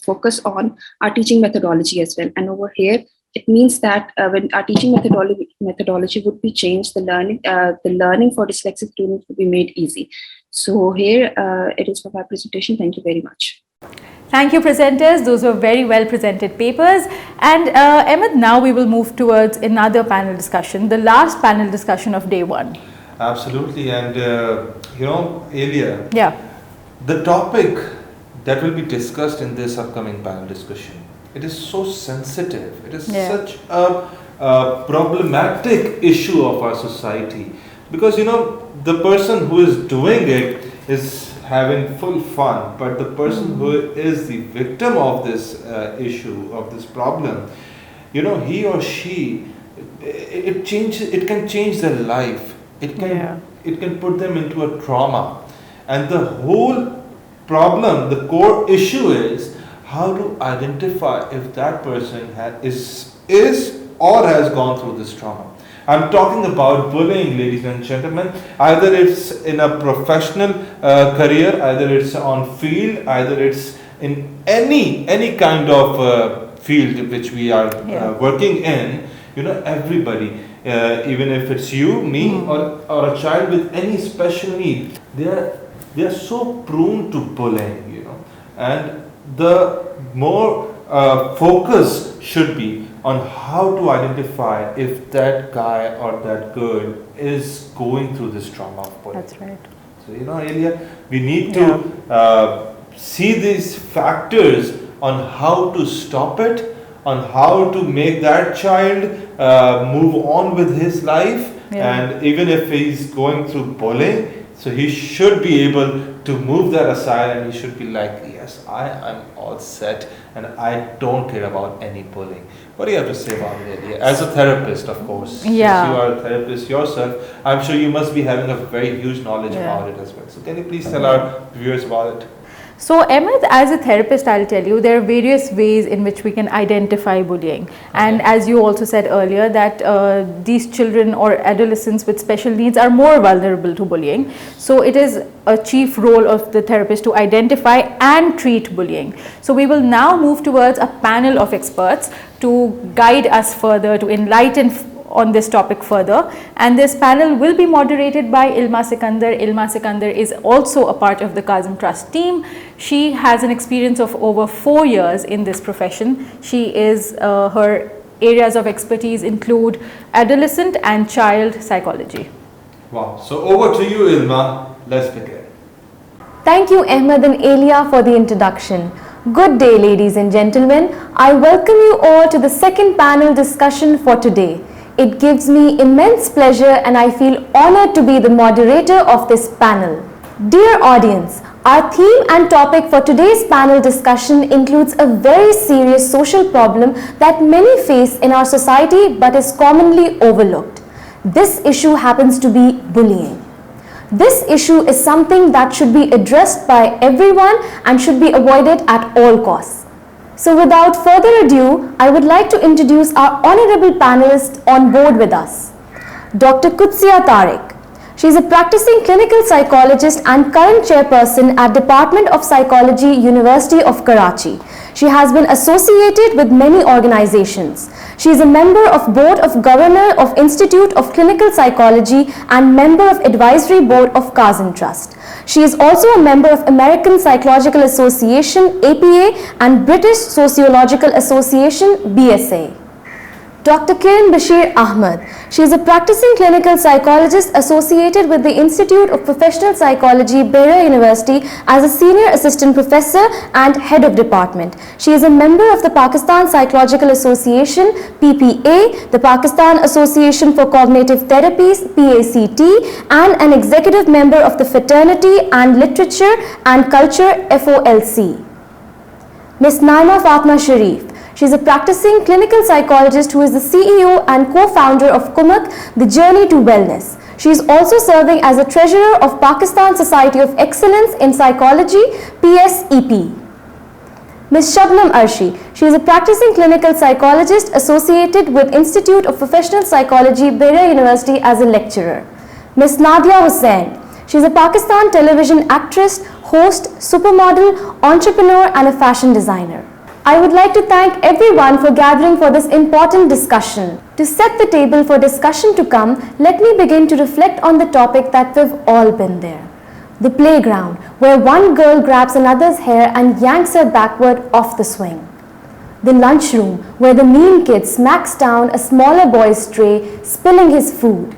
F: focus on our teaching methodology as well. And over here, it means that when our teaching methodology would be changed, the learning for dyslexic students would be made easy. So here it is for my presentation. Thank you very much.
B: Thank you, presenters. Those were very well presented papers. And Ahmed, now we will move towards another panel discussion, the last panel discussion of day 1.
A: Absolutely. And Elia,
B: yeah,
A: the topic that will be discussed in this upcoming panel discussion, it is so sensitive. It is such a problematic issue of our society, because the person who is doing it is having full fun, but the person who is the victim of this issue, of this problem, he or she, it can change their life. It can put them into a trauma, And the whole problem, the core issue is how to identify if that person is or has gone through this trauma. I'm talking about bullying, ladies and gentlemen. Either it's in a professional career, either it's on field, either it's in any kind of field which we are working in. You know, everybody, even if it's you, me, or a child with any special need, they are so prone to bullying, you know. And the more focus should be on how to identify if that guy or that girl is going through this trauma of bullying.
B: That's right.
A: So, you know, Elia, we need to see these factors on how to stop it, on how to make that child move on with his life. And even if he's going through bullying, so he should be able to move that aside, and he should be like, yes, I am all set and I don't care about any bullying. What do you have to say about it, Elia? As a therapist, of course. Since you are a therapist yourself, I'm sure you must be having a very huge knowledge about it as well. So can you please tell our viewers about it?
B: So Ahmed, as a therapist, I'll tell you there are various ways in which we can identify bullying. And as you also said earlier, that these children or adolescents with special needs are more vulnerable to bullying. So it is a chief role of the therapist to identify and treat bullying. So we will now move towards a panel of experts to guide us further, to enlighten on this topic further, and this panel will be moderated by Ilma Sikandar. Ilma Sikandar is also a part of the Kazim Trust team. She has an experience of over 4 years in this profession. She is her areas of expertise include adolescent and child psychology.
A: Wow, so over to you, Ilma. Let's begin.
M: Thank you, Ahmed and Elia, for the introduction. Good day, ladies and gentlemen. I welcome you all to the second panel discussion for today. It gives me immense pleasure and I feel honored to be the moderator of this panel. Dear audience, our theme and topic for today's panel discussion includes a very serious social problem that many face in our society but is commonly overlooked. This issue happens to be bullying. This issue is something that should be addressed by everyone and should be avoided at all costs. So without further ado, I would like to introduce our honorable panelists on board with us. Dr. Qudsiya Tariq. She is a practicing clinical psychologist and current chairperson at Department of Psychology, University of Karachi. She has been associated with many organizations. She is a member of Board of Governor of Institute of Clinical Psychology and member of Advisory Board of Kazim Trust. She is also a member of American Psychological Association, APA, and British Sociological Association, BSA. Dr. Kiran Bashir Ahmed. She is a practicing clinical psychologist associated with the Institute of Professional Psychology, Beira University as a senior assistant professor and head of department. She is a member of the Pakistan Psychological Association, PPA, the Pakistan Association for Cognitive Therapies, PACT, and an executive member of the Fraternity and Literature and Culture, FOLC. Ms. Naima Fatma Sharif. She is a practicing clinical psychologist who is the CEO and co-founder of Kumak, The Journey to Wellness. She is also serving as a treasurer of Pakistan Society of Excellence in Psychology, PSEP. Ms. Shabnam Arshi. She is a practicing clinical psychologist associated with Institute of Professional Psychology, Beira University as a lecturer. Ms. Nadia Hussain. She is a Pakistan television actress, host, supermodel, entrepreneur and a fashion designer. I would like to thank everyone for gathering for this important discussion. To set the table for discussion to come, let me begin to reflect on the topic that we've all been there. The playground, where one girl grabs another's hair and yanks her backward off the swing. The lunchroom, where the mean kid smacks down a smaller boy's tray, spilling his food.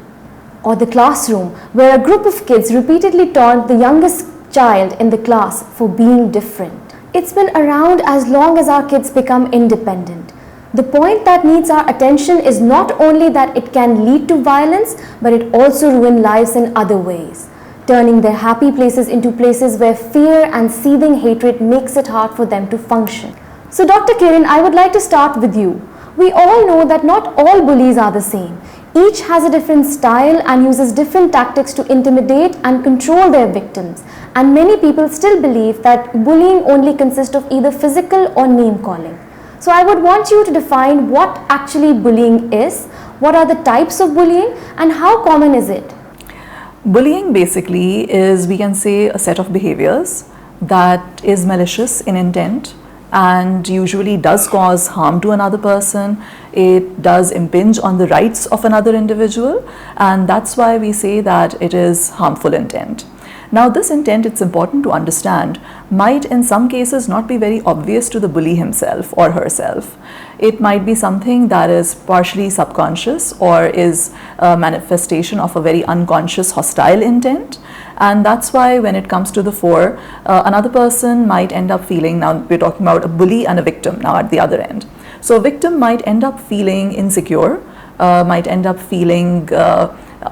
M: Or the classroom, where a group of kids repeatedly taunt the youngest child in the class for being different. It's been around as long as our kids become independent. The point that needs our attention is not only that it can lead to violence, but it also ruins lives in other ways, turning their happy places into places where fear and seething hatred makes it hard for them to function. So Dr. Kiran, I would like to start with you. We all know that not all bullies are the same. Each has a different style and uses different tactics to intimidate and control their victims. And many people still believe that bullying only consists of either physical or name calling. So I would want you to define what actually bullying is, what are the types of bullying, and how common is it?
G: Bullying basically is, we can say, a set of behaviors that is malicious in intent and usually does cause harm to another person. It does impinge on the rights of another individual, and that's why we say that it is harmful intent. Now this intent, it's important to understand, might in some cases not be very obvious to the bully himself or herself. It might be something that is partially subconscious or is a manifestation of a very unconscious hostile intent. And that's why when it comes to the fore, another person might end up feeling, now we're talking about a bully and a victim now at the other end. So a victim might end up feeling insecure, might end up feeling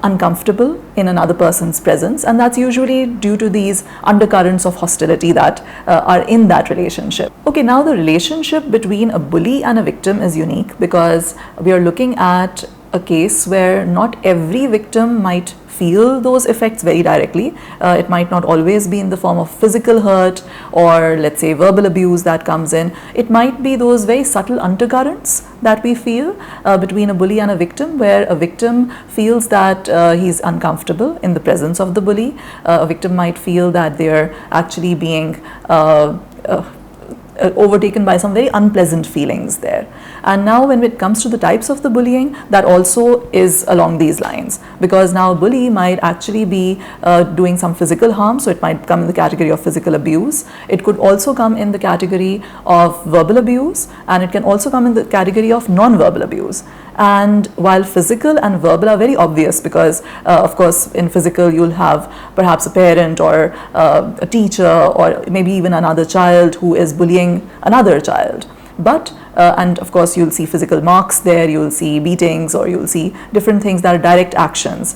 G: uncomfortable in another person's presence, and that's usually due to these undercurrents of hostility that are in that relationship. Okay, now the relationship between a bully and a victim is unique because we are looking at a case where not every victim might feel those effects very directly. It might not always be in the form of physical hurt or, let's say, verbal abuse that comes in. It might be those very subtle undercurrents that we feel between a bully and a victim, where a victim feels that he's uncomfortable in the presence of the bully. A victim might feel that they're actually being overtaken by some very unpleasant feelings there. And now when it comes to the types of the bullying, that also is along these lines, because now a bully might actually be doing some physical harm, so it might come in the category of physical abuse. It could also come in the category of verbal abuse, and it can also come in the category of non-verbal abuse. And while physical and verbal are very obvious, because of course in physical you'll have perhaps a parent or a teacher or maybe even another child who is bullying another child. But and of course you'll see physical marks there, you'll see beatings, or you'll see different things that are direct actions.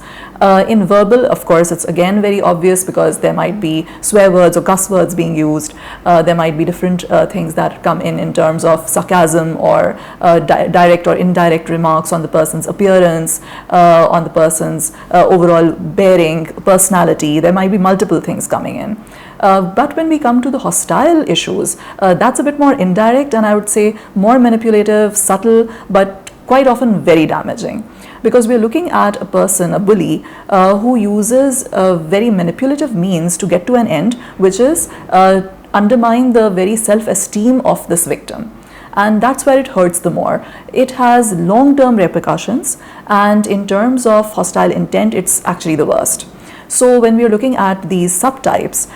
G: In verbal, of course, it's again very obvious because there might be swear words or cuss words being used. There might be different things that come in terms of sarcasm or direct or indirect remarks on the person's appearance, on the person's overall bearing, personality. There might be multiple things coming in. But when we come to the hostile issues, that's a bit more indirect, and I would say more manipulative, subtle, but quite often very damaging. Because we're looking at a person, a bully, who uses very manipulative means to get to an end, which is undermine the very self-esteem of this victim. And that's where it hurts the more. It has long-term repercussions, and in terms of hostile intent, it's actually the worst. So when we are looking at these subtypes,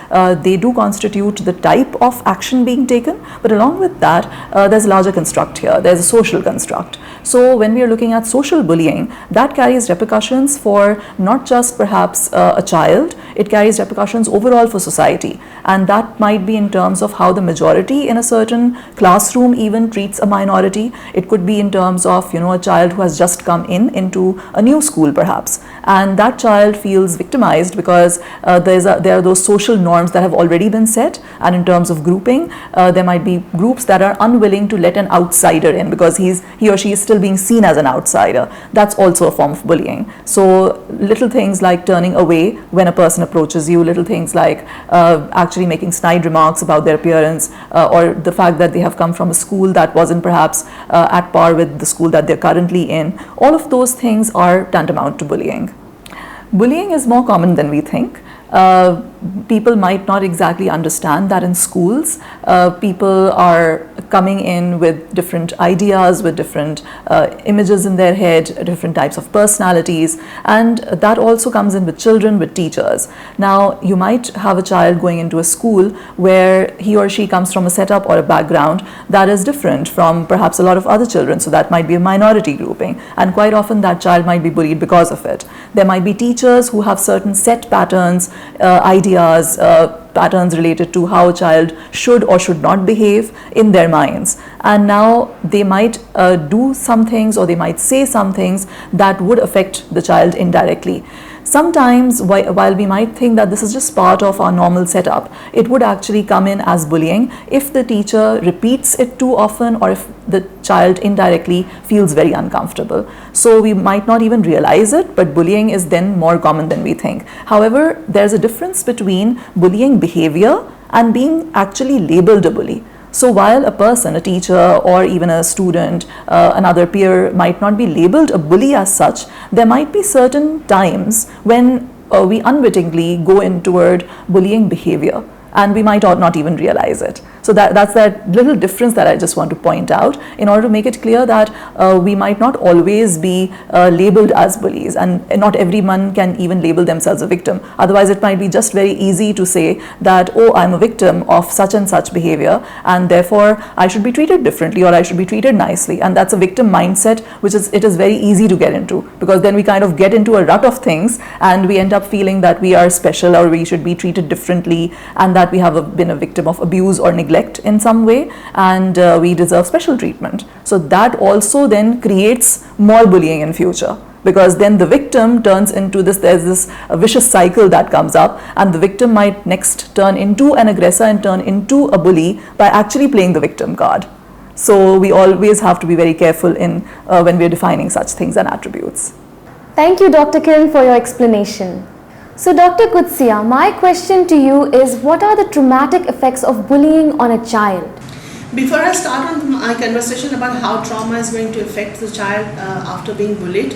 G: they do constitute the type of action being taken, but along with that, there's a larger construct here. There's a social construct. So when we are looking at social bullying, that carries repercussions for not just perhaps a child, it carries repercussions overall for society. And that might be in terms of how the majority in a certain classroom even treats a minority. It could be in terms of, a child who has just come into a new school perhaps, and that child feels victimized because there are those social norms that have already been set, and in terms of grouping, there might be groups that are unwilling to let an outsider in because he or she is still being seen as an outsider. That's also a form of bullying. So little things like turning away when a person approaches you, little things like actually making snide remarks about their appearance, or the fact that they have come from a school that wasn't perhaps at par with the school that they're currently in. All of those things are tantamount to bullying. Bullying is more common than we think. People might not exactly understand that in schools, people are coming in with different ideas, with different images in their head, different types of personalities, and that also comes in with children, with teachers. Now, you might have a child going into a school where he or she comes from a setup or a background that is different from perhaps a lot of other children, so that might be a minority grouping, and quite often that child might be bullied because of it. There might be teachers who have certain set patterns, ideas, patterns related to how a child should or should not behave in their minds, and now they might do some things or they might say some things that would affect the child indirectly. Sometimes, while we might think that this is just part of our normal setup, it would actually come in as bullying if the teacher repeats it too often, or if the child indirectly feels very uncomfortable. So we might not even realize it, but bullying is then more common than we think. However, there's a difference between bullying behavior and being actually labeled a bully. So while a person, a teacher, or even a student, another peer might not be labeled a bully as such, there might be certain times when we unwittingly go in toward bullying behavior, and we might not even realize it. So that's that little difference that I just want to point out in order to make it clear that we might not always be labeled as bullies, and not everyone can even label themselves a victim. Otherwise, it might be just very easy to say that, oh, I'm a victim of such and such behavior, and therefore I should be treated differently, or I should be treated nicely. And that's a victim mindset, which it is very easy to get into, because then we kind of get into a rut of things and we end up feeling that we are special, or we should be treated differently, and that we have been a victim of abuse or neglect in some way, and we deserve special treatment. So that also then creates more bullying in future, because then the victim turns into this, there's this vicious cycle that comes up, and the victim might next turn into an aggressor and turn into a bully by actually playing the victim card. So we always have to be very careful in when we're defining such things and attributes.
M: Thank you, Dr. Kiran, for your explanation. So Dr. Kutsia, my question to you is, what are the traumatic effects of bullying on a child?
H: Before I start on my conversation about how trauma is going to affect the child after being bullied,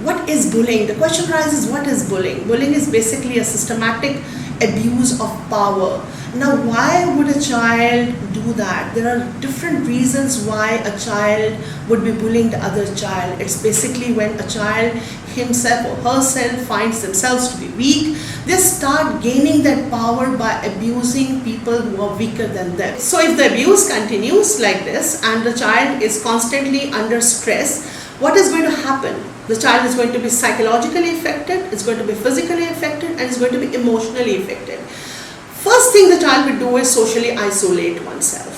H: what is bullying? The question arises, what is bullying? Bullying is basically a systematic abuse of power. Now, why would a child do that? There are different reasons why a child would be bullying the other child. It's basically when a child himself or herself finds themselves to be weak, they start gaining that power by abusing people who are weaker than them. So if the abuse continues like this and the child is constantly under stress, what is going to happen? The child is going to be psychologically affected, it's going to be physically affected, and it's going to be emotionally affected. First thing the child will do is socially isolate oneself.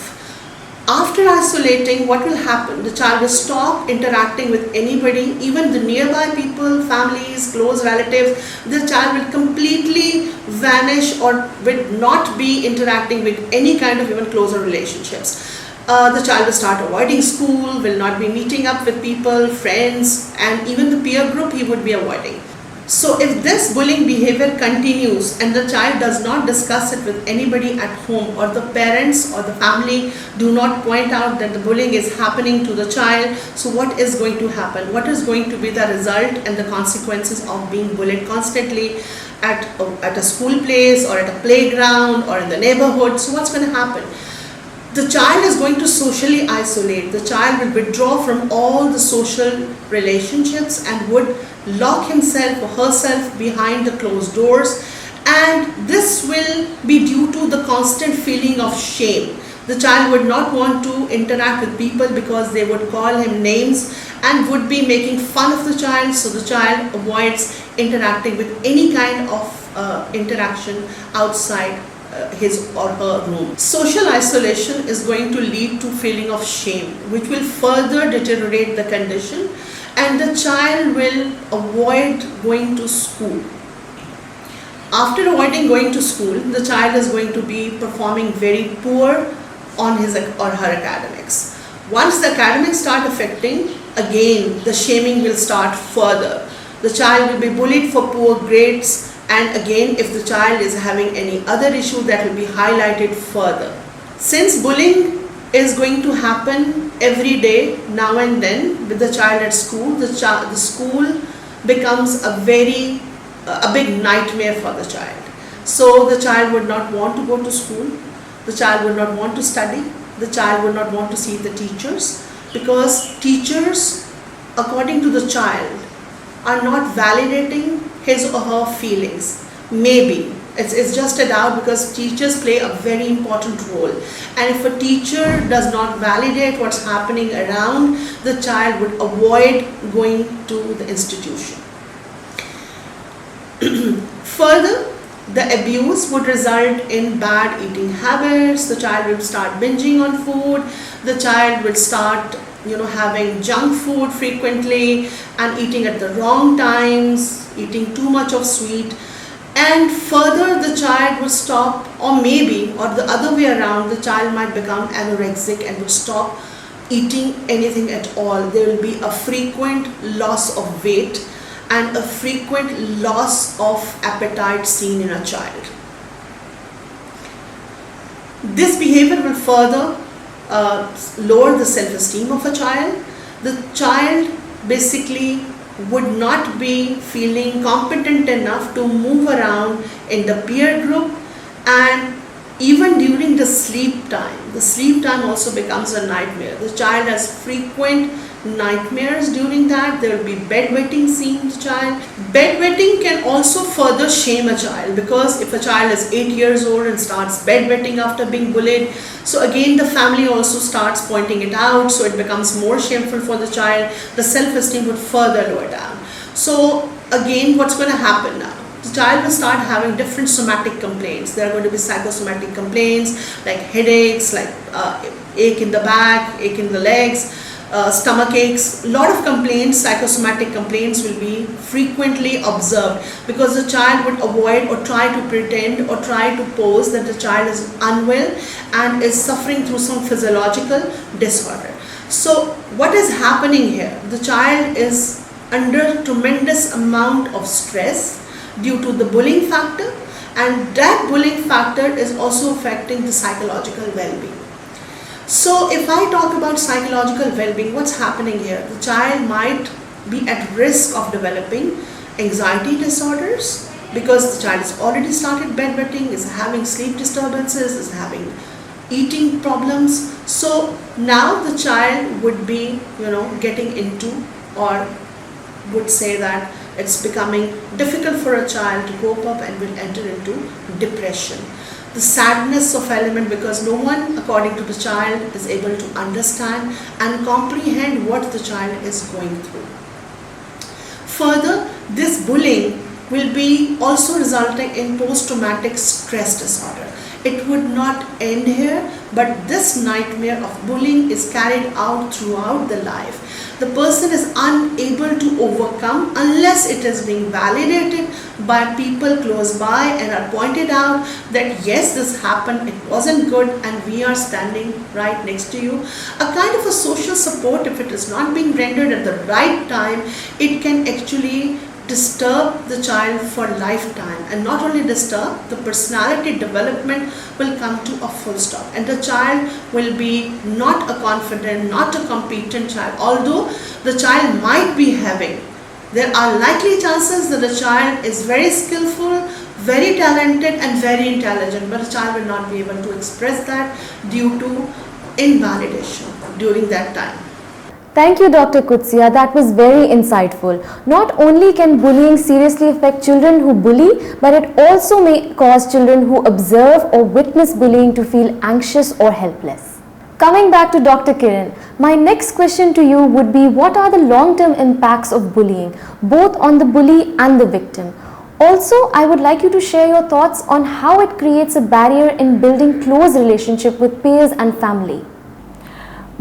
H: After isolating, what will happen? The child will stop interacting with anybody, even the nearby people, families, close relatives. The child will completely vanish or will not be interacting with any kind of even closer relationships. The child will start avoiding school, will not be meeting up with people, friends, and even the peer group he would be avoiding. So if this bullying behavior continues and the child does not discuss it with anybody at home, or the parents or the family do not point out that the bullying is happening to the child, so what is going to happen? What is going to be the result and the consequences of being bullied constantly at a school place or at a playground or in the neighborhood? So what's going to happen? The child is going to socially isolate. The child will withdraw from all the social relationships and would lock himself or herself behind the closed doors, and this will be due to the constant feeling of shame. The child would not want to interact with people because they would call him names and would be making fun of the child, so the child avoids interacting with any kind of interaction outside his or her room. Social isolation is going to lead to feeling of shame, which will further deteriorate the condition, and the child will avoid going to school. After avoiding going to school, the child is going to be performing very poor on his or her academics. Once the academics start affecting, again the shaming will start further. The child will be bullied for poor grades, and again, if the child is having any other issue, that will be highlighted further. Since bullying is going to happen every day, now and then, with the child at school, the school becomes a big nightmare for the child. So the child would not want to go to school, the child would not want to study, the child would not want to see the teachers, because teachers, according to the child, are not validating his or her feelings. Maybe it's just a doubt, because teachers play a very important role, and if a teacher does not validate what's happening around, the child would avoid going to the institution. Further, the abuse would result in bad eating habits. The child will start binging on food. The child will start having junk food frequently and eating at the wrong times, eating too much of sweet. And further, the child will stop, or the other way around, the child might become anorexic and will stop eating anything at all. There will be a frequent loss of weight and a frequent loss of appetite seen in a child. This behavior will further lower the self-esteem of a child. The child basically would not be feeling competent enough to move around in the peer group, and even during the sleep time also becomes a nightmare. The child has frequent nightmares during that. There will be bedwetting seen in the child. Bedwetting can also further shame a child, because if a child is 8 years old and starts bedwetting after being bullied, so again the family also starts pointing it out, so it becomes more shameful for the child. The self-esteem would further lower down. So again, what's going to happen now? The child will start having different somatic complaints. There are going to be psychosomatic complaints like headaches, like ache in the back, ache in the legs, stomach aches. A lot of complaints, psychosomatic complaints, will be frequently observed, because the child would avoid or try to pretend or try to pose that the child is unwell and is suffering through some physiological disorder. So what is happening here? The child is under tremendous amount of stress due to the bullying factor, and that bullying factor is also affecting the psychological well-being. So if I talk about psychological well-being, what's happening here? The child might be at risk of developing anxiety disorders, because the child has already started bedwetting, is having sleep disturbances, is having eating problems. So now the child would be, getting into, or would say that it's becoming difficult for a child to cope up and will enter into depression. The sadness of element, because no one, according to the child, is able to understand and comprehend what the child is going through. Further, this bullying will be also resulting in post-traumatic stress disorder. It would not end here, but this nightmare of bullying is carried out throughout the life. The person is unable to overcome unless it is being validated by people close by and are pointed out that yes, this happened, it wasn't good, and we are standing right next to you. A kind of a social support, if it is not being rendered at the right time, it can actually disturb the child for lifetime, and not only disturb, the personality development will come to a full stop, and the child will be not a confident, not a competent child. Although the child might be having, there are likely chances that the child is very skillful, very talented and very intelligent, but the child will not be able to express that due to invalidation during that time.
M: Thank you, Dr. Kutsia. That was very insightful. Not only can bullying seriously affect children who bully, but it also may cause children who observe or witness bullying to feel anxious or helpless. Coming back to Dr. Kiran, my next question to you would be, what are the long-term impacts of bullying, both on the bully and the victim? Also, I would like you to share your thoughts on how it creates a barrier in building close relationship with peers and family.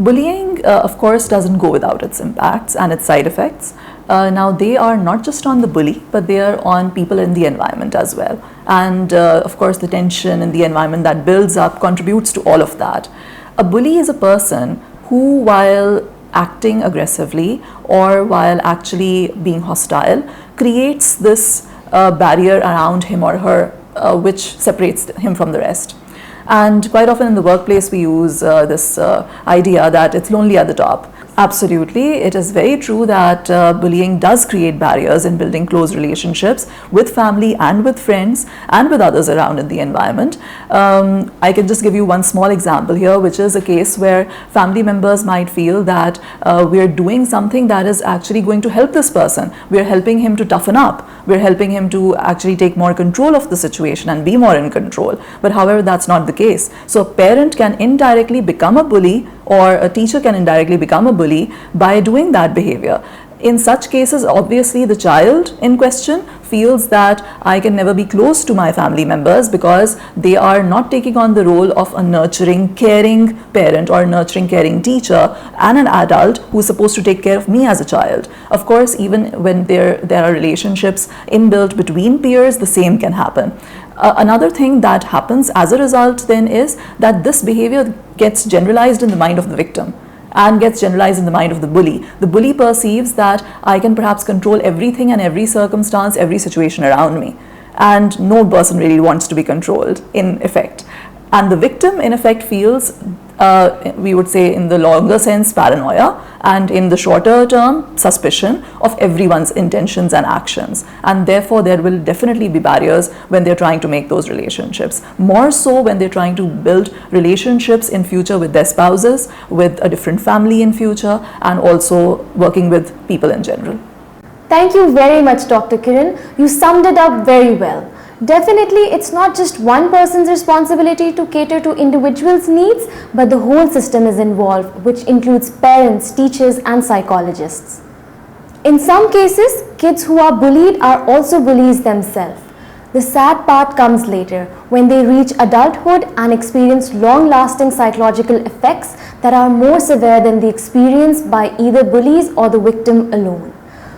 G: Bullying, of course, doesn't go without its impacts and its side effects. Now, they are not just on the bully, but they are on people in the environment as well. And of course, the tension in the environment that builds up contributes to all of that. A bully is a person who, while acting aggressively or while actually being hostile, creates this barrier around him or her, which separates him from the rest. And quite often in the workplace, we use this idea that it's lonely at the top. Absolutely, it is very true that bullying does create barriers in building close relationships with family and with friends and with others around in the environment. I can just give you one small example here, which is a case where family members might feel that we're doing something that is actually going to help this person. We're helping him to toughen up. We're helping him to actually take more control of the situation and be more in control. But however, that's not the case. So a parent can indirectly become a bully, or a teacher can indirectly become a bully by doing that behavior. In such cases, obviously, the child in question feels that I can never be close to my family members because they are not taking on the role of a nurturing, caring parent or nurturing, caring teacher and an adult who is supposed to take care of me as a child. Of course, even when there are relationships inbuilt between peers, the same can happen. Another thing that happens as a result then is that this behavior gets generalized in the mind of the victim and gets generalized in the mind of the bully. The bully perceives that I can perhaps control everything and every circumstance, every situation around me. And no person really wants to be controlled, in effect. And the victim, in effect, feels, we would say in the longer sense, paranoia, and in the shorter term, suspicion of everyone's intentions and actions. And therefore, there will definitely be barriers when they're trying to make those relationships. More so when they're trying to build relationships in future with their spouses, with a different family in future, and also working with people in general.
M: Thank you very much, Dr. Kiran. You summed it up very well. Definitely, it's not just one person's responsibility to cater to individuals' needs, but the whole system is involved, which includes parents, teachers, and psychologists. In some cases, kids who are bullied are also bullies themselves. The sad part comes later, when they reach adulthood and experience long-lasting psychological effects that are more severe than the experience by either bullies or the victim alone.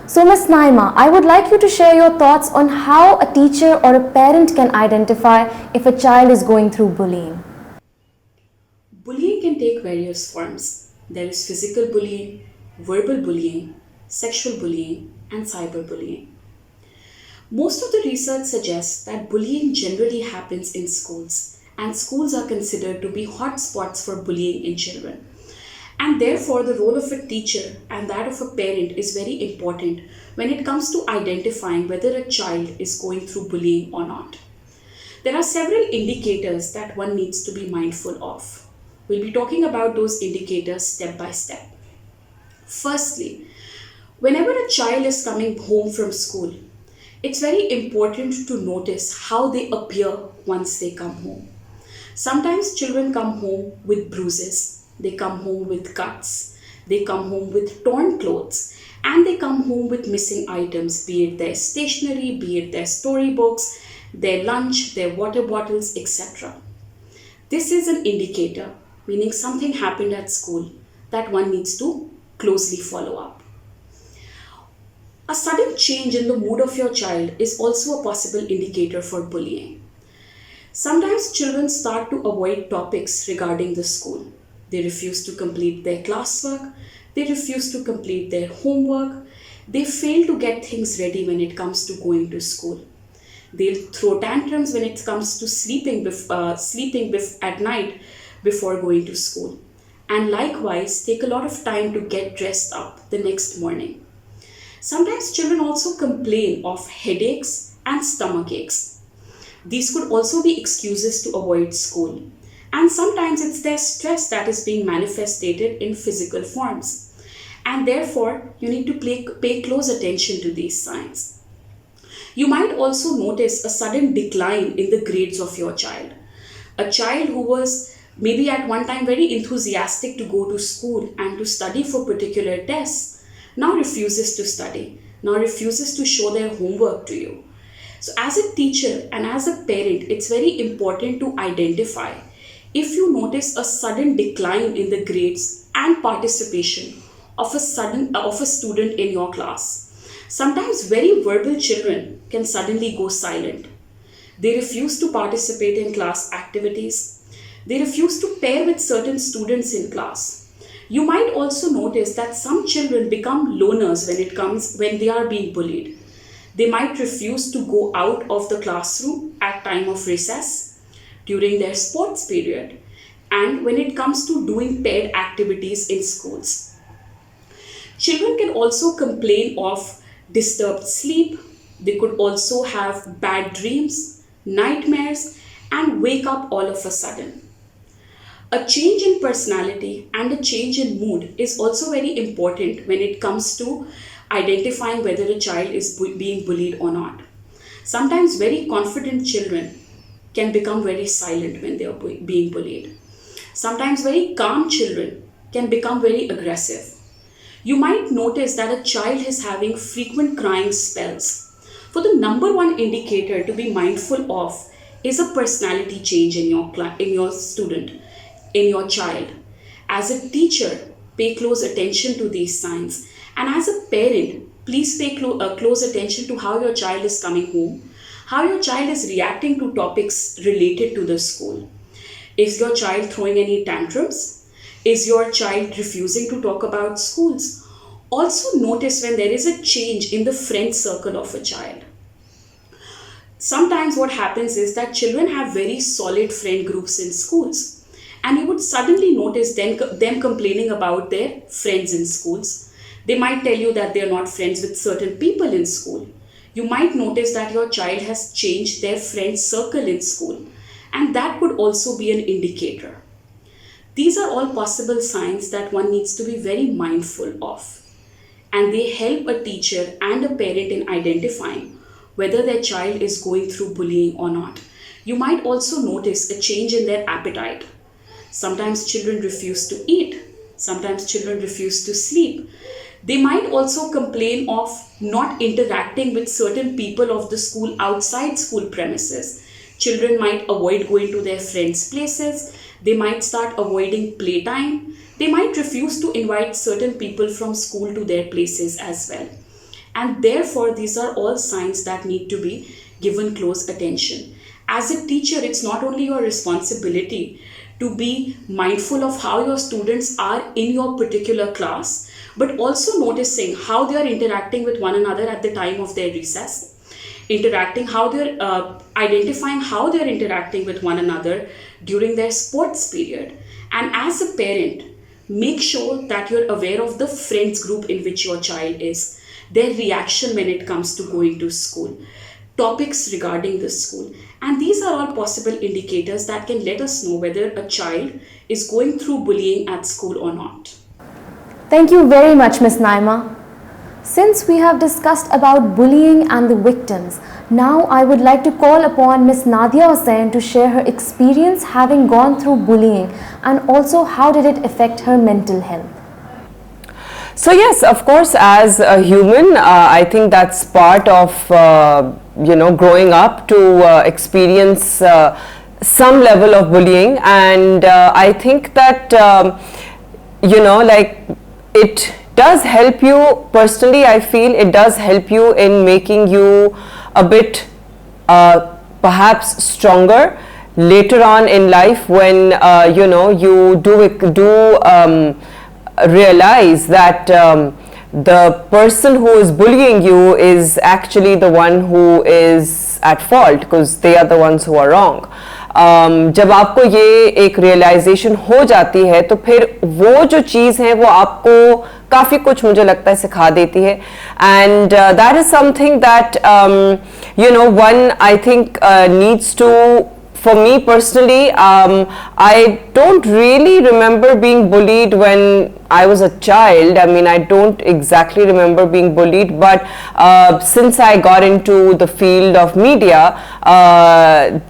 M: So Ms. Naima, I would like you to share your thoughts on how a teacher or a parent can identify if a child is going through bullying.
I: Bullying can take various forms. There is physical bullying, verbal bullying, sexual bullying, and cyberbullying. Most of the research suggests that bullying generally happens in schools, and schools are considered to be hotspots for bullying in children. And therefore, the role of a teacher and that of a parent is very important when it comes to identifying whether a child is going through bullying or not. There are several indicators that one needs to be mindful of. We'll be talking about those indicators step by step. Firstly, whenever a child is coming home from school, it's very important to notice how they appear once they come home. Sometimes children come home with bruises. They come home with cuts, they come home with torn clothes, and they come home with missing items, be it their stationery, be it their storybooks, their lunch, their water bottles, etc. This is an indicator, meaning something happened at school that one needs to closely follow up. A sudden change in the mood of your child is also a possible indicator for bullying. Sometimes children start to avoid topics regarding the school. They refuse to complete their classwork, they refuse to complete their homework, they fail to get things ready when it comes to going to school. They'll throw tantrums when it comes to sleeping at night before going to school. And likewise, take a lot of time to get dressed up the next morning. Sometimes children also complain of headaches and stomach aches. These could also be excuses to avoid school. And sometimes it's their stress that is being manifested in physical forms. And therefore, you need to pay close attention to these signs. You might also notice a sudden decline in the grades of your child. A child who was maybe at one time very enthusiastic to go to school and to study for particular tests, now refuses to study, now refuses to show their homework to you. So as a teacher and as a parent, it's very important to identify if you notice a sudden decline in the grades and participation of a student in your class. Sometimes very verbal children can suddenly go silent. They refuse to participate in class activities. They refuse to pair with certain students in class. You might also notice that some children become loners when they are being bullied. They might refuse to go out of the classroom at time of recess, during their sports period, and when it comes to doing paired activities in schools. Children can also complain of disturbed sleep. They could also have bad dreams, nightmares, and wake up all of a sudden. A change in personality and a change in mood is also very important when it comes to identifying whether a child is being bullied or not. Sometimes very confident children can become very silent when they are being bullied. Sometimes very calm children can become very aggressive. You might notice that a child is having frequent crying spells. For the number one indicator to be mindful of is a personality change in your student, in your child. As a teacher, pay close attention to these signs. And as a parent, please pay close attention to how your child is coming home, how your child is reacting to topics related to the school. Is your child throwing any tantrums? Is your child refusing to talk about schools? Also notice when there is a change in the friend circle of a child. Sometimes what happens is that children have very solid friend groups in schools, and you would suddenly notice them complaining about their friends in schools. They might tell you that they are not friends with certain people in school. You might notice that your child has changed their friend circle in school, and that could also be an indicator. These are all possible signs that one needs to be very mindful of, and they help a teacher and a parent in identifying whether their child is going through bullying or not. You might also notice a change in their appetite. Sometimes children refuse to eat, sometimes children refuse to sleep. They might also complain of not interacting with certain people of the school outside school premises. Children might avoid going to their friends' places. They might start avoiding playtime. They might refuse to invite certain people from school to their places as well. And therefore, these are all signs that need to be given close attention. As a teacher, it's not only your responsibility to be mindful of how your students are in your particular class, but also noticing how they are interacting with one another at the time of their recess, identifying how they're interacting with one another during their sports period. And as a parent, make sure that you're aware of the friends group in which your child is, their reaction when it comes to going to school, topics regarding the school. And these are all possible indicators that can let us know whether a child is going through bullying at school or not.
M: Thank you very much, Ms. Naima. Since we have discussed about bullying and the victims, now I would like to call upon Ms. Nadia Hussain to share her experience having gone through bullying and also how did it affect her mental health.
J: So yes, of course, as a human, I think that's part of, growing up to experience some level of bullying. And I think that, it does help you, personally I feel it does help you in making you a bit perhaps stronger later on in life when, you do realize that the person who is bullying you is actually the one who is at fault because they are the ones who are wrong. जब आपको ये एक realization हो जाती है तो फिर वो जो चीज़ है वो आपको काफ़ी कुछ मुझे लगता है सिखा देती है, and that is something that one I think needs to. For me personally, I don't really remember being bullied when I was a child. I mean, I don't exactly remember being bullied, but since I got into the field of media,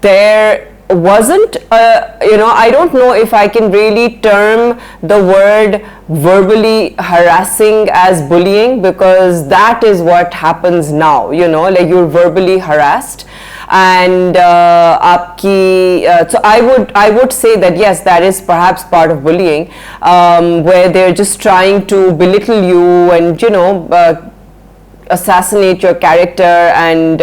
J: there wasn't, I don't know if I can really term the word verbally harassing as bullying, because that is what happens now, like you're verbally harassed. And so I would say that yes, that is perhaps part of bullying, where they're just trying to belittle you and assassinate your character, and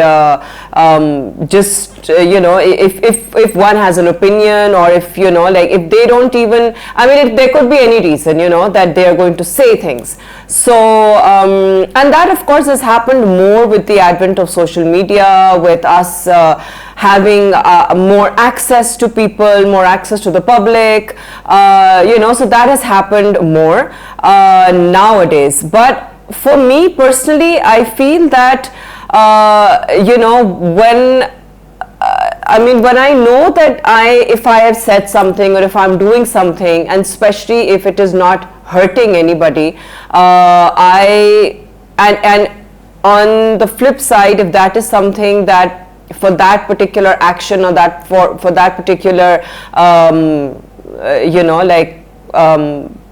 J: if one has an opinion, or if if they don't even, I mean, there could be any reason that they are going to say things. So and that of course has happened more with the advent of social media, with us having more access to people, more access to the public, so that has happened more nowadays. But for me personally, I feel that when I know that if I have said something, or if I'm doing something, and especially if it is not hurting anybody, and on the flip side, if that is something that for that particular action, or that for that particular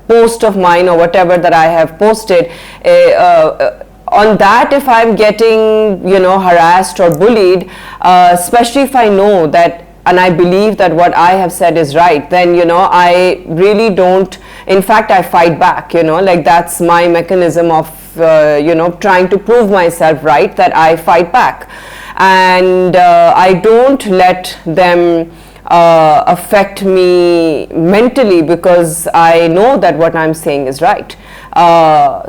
J: post of mine or whatever that I have posted, on that, if I'm getting, harassed or bullied, especially if I know that and I believe that what I have said is right, then, I really don't, in fact, I fight back, like that's my mechanism of, trying to prove myself right, that I fight back. And I don't let them affect me mentally, because I know that what I'm saying is right.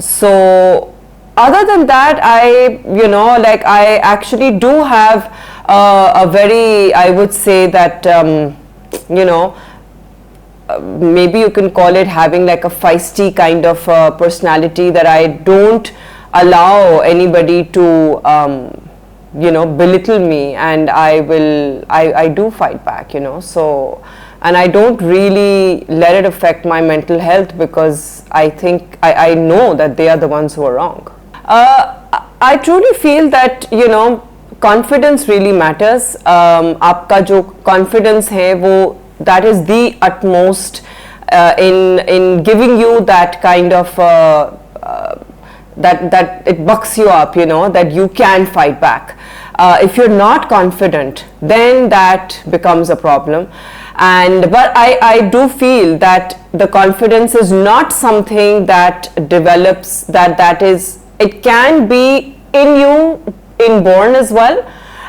J: So other than that, I actually do have a very, I would say that, maybe you can call it having like a feisty kind of personality, that I don't allow anybody to, belittle me, and I do fight back, so, and I don't really let it affect my mental health, because I think, I know that they are the ones who are wrong. I truly feel that, confidence really matters. आपका जो confidence है वो, that is the utmost in giving you that kind of that it bucks you up, that you can fight back. If you're not confident, then that becomes a problem. But I do feel that the confidence is not something that develops, that is, it can be in you inborn as well,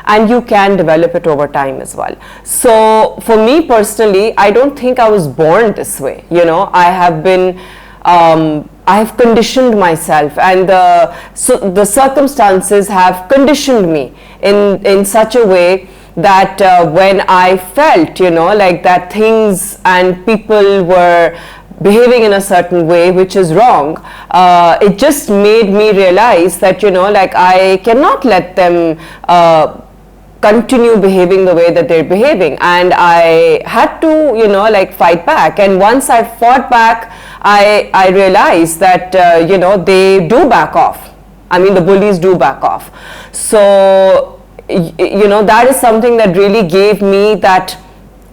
J: and you can develop it over time as well. So for me personally, I don't think I was born this way. I have been, I have conditioned myself, and the circumstances have conditioned me in such a way that when I felt, like that things and people were behaving in a certain way which is wrong, it just made me realize that, like I cannot let them continue behaving the way that they're behaving, and I had to, like fight back. And once I fought back, I realized that, they do back off. I mean, the bullies do back off. So, that is something that really gave me that,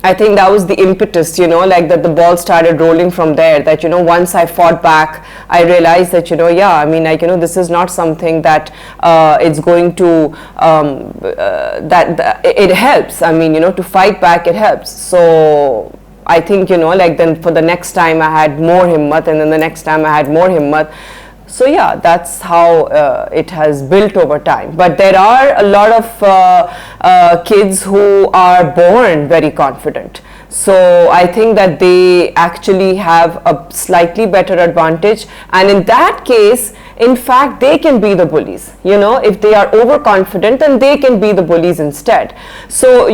J: I think that was the impetus, like that the ball started rolling from there, that, once I fought back, I realized that, yeah, I mean, like, this is not something that it's going to, that it helps. I mean, to fight back, it helps. So I think, like then for the next time I had more himmat, and then the next time I had more himmat. So yeah, that's how it has built over time. But there are a lot of kids who are born very confident. So I think that they actually have a slightly better advantage, and in that case, in fact, they can be the bullies. If they are overconfident, then they can be the bullies instead. So,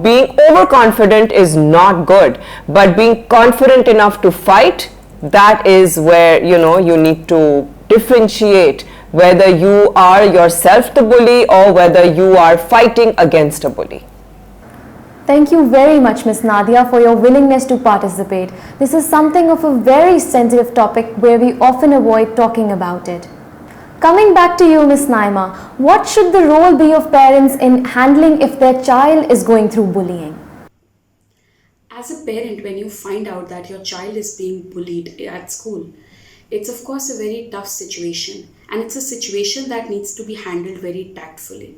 J: being overconfident is not good, but being confident enough to fight, that is where, you need to differentiate whether you are yourself the bully or whether you are fighting against a bully.
M: Thank you very much, Ms. Nadia, for your willingness to participate. This is something of a very sensitive topic where we often avoid talking about it. Coming back to you, Ms. Naima, what should the role be of parents in handling if their child is going through bullying?
I: As a parent, when you find out that your child is being bullied at school, it's of course a very tough situation, and it's a situation that needs to be handled very tactfully.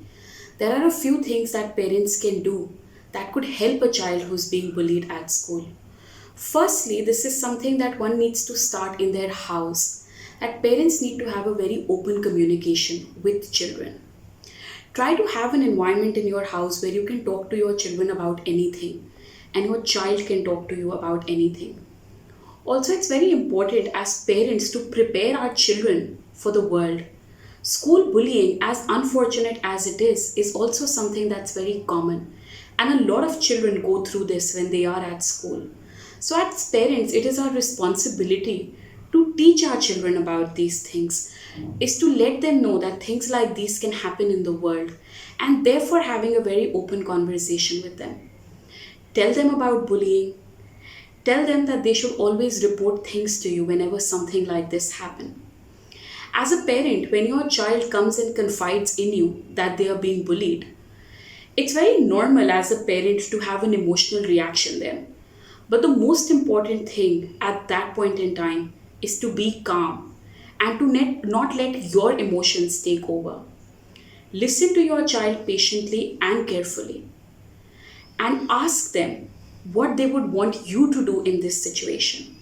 I: There are a few things that parents can do that could help a child who's being bullied at school. Firstly, this is something that one needs to start in their house, that parents need to have a very open communication with children. Try to have an environment in your house where you can talk to your children about anything, and your child can talk to you about anything. Also, it's very important as parents to prepare our children for the world. School bullying, as unfortunate as it is also something that's very common. And a lot of children go through this when they are at school. So as parents, it is our responsibility to teach our children about these things, is to let them know that things like these can happen in the world, and therefore having a very open conversation with them. Tell them about bullying. Tell them that they should always report things to you whenever something like this happens. As a parent, when your child comes and confides in you that they are being bullied, it's very normal as a parent to have an emotional reaction there. But the most important thing at that point in time is to be calm and to not let your emotions take over. Listen to your child patiently and carefully and ask them what they would want you to do in this situation.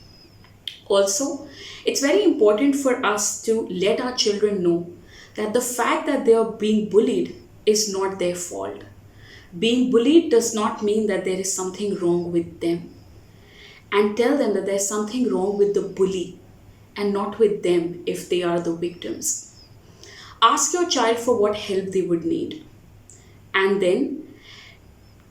I: Also, it's very important for us to let our children know that the fact that they are being bullied is not their fault. Being bullied does not mean that there is something wrong with them. And tell them that there's something wrong with the bully and not with them if they are the victims. Ask your child for what help they would need. And then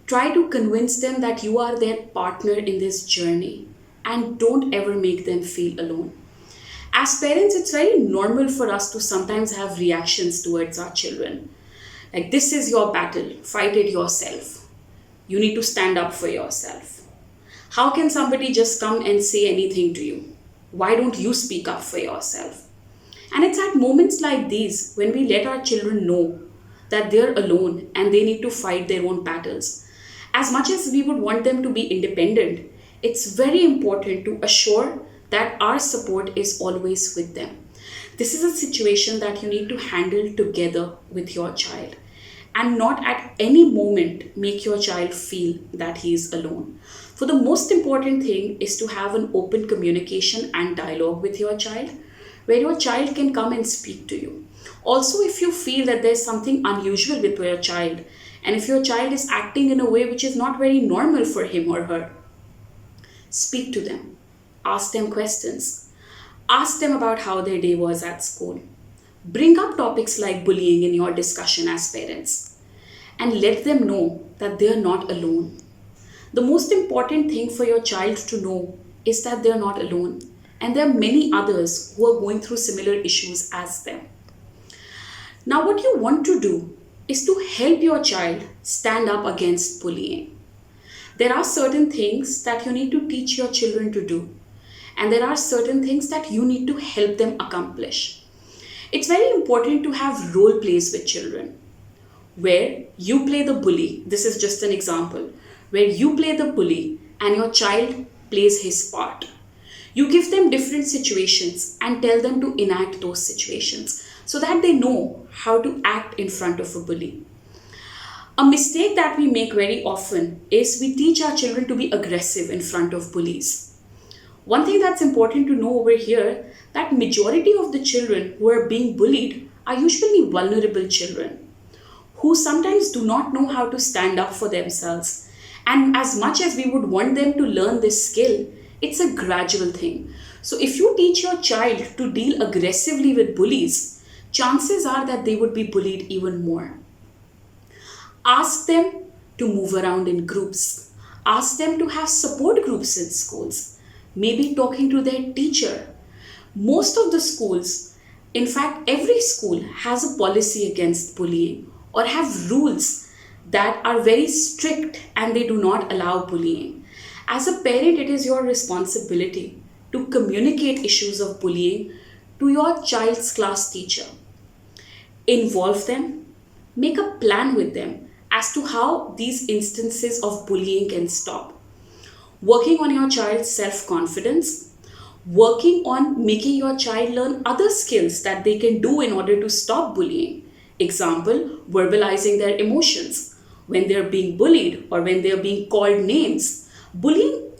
I: try to convince them that you are their partner in this journey and don't ever make them feel alone. As parents, it's very normal for us to sometimes have reactions towards our children. Like, this is your battle, fight it yourself. You need to stand up for yourself. How can somebody just come and say anything to you? Why don't you speak up for yourself? And it's at moments like these when we let our children know that they're alone and they need to fight their own battles. As much as we would want them to be independent, it's very important to assure that our support is always with them. This is a situation that you need to handle together with your child and not at any moment make your child feel that he is alone. For the most important thing is to have an open communication and dialogue with your child where your child can come and speak to you. Also, if you feel that there's something unusual with your child and if your child is acting in a way which is not very normal for him or her, speak to them. Ask them questions. Ask them about how their day was at school. Bring up topics like bullying in your discussion as parents and let them know that they are not alone. The most important thing for your child to know is that they are not alone and there are many others who are going through similar issues as them. Now, what you want to do is to help your child stand up against bullying. There are certain things that you need to teach your children to do, and there are certain things that you need to help them accomplish. It's very important to have role plays with children where you play the bully. This is just an example where you play the bully and your child plays his part. You give them different situations and tell them to enact those situations so that they know how to act in front of a bully. A mistake that we make very often is we teach our children to be aggressive in front of bullies. One thing that's important to know over here, that majority of the children who are being bullied are usually vulnerable children who sometimes do not know how to stand up for themselves. And as much as we would want them to learn this skill, it's a gradual thing. So if you teach your child to deal aggressively with bullies, chances are that they would be bullied even more. Ask them to move around in groups. Ask them to have support groups in schools. Maybe talking to their teacher. Most of the schools, in fact, every school has a policy against bullying or have rules that are very strict and they do not allow bullying. As a parent, it is your responsibility to communicate issues of bullying to your child's class teacher. Involve them, make a plan with them as to how these instances of bullying can stop. Working on your child's self-confidence, working on making your child learn other skills that they can do in order to stop bullying. Example, verbalizing their emotions when they're being bullied or when they're being called names. Bullying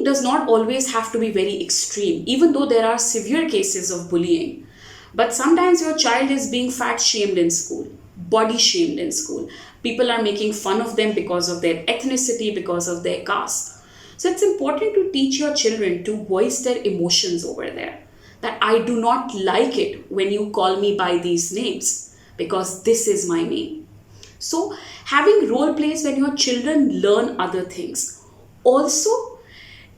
I: does not always have to be very extreme, even though there are severe cases of bullying. But sometimes your child is being fat shamed in school, body shamed in school. People are making fun of them because of their ethnicity, because of their caste. So it's important to teach your children to voice their emotions over there. That I do not like it when you call me by these names because this is my name. So having role plays when your children learn other things. Also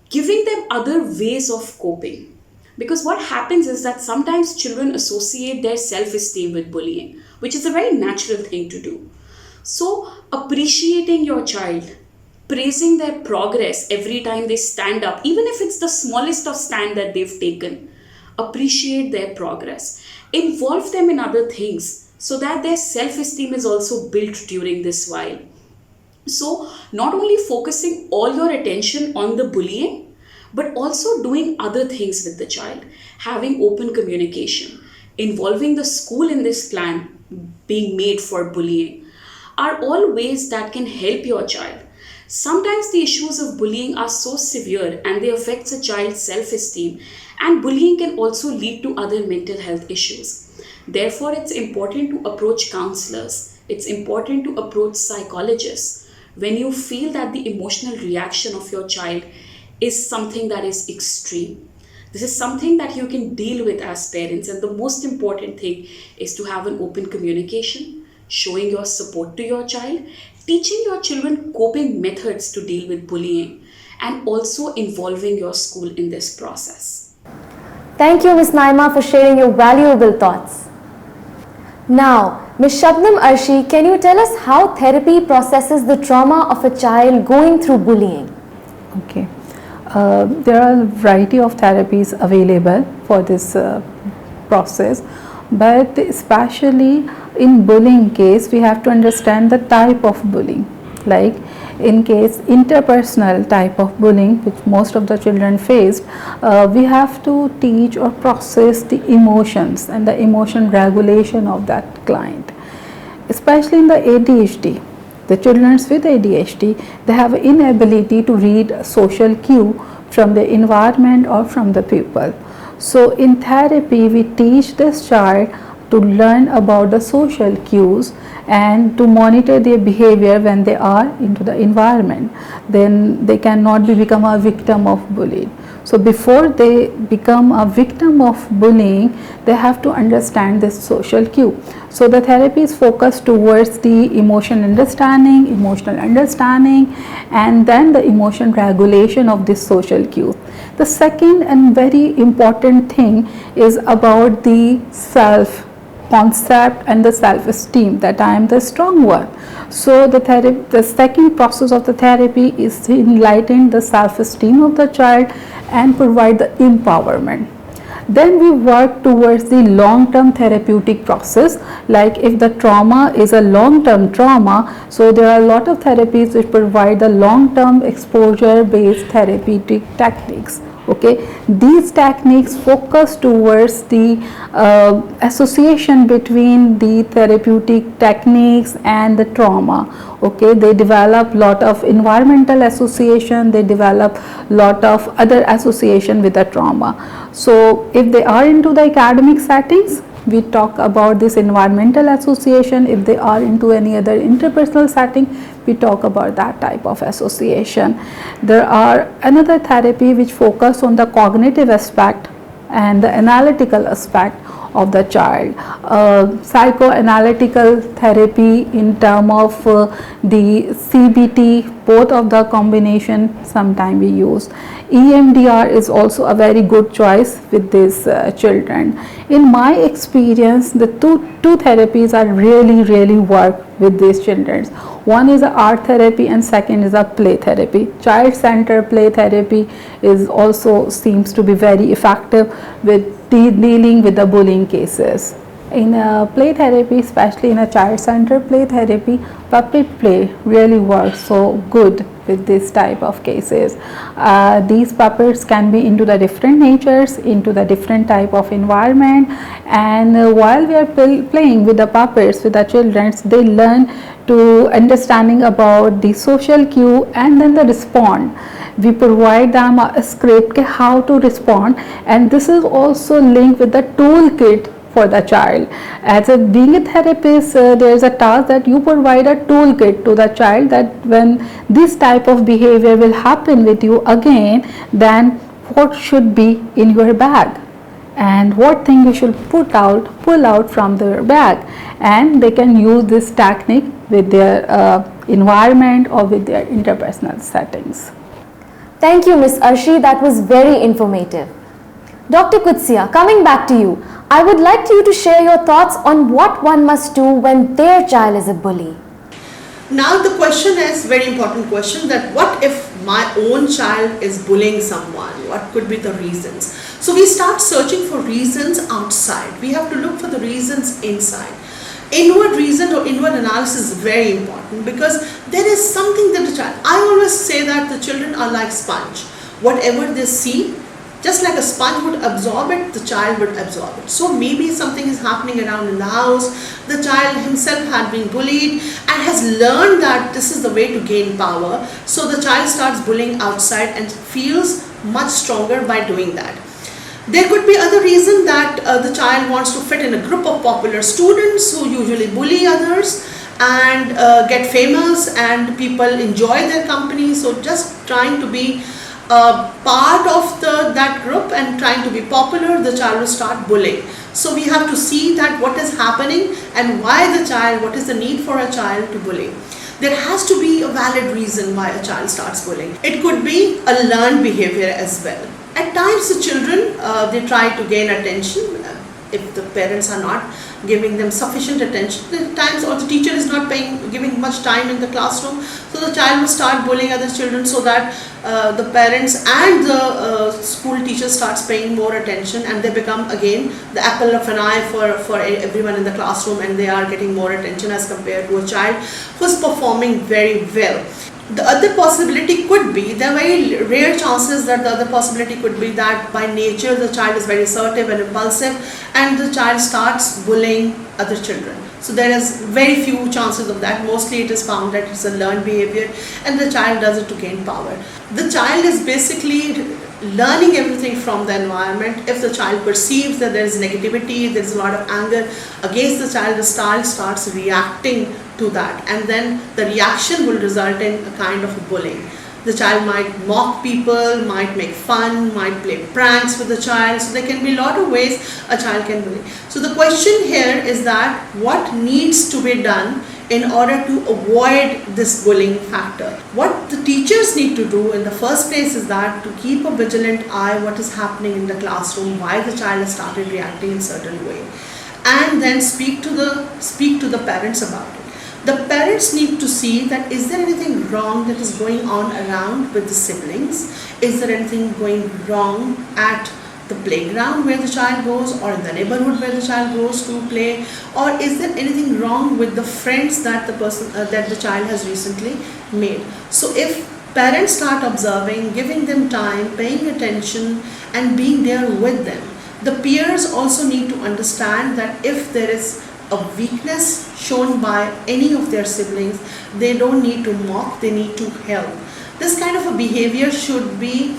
I: giving them other ways of coping. Because what happens is that sometimes children associate their self-esteem with bullying, which is a very natural thing to do. So appreciating your child, praising their progress every time they stand up, even if it's the smallest of stand that they've taken, appreciate their progress. Involve them in other things so that their self-esteem is also built during this while. So not only focusing all your attention on the bullying, but also doing other things with the child, having open communication, involving the school in this plan being made for bullying, are all ways that can help your child. Sometimes the issues of bullying are so severe and they affect a child's self-esteem, and bullying can also lead to other mental health issues. Therefore, it's important to approach counselors. It's important to approach psychologists when you feel that the emotional reaction of your child is something that is extreme. This is something that you can deal with as parents, and the most important thing is to have an open communication, showing your support to your child, teaching your children coping methods to deal with bullying, and also involving your school in this process.
M: Thank you, Ms. Naima, for sharing your valuable thoughts. Now, Ms. Shabnam Arshi, can you tell us how therapy processes the trauma of a child going through bullying?
K: Okay. There are a variety of therapies available for this process, but especially in bullying case, we have to understand the type of bullying. Like in case interpersonal type of bullying, which most of the children faced, we have to teach or process the emotions and the emotion regulation of that client. Especially in the ADHD, the children with ADHD, they have inability to read social cue from the environment or from the people. So in therapy, we teach this child to learn about the social cues and to monitor their behavior when they are into the environment. Then they cannot become a victim of bullying. So before they become a victim of bullying, they have to understand this social cue. So the therapy is focused towards the emotional understanding, and then the emotion regulation of this social cue. The second and very important thing is about the self concept and the self-esteem, that I am the strong one. So the second process of the therapy is to enlighten the self-esteem of the child and provide the empowerment. Then we work towards the long-term therapeutic process. Like if the trauma is a long-term trauma, so there are a lot of therapies which provide the long-term exposure-based therapeutic techniques. Okay, these techniques focus towards the association between the therapeutic techniques and the trauma. Okay, they develop lot of environmental association, they develop lot of other association with the trauma. So if they are into the academic settings, we talk about this environmental association. If they are into any other interpersonal setting, we talk about that type of association. There are another therapy which focus on the cognitive aspect and the analytical aspect of the child. Psychoanalytical therapy in term of the CBT, both of the combination sometime we use. EMDR is also a very good choice with these children. In my experience, the two therapies are really work with these children. One is a art therapy and second is a play therapy. Child-centered play therapy is also seems to be very effective with dealing with the bullying cases. In a play therapy, especially in a child-centered play therapy, puppet play really works so good with this type of cases. These puppets can be into the different natures, into the different type of environment, and while we are playing with the puppets with the children, they learn to understanding about the social cue and then the respond. We provide them a script how to respond, and this is also linked with the toolkit for the child. As being a therapist, there is a task that you provide a toolkit to the child that when this type of behavior will happen with you again, then what should be in your bag and what thing you should pull out from their bag, and they can use this technique with their environment or with their interpersonal settings.
M: Thank you, Ms. Arshi. That was very informative. Dr. Kutsia, coming back to you, I would like you to share your thoughts on what one must do when their child is a bully.
H: Now the question is very important question, that what if my own child is bullying someone? What could be the reasons? So we start searching for reasons outside. We have to look for the reasons inside. Inward reason or inward analysis is very important, because there is something that the child, I always say that the children are like sponge. whatever they see, just like a sponge would absorb it, the child would absorb it. So maybe something is happening around in the house, the child himself had been bullied and has learned that this is the way to gain power. So the child starts bullying outside and feels much stronger by doing that. There could be other reason that the child wants to fit in a group of popular students who usually bully others and get famous, and people enjoy their company. So just trying to be part of that group and trying to be popular, the child will start bullying. So we have to see that what is happening and why the child, what is the need for a child to bully. There has to be a valid reason why a child starts bullying. It could be a learned behavior as well. At times the children, they try to gain attention if the parents are not giving them sufficient attention. At times, or the teacher is not giving much time in the classroom, so the child will start bullying other children, so that the parents and the school teacher starts paying more attention, and they become again the apple of an eye for everyone in the classroom, and they are getting more attention as compared to a child who is performing very well. The other possibility could be, there are very rare chances that the other possibility could be that by nature the child is very assertive and impulsive and the child starts bullying other children. So there is very few chances of that. Mostly it is found that it's a learned behavior and the child does it to gain power. The child is basically learning everything from the environment. If the child perceives that there is negativity, there is a lot of anger against the child starts reacting to that, and then the reaction will result in a kind of bullying. The child might mock people, might make fun, might play pranks with the child. So there can be a lot of ways a child can bully. So the question here is that what needs to be done in order to avoid this bullying factor. What the teachers need to do in the first place is that to keep a vigilant eye what is happening in the classroom, why the child has started reacting in a certain way, and then speak to the parents about it. The parents need to see that is there anything wrong that is going on around with the siblings? Is there anything going wrong at the playground where the child goes, or in the neighborhood where the child goes to play, or is there anything wrong with the friends that the child has recently made? So if parents start observing, giving them time, paying attention and being there with them, the peers also need to understand that if there is a weakness shown by any of their siblings, they don't need to mock, they need to help. This kind of a behavior should be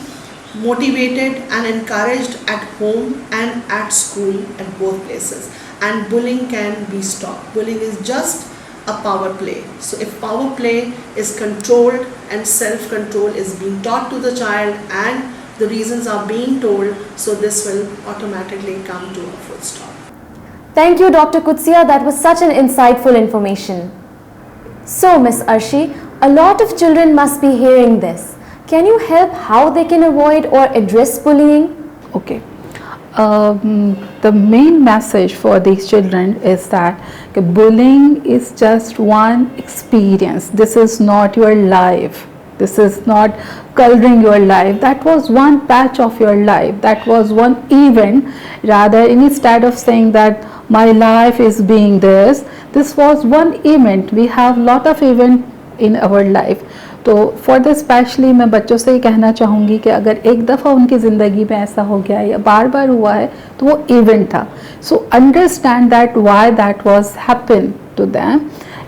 H: motivated and encouraged at home and at school, at both places. And bullying can be stopped. Bullying is just a power play. So if power play is controlled and self-control is being taught to the child and the reasons are being told, so this will automatically come to a full stop.
M: Thank you, Dr. Kutsia. That was such an insightful information. So, Ms. Arshi, a lot of children must be hearing this. Can you help how they can avoid or address bullying?
K: Okay. The main message for these children is that bullying is just one experience. This is not your life. This is not coloring your life. That was one patch of your life. That was one event. Rather, instead of saying that my life is being this was one event. We have lot of event in our life. तो for the specially मैं बच्चों से ही कहना चाहूँगी कि अगर एक दफ़ा उनकी ज़िंदगी में ऐसा हो गया या बार बार हुआ है तो वो इवेंट था. So understand that why that was happen to them.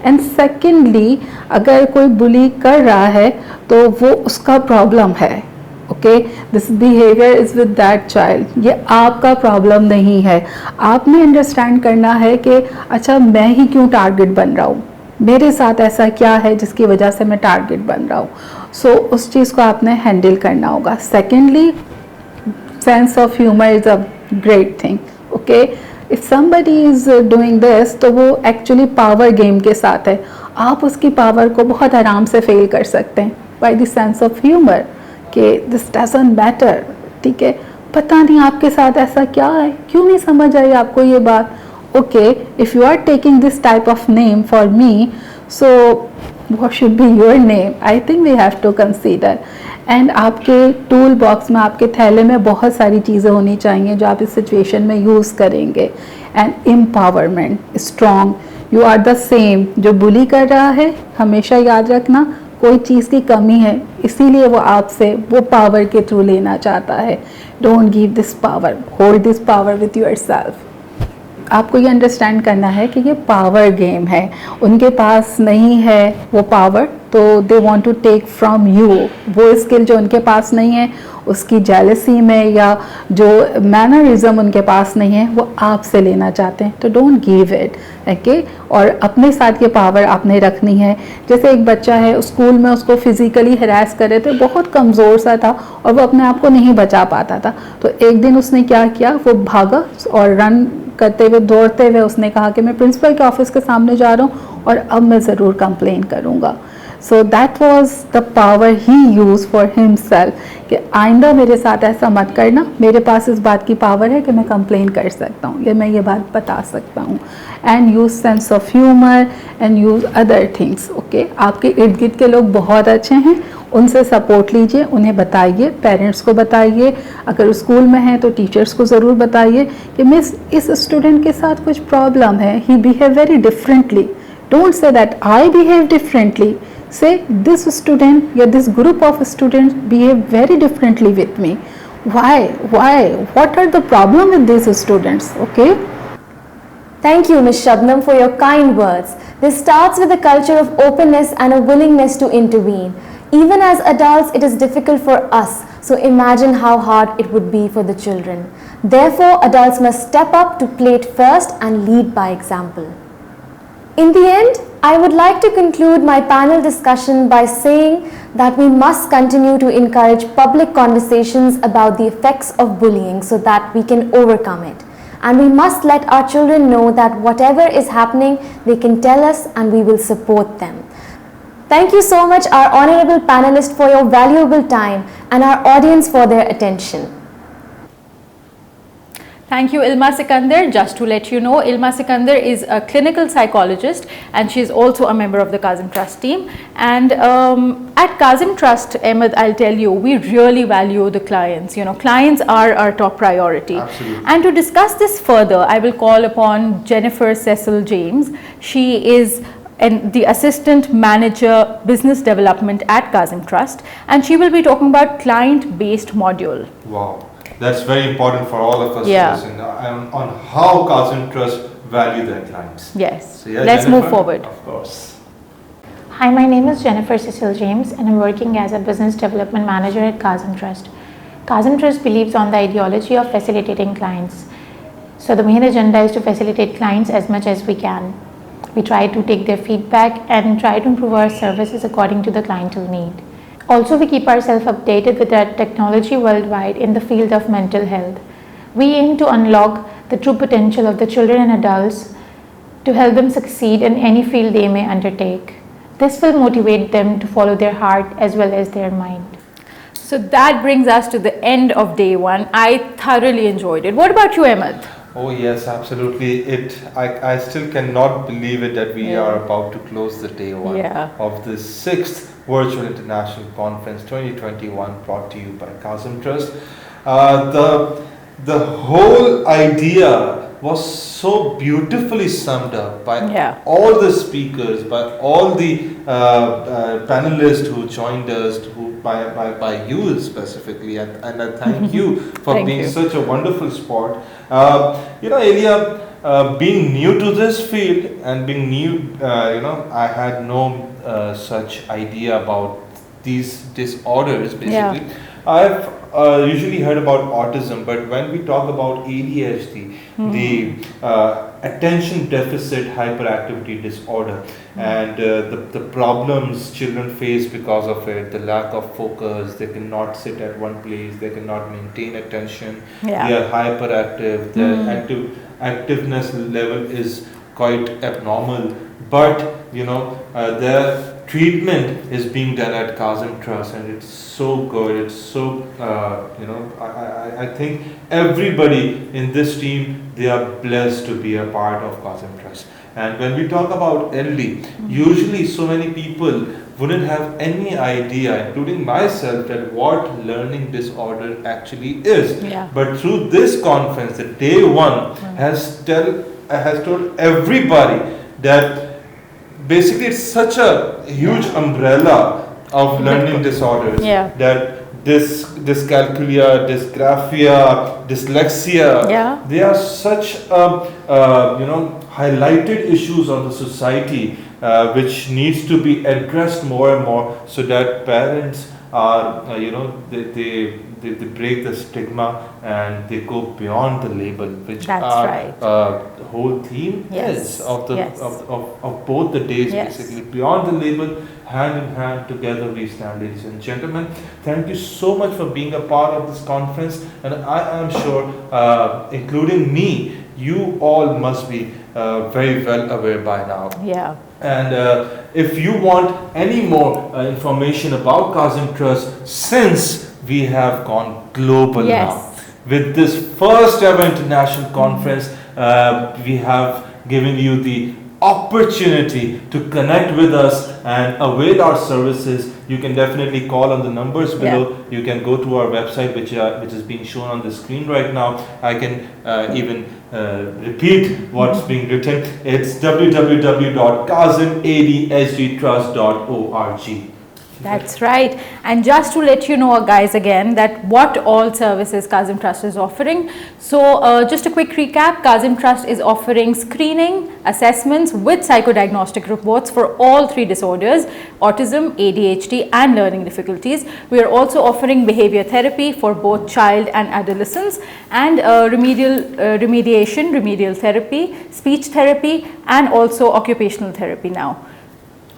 K: And secondly, अगर कोई बुली कर रहा है तो वो उसका प्रॉब्लम है. Okay, this behaviour is with that child. ये आपका प्रॉब्लम नहीं है. आपने अंडरस्टैंड करना है कि अच्छा मैं ही क्यों टारगेट बन रहा हूँ, मेरे साथ ऐसा क्या है जिसकी वजह से मैं टारगेट बन रहा हूँ. सो उस चीज़ को आपने हैंडल करना होगा. Secondly, sense of humour is a great thing. Okay, if somebody is doing this तो वो एक्चुअली पावर गेम के साथ है. आप उसकी पावर को बहुत आराम से फेल कर सकते हैं by the sense of humour कि दिस डजंट मैटर. ठीक है, पता नहीं आपके साथ ऐसा क्या है, क्यों नहीं समझ आई आपको ये बात. Okay, if you are taking this type of name for me, so what should be your name? I think we have to consider. And आपके टूल बॉक्स में, आपके थैले में बहुत सारी चीज़ें होनी चाहिए जो आप इस सिचुएशन में यूज़ करेंगे. And empowerment, strong, you are the same. जो बुली कर रहा है हमेशा याद रखना कोई चीज़ की कमी है, इसीलिए वो आपसे वो पावर के थ्रू लेना चाहता है. Don't give this power, hold this power with yourself. आपको ये अंडरस्टैंड करना है कि ये पावर गेम है. उनके पास नहीं है वो पावर, तो they want to take from you. वो स्किल जो उनके पास नहीं है, उसकी जेलसी में या जो मैनरिज्म उनके पास नहीं है, वो आपसे लेना चाहते हैं. तो डोंट गिव इट. ओके. और अपने साथ ये पावर आपने रखनी है. जैसे एक बच्चा है, स्कूल में उसको फिजिकली हरास कर रहे थे, बहुत कमज़ोर सा था और वो अपने आप को नहीं बचा पाता था. तो एक दिन उसने क्या किया, वो भागा और रन करते हुए, दौड़ते हुए उसने कहा कि मैं प्रिंसिपल के ऑफिस के सामने जा रहा हूँ और अब मैं ज़रूर कंप्लेन करूँगा. So that was the power he use for himself कि आइंदा मेरे साथ ऐसा मत करना. मेरे पास इस बात की पावर है कि मैं कंप्लेन कर सकता हूँ या मैं ये बात बता सकता हूँ. And use sense of humour and use other things. Okay. आपके इर्द गिर्द के लोग बहुत अच्छे हैं, उनसे सपोर्ट लीजिए, उन्हें बताइए, पेरेंट्स को बताइए, अगर स्कूल में हैं तो टीचर्स को ज़रूर बताइए कि मिस इस स्टूडेंट के साथ कुछ प्रॉब्लम है, he behave very differently. Don't say that I behave differently. Say this student or this group of students behave very differently with me. Why? What are the problem with these students? Okay.
M: Thank you, Ms. Shabnam, for your kind words. This starts with a culture of openness and a willingness to intervene. Even as adults, it is difficult for us. So imagine how hard it would be for the children. Therefore, adults must step up to play it first and lead by example. In the end, I would like to conclude my panel discussion by saying that we must continue to encourage public conversations about the effects of bullying so that we can overcome it. And we must let our children know that whatever is happening, they can tell us and we will support them. Thank you so much, our honorable panelists, for your valuable time and our audience for their attention.
B: Thank you, Ilma Sikandar. Just to let you know, Ilma Sikandar is a clinical psychologist and she is also a member of the Kazim Trust team. And at Kazim Trust, Ahmed, I'll tell you, we really value the clients. You know, clients are our top priority.
A: Absolutely.
B: And to discuss this further, I will call upon Jennifer Cecil James. She is the Assistant Manager Business Development at Kazim Trust, and she will be talking about client-based module.
A: Wow. That's very important for all of us to listen on how Kazim Trust value their clients.
B: Yes.
A: So, yeah,
B: let's
A: Jennifer,
B: move forward.
A: Of course.
D: Hi, my name is Jennifer Cecil James and I'm working as a Business Development Manager at Kazim Trust. Kazim Trust believes on the ideology of facilitating clients. So the main agenda is to facilitate clients as much as we can. We try to take their feedback and try to improve our services according to the clientele need. Also, we keep ourselves updated with the technology worldwide in the field of mental health. We aim to unlock the true potential of the children and adults to help them succeed in any field they may undertake. This will motivate them to follow their heart as well as their mind.
B: So that brings us to the end of day one. I thoroughly enjoyed it. What about you, Ahmed?
A: Oh yes, absolutely. I still cannot believe it that we are about to close the day one of the 6th Virtual International Conference 2021 brought to you by Kazim Trust. The whole idea was so beautifully summed up by all the speakers, by all the panelists who joined us, by you specifically, and I thank you for being such a wonderful sport. You know, Elia, being new to this field and being new, you know, I had no such idea about these disorders basically. I've usually heard about autism, but when we talk about ADHD, the attention deficit hyperactivity disorder, and the problems children face because of it, the lack of focus, they cannot sit at one place, they cannot maintain attention, they are hyperactive, their activeness level is quite abnormal, but you know, their treatment is being done at Kazim Trust, and it's so good. It's so you know, I think everybody in this team, they are blessed to be a part of Kazim Trust. And when we talk about LD, usually so many people wouldn't have any idea, including myself, that what learning disorder actually is. But through this conference, the day one has told everybody that basically it's such a huge umbrella of learning disorders.
B: Yeah.
A: That dyscalculia, dysgraphia, dyslexia, they are such highlighted issues of the society which needs to be addressed more and more, so that parents are they break the stigma and they go beyond the label, which the whole theme is of the of both the days, basically. Beyond the label, hand in hand, together we stand, ladies and gentlemen. Thank you so much for being a part of this conference, and I am sure, including me, you all must be very well aware by now.
B: Yeah.
A: And if you want any more information about Kazim Trust, since we have gone global now, with this first ever international conference, we have given you the opportunity to connect with us and avail our services. You can definitely call on the numbers below. You can go to our website, which is being shown on the screen right now. I can even repeat what's being written. It's www.kazimadhdtrust.org.
B: That's right. And just to let you know, guys, again, that what all services Kazim Trust is offering. So just a quick recap, Kazim Trust is offering screening, assessments with psychodiagnostic reports for all 3 disorders: autism, ADHD and learning difficulties. We are also offering behavior therapy for both child and adolescents, and remedial therapy, speech therapy and also occupational therapy now.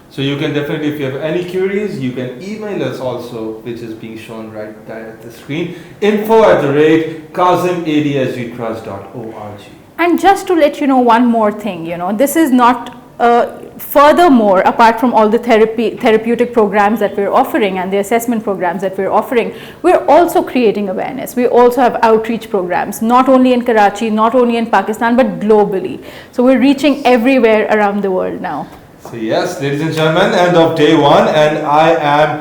A: So you can definitely, if you have any queries, you can email us also, which is being shown right there at the screen, info@kazimadhdtrust.org.
B: And just to let you know one more thing, this is not furthermore, apart from all the therapeutic programs that we're offering and the assessment programs that we're offering, we're also creating awareness. We also have outreach programs, not only in Karachi, not only in Pakistan, but globally. So we're reaching everywhere around the world now.
A: So yes, ladies and gentlemen, end of day 1, and I am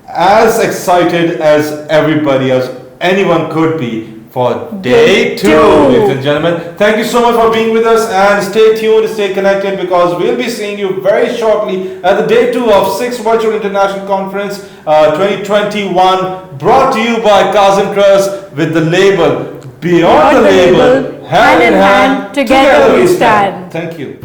A: as excited as everybody else, anyone could be, for day 2, ladies and gentlemen. Thank you so much for being with us, and stay tuned, stay connected, because we'll be seeing you very shortly at the day 2 of 6th Virtual International Conference 2021, brought to you by Kazim Trust with the label Beyond the Label, hand in hand, together we stand. Thank you.